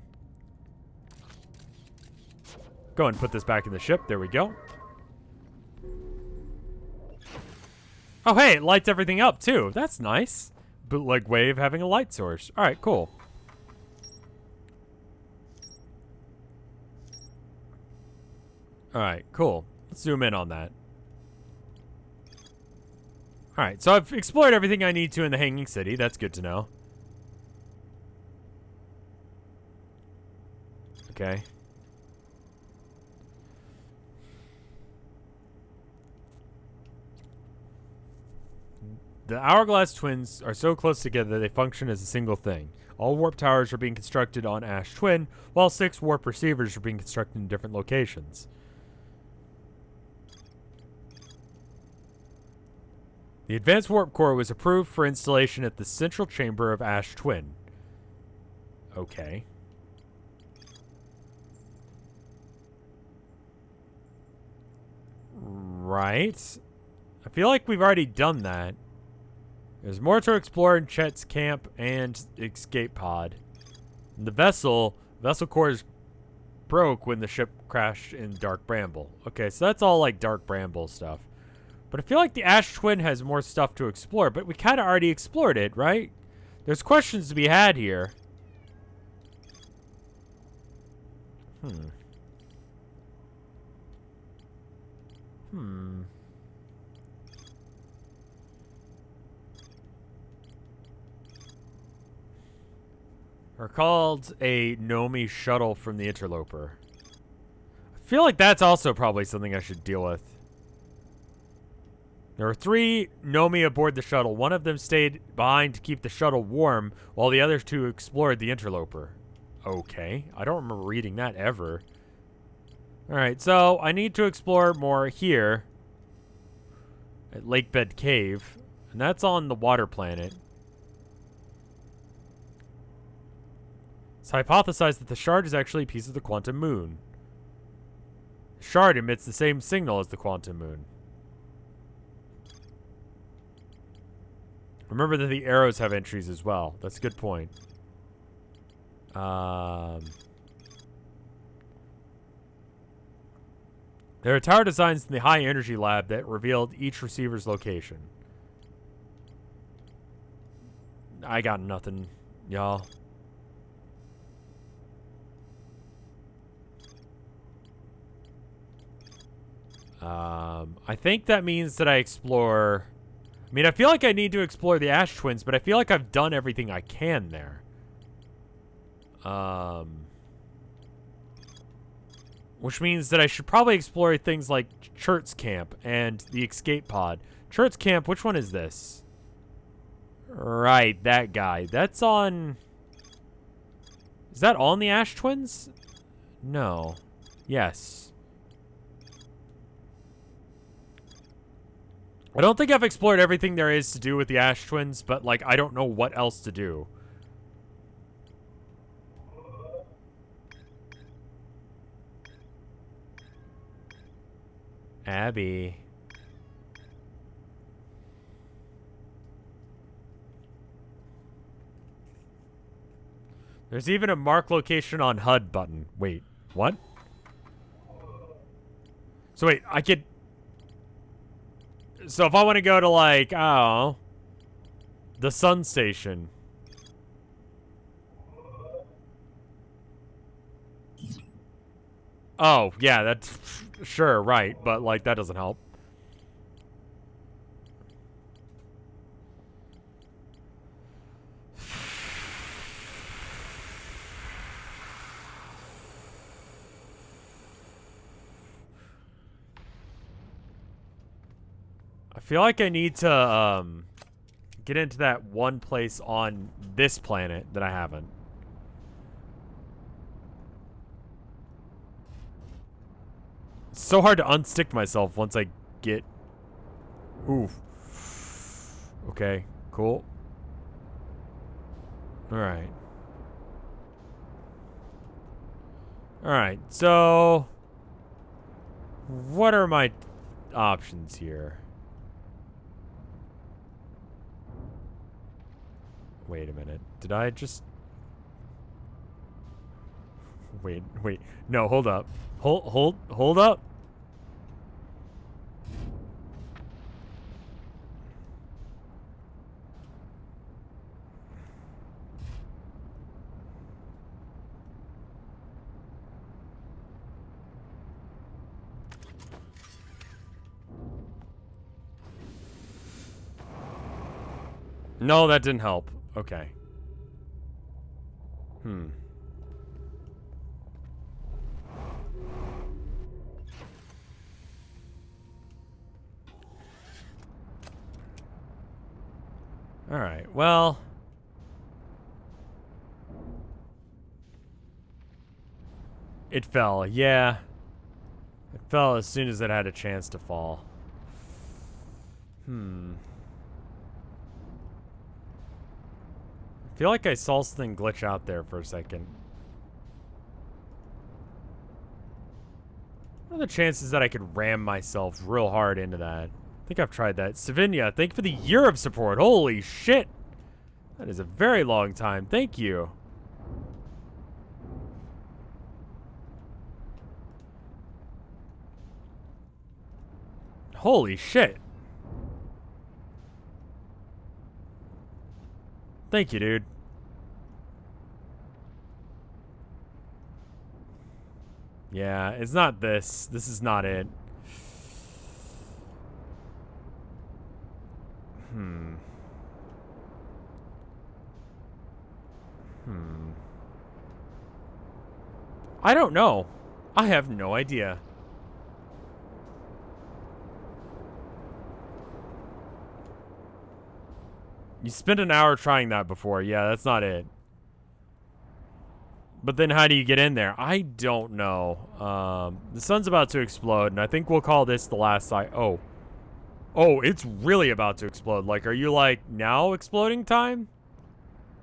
and put this back in the ship. There we go. Oh, hey, it lights everything up, too. That's nice. Bootleg way of having a light source. All right, cool. All right, cool. Let's zoom in on that. All right, so I've explored everything I need to in the Hanging City. That's good to know. Okay. The Hourglass Twins are so close together they function as a single thing. All warp towers are being constructed on Ash Twin, while 6 warp receivers are being constructed in different locations. The Advanced Warp Core was approved for installation at the central chamber of Ash Twin. Okay. Right. I feel like we've already done that. There's more to explore in Chet's camp and escape pod. And the vessel cores broke when the ship crashed in Dark Bramble. Okay, so that's all like Dark Bramble stuff. But I feel like the Ash Twin has more stuff to explore, but we kind of already explored it, right? There's questions to be had here. Are called a Nomi shuttle from the Interloper. I feel like that's also probably something I should deal with. There were 3 Nomi aboard the shuttle. One of them stayed behind to keep the shuttle warm, while the other 2 explored the Interloper. Okay. I don't remember reading that ever. Alright, so I need to explore more here. At Lakebed Cave. And that's on the water planet. It's hypothesized that the shard is actually a piece of the quantum moon. The shard emits the same signal as the quantum moon. Remember that the arrows have entries as well. That's a good point. There are tower designs in the high energy lab that revealed each receiver's location. I got nothing, y'all. I think that means that I explore... I mean, I feel like I need to explore the Ash Twins, but I feel like I've done everything I can there. Which means that I should probably explore things like Church Camp and the escape pod. Church Camp, which one is this? Right, that guy. That's on... Is that on the Ash Twins? No. Yes. I don't think I've explored everything there is to do with the Ash Twins, but, like, I don't know what else to do. Abby. There's even a mark location on HUD button. Wait, what? So wait, I could... So if I want to go to, like, oh, the Sun Station. Oh, yeah, that's... Sure, right, but, like, that doesn't help. I feel like I need to, get into that one place on this planet that I haven't. It's so hard to unstick myself once I get... Ooh. Okay, cool. Alright. Alright, so... What are my options here? Wait a minute. Did I just... Wait. No, hold up. Hold up. No, that didn't help. Okay. Alright, well... It fell, yeah. It fell as soon as it had a chance to fall. I feel like I saw something glitch out there for a second. What are the chances that I could ram myself real hard into that? I think I've tried that. Savinia, thank you for the year of support. Holy shit. That is a very long time. Thank you. Holy shit. Thank you, dude. Yeah, it's not this. This is not it. I don't know. I have no idea. You spent an hour trying that before. Yeah, that's not it. But then how do you get in there? I don't know. The sun's about to explode, and I think we'll call this the last site. Oh. Oh, it's really about to explode. Like, are you, like, now exploding time?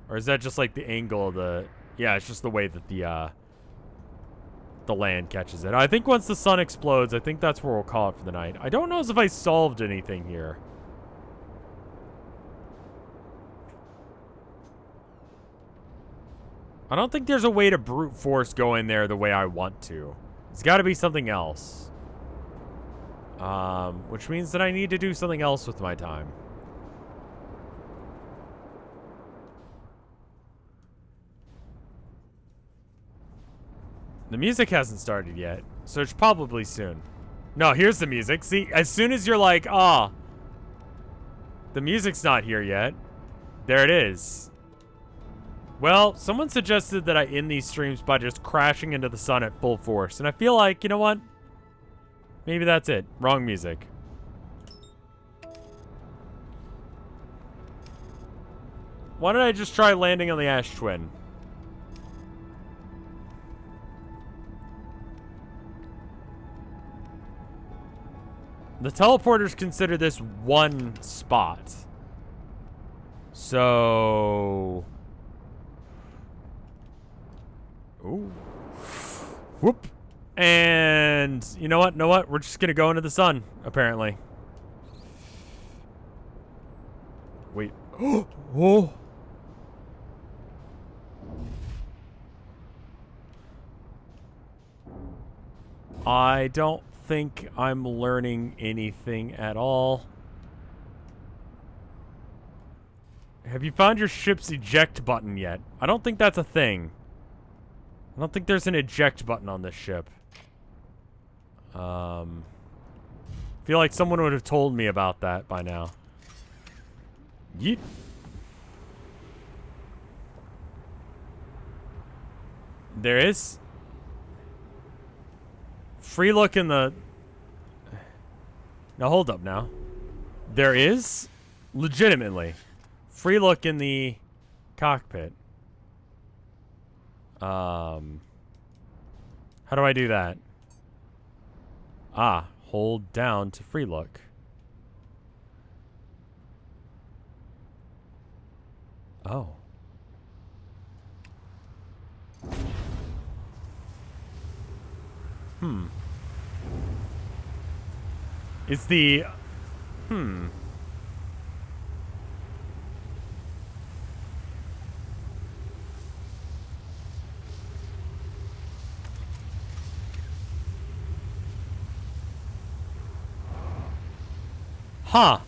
Or is that just, like, the angle of the... Yeah, it's just the way that the land catches it. I think once the sun explodes, I think that's where we'll call it for the night. I don't know as if I solved anything here. I don't think there's a way to brute force go in there the way I want to. It's got to be something else. Which means that I need to do something else with my time. The music hasn't started yet, so it's probably soon. No, here's the music. See, as soon as you're like, ah, the music's not here yet, there it is. Well, someone suggested that I end these streams by just crashing into the sun at full force. And I feel like, you know what? Maybe that's it. Wrong music. Why don't I just try landing on the Ash Twin? The teleporters consider this one spot. So... Ooh. Whoop. And you know what? We're just gonna go into the sun, apparently. Wait. Oh. I don't think I'm learning anything at all. Have you found your ship's eject button yet? I don't think that's a thing. I don't think there's an eject button on this ship. Feel like someone would have told me about that by now. Yeet. There is. Free look in the... Now hold up now. There is, legitimately, free look in the cockpit. How do I do that? Ah, hold down to free look. Oh. It's the... Huh.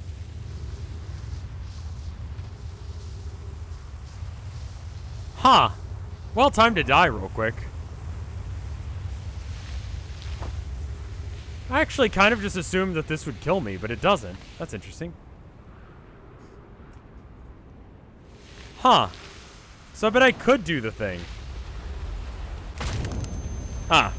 Huh. Well, time to die real quick. I actually kind of just assumed that this would kill me, but it doesn't. That's interesting. Huh. So I bet I could do the thing. Ah.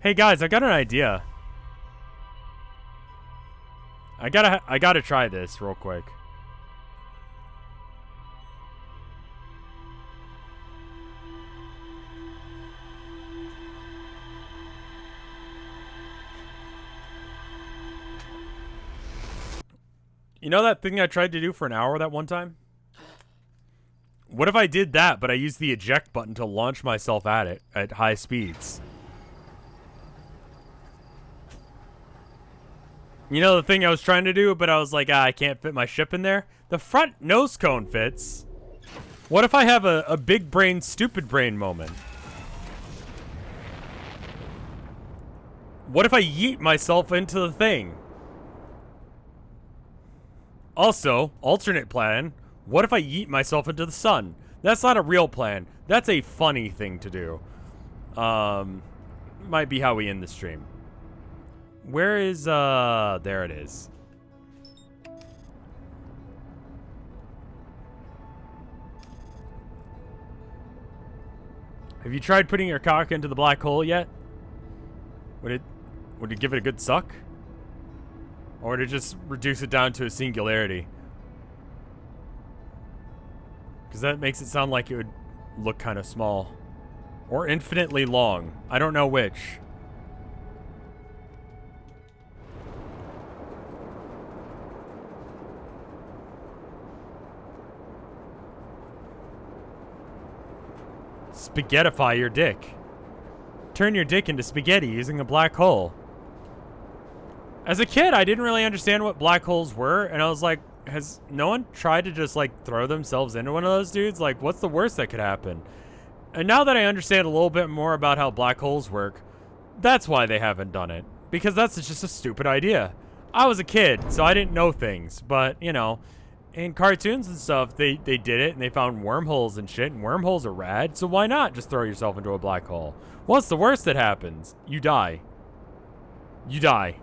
Hey guys, I got an idea. I gotta try this real quick. You know that thing I tried to do for an hour that one time? What if I did that, but I used the eject button to launch myself at it at high speeds? You know the thing I was trying to do, but I was like, I can't fit my ship in there? The front nose cone fits. What if I have a big brain, stupid brain moment? What if I yeet myself into the thing? Also, alternate plan, what if I yeet myself into the sun? That's not a real plan. That's a funny thing to do. Might be how we end the stream. Where is, there it is. Have you tried putting your cock into the black hole yet? Would it give it a good suck? Or would it just reduce it down to a singularity? Because that makes it sound like it would look kind of small. Or infinitely long. I don't know which. Spaghettify your dick. Turn your dick into spaghetti using a black hole. As a kid, I didn't really understand what black holes were, and I was like, has no one tried to just, like, throw themselves into one of those dudes? Like, what's the worst that could happen? And now that I understand a little bit more about how black holes work, that's why they haven't done it. Because that's just a stupid idea. I was a kid, so I didn't know things, but, you know, in cartoons and stuff, they did it, and they found wormholes and shit, and wormholes are rad, so why not just throw yourself into a black hole? What's the worst that happens? You die. you die.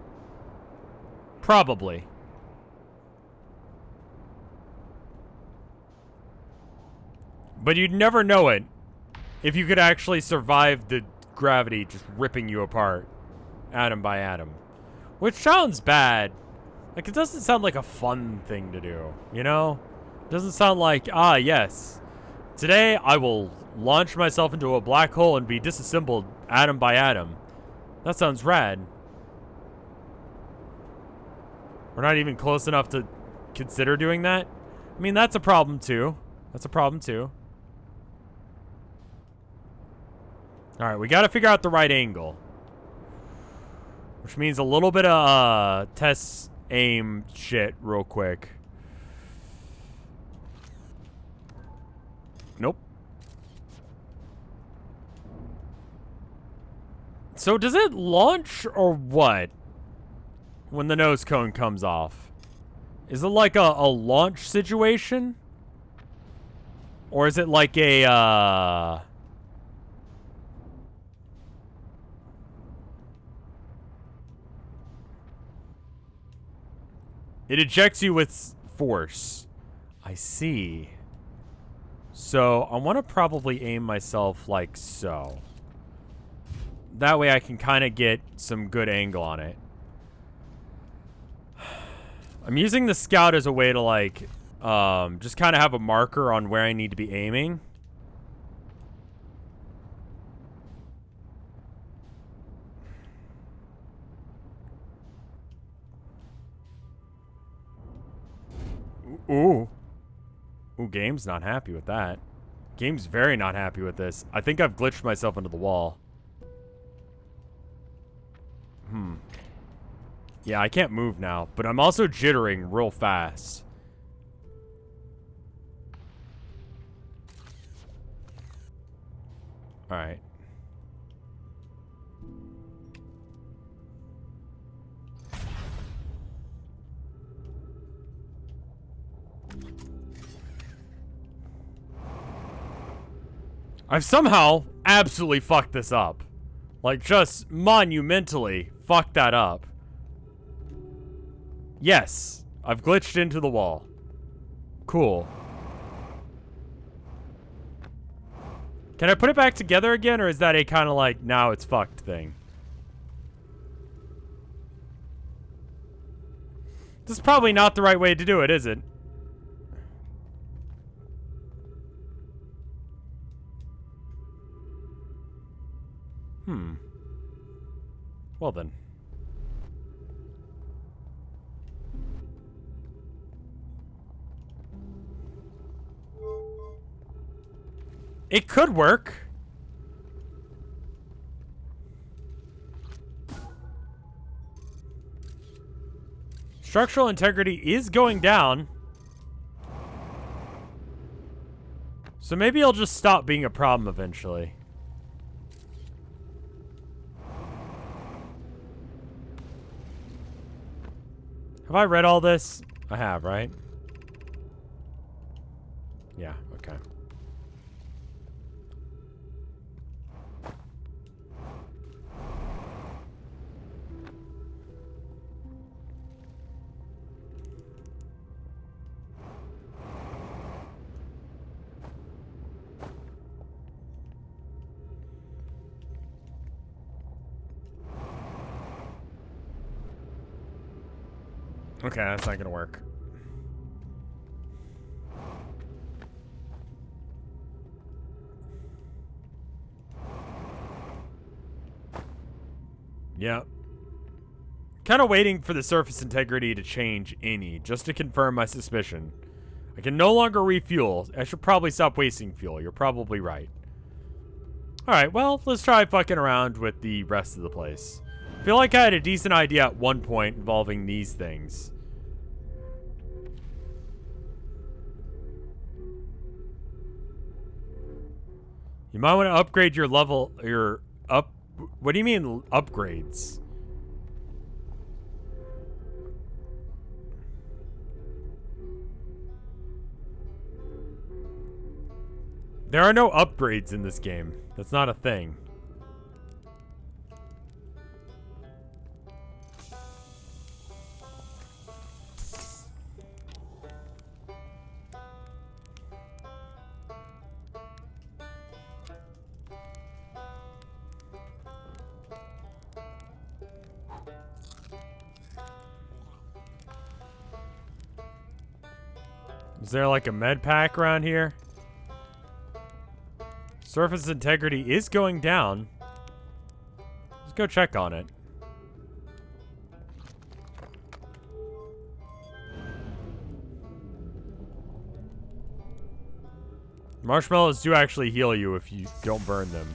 Probably. But you'd never know it if you could actually survive the gravity just ripping you apart, atom by atom. Which sounds bad. Like, it doesn't sound like a fun thing to do, you know? It doesn't sound like, ah, yes. Today, I will launch myself into a black hole and be disassembled atom by atom. That sounds rad. We're not even close enough to consider doing that. I mean, that's a problem, too. That's a problem, too. Alright, we gotta figure out the right angle. Which means a little bit of test aim shit real quick. Nope. So does it launch or what? When the nose cone comes off? Is it like a launch situation? Or is it like a, It ejects you with force. I see. So, I want to probably aim myself like so. That way I can kind of get some good angle on it. I'm using the scout as a way to, like, just kind of have a marker on where I need to be aiming. Ooh. Ooh, game's not happy with that. Game's very not happy with this. I think I've glitched myself into the wall. Yeah, I can't move now, but I'm also jittering real fast. Alright. I've somehow absolutely fucked this up. Like, just monumentally fucked that up. Yes, I've glitched into the wall. Cool. Can I put it back together again, or is that a kind of like, now it's fucked thing? This is probably not the right way to do it, is it? Well then. It could work. Structural integrity is going down. So maybe it'll just stop being a problem eventually. Have I read all this? I have, right? Yeah, okay. Okay, that's not gonna work. Yep. Kind of waiting for the surface integrity to change any, just to confirm my suspicion. I can no longer refuel. I should probably stop wasting fuel. You're probably right. Alright, well, let's try fucking around with the rest of the place. I feel like I had a decent idea at one point involving these things. You might want to upgrade your level, what do you mean upgrades? There are no upgrades in this game. That's not a thing. Is there like a med pack around here? Surface integrity is going down. Let's go check on it. Marshmallows do actually heal you if you don't burn them.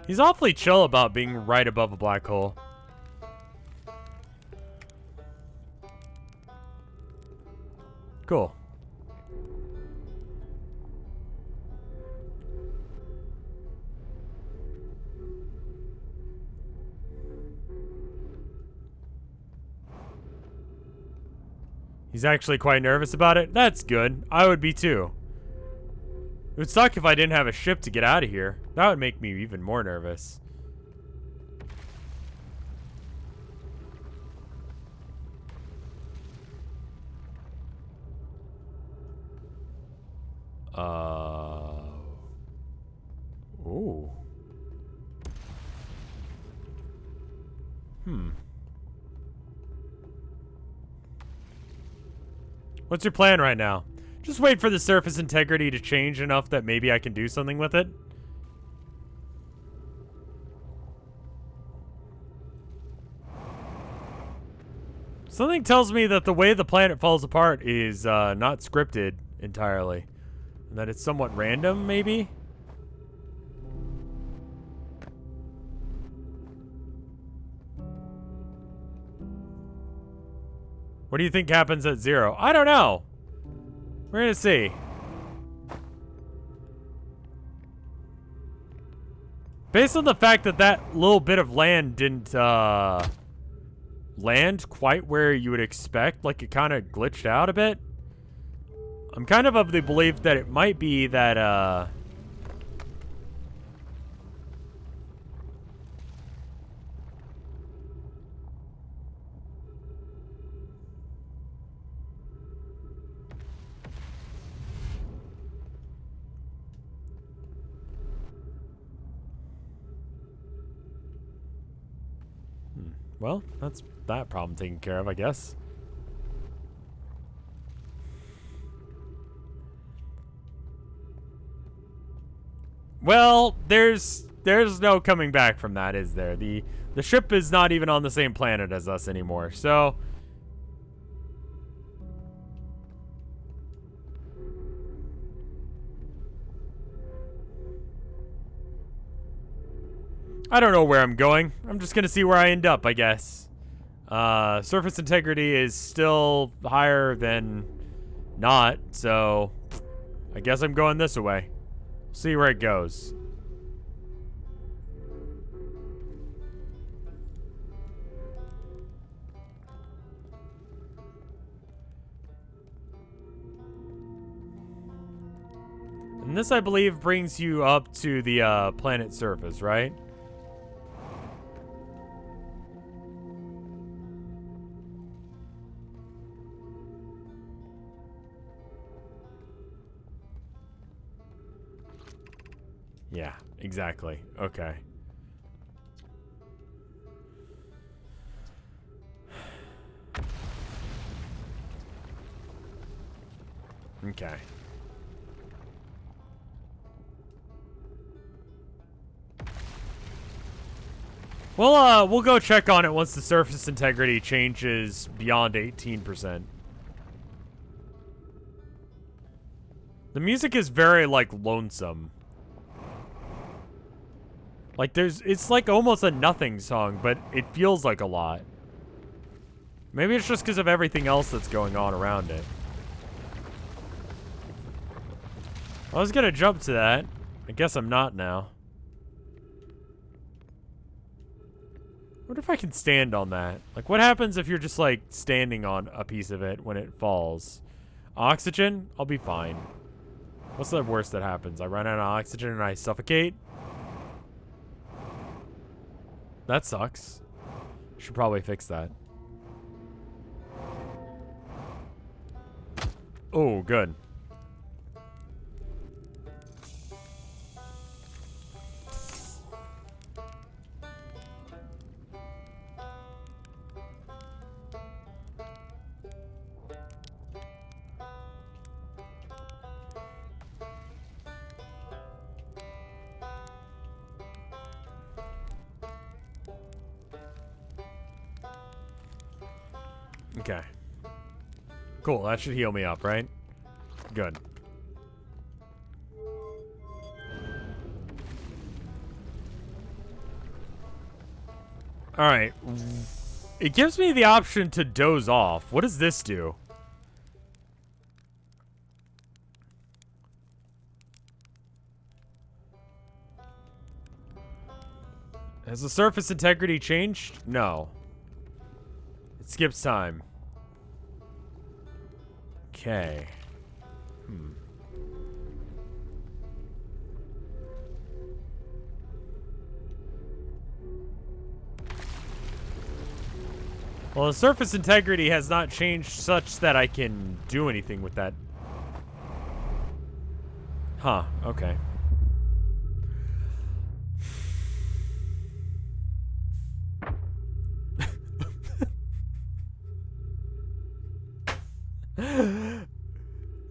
He's awfully chill about being right above a black hole. Cool. He's actually quite nervous about it. That's good. I would be too. It would suck if I didn't have a ship to get out of here. That would make me even more nervous. Ooh. What's your plan right now? Just wait for the surface integrity to change enough that maybe I can do something with it. Something tells me that the way the planet falls apart is not scripted entirely. And that it's somewhat random, maybe? What do you think happens at 0? I don't know. We're gonna see. Based on the fact that that little bit of land didn't land quite where you would expect, like it kind of glitched out a bit, I'm kind of the belief that it might be that well, that's that problem taken care of, I guess. Well, there's no coming back from that, is there? The ship is not even on the same planet as us anymore, so I don't know where I'm going. I'm just gonna see where I end up, I guess. Surface integrity is still higher than not, so I guess I'm going this way. See where it goes. And this, I believe, brings you up to the planet surface, right? Yeah, exactly. Okay. Okay. Well, we'll go check on it once the surface integrity changes beyond 18%. The music is very, like, lonesome. Like, it's like almost a nothing song, but it feels like a lot. Maybe it's just because of everything else that's going on around it. I was gonna jump to that. I guess I'm not now. What if I can stand on that? Like, what happens if you're just, like, standing on a piece of it when it falls? Oxygen? I'll be fine. What's the worst that happens? I run out of oxygen and I suffocate? That sucks. Should probably fix that. Oh, good. Okay. Cool, that should heal me up, right? Good. Alright. It gives me the option to doze off. What does this do? Has the surface integrity changed? No. It skips time. Okay. Well, the surface integrity has not changed such that I can do anything with that. Huh, okay.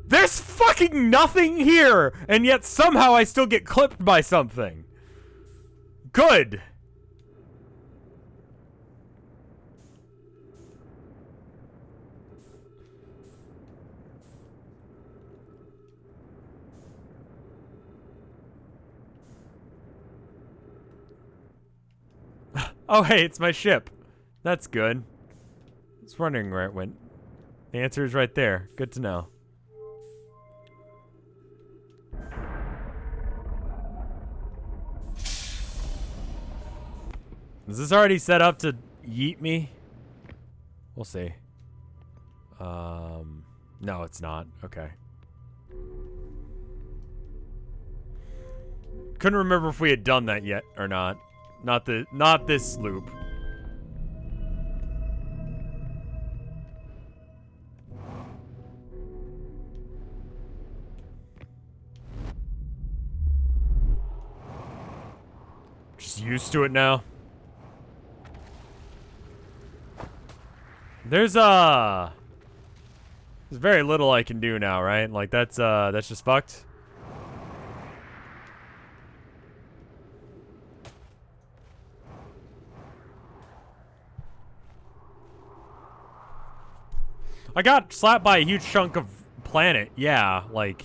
There's fucking nothing here, and yet somehow I still get clipped by something. Good. Oh, hey, it's my ship. That's good. I was wondering where it went. The answer is right there. Good to know. Is this already set up to yeet me? We'll see. No, it's not. Okay. Couldn't remember if we had done that yet or not. Not this loop. Just used to it now. There's very little I can do now, right? Like that's just fucked. I got slapped by a huge chunk of planet. Yeah, like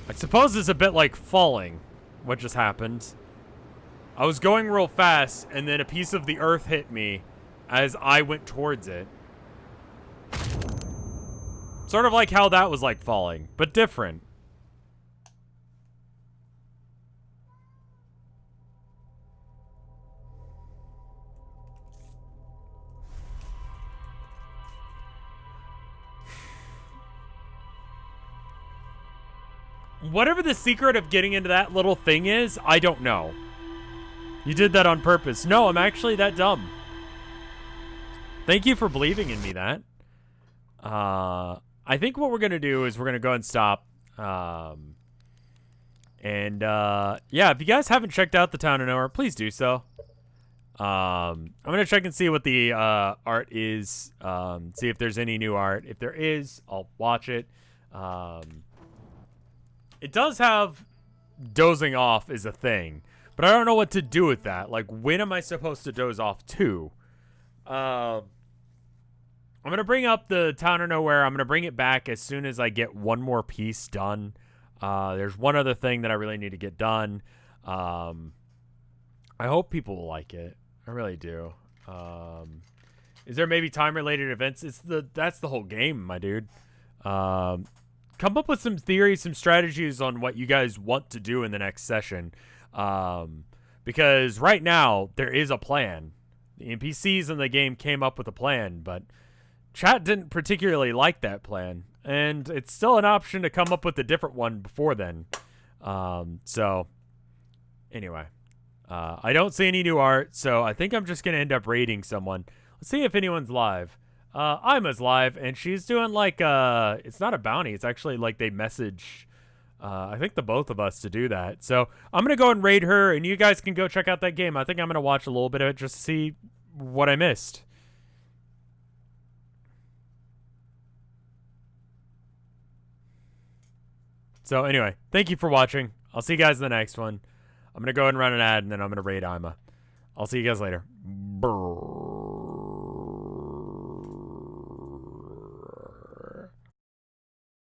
I suppose it's a bit like falling. What just happened? I was going real fast and then a piece of the earth hit me as I went towards it. Sort of like how that was like falling, but different. Whatever the secret of getting into that little thing is, I don't know. You did that on purpose. No, I'm actually that dumb. Thank you for believing in me that. I think what we're going to do is we're going to go and stop. Yeah, if you guys haven't checked out the Town of Nowhere, please do so. I'm going to check and see what the art is. See if there's any new art. If there is, I'll watch it. It does have dozing off is a thing, but I don't know what to do with that. Like, when am I supposed to doze off to? I'm going to bring up the Town of Nowhere. I'm going to bring it back as soon as I get one more piece done. There's one other thing that I really need to get done. I hope people will like it. I really do. Is there maybe time-related events? That's the whole game, my dude. Come up with some theories, some strategies on what you guys want to do in the next session. Because right now, there is a plan. The NPCs in the game came up with a plan, but chat didn't particularly like that plan, and it's still an option to come up with a different one before then. So, anyway. I don't see any new art, so I think I'm just going to end up raiding someone. Let's see if anyone's live. Ima's live, and she's doing like, it's not a bounty. It's actually like they message, I think the both of us to do that. So I'm going to go and raid her, and you guys can go check out that game. I think I'm going to watch a little bit of it just to see what I missed. So anyway, thank you for watching. I'll see you guys in the next one. I'm going to go ahead and run an ad, and then I'm going to raid Ima. I'll see you guys later.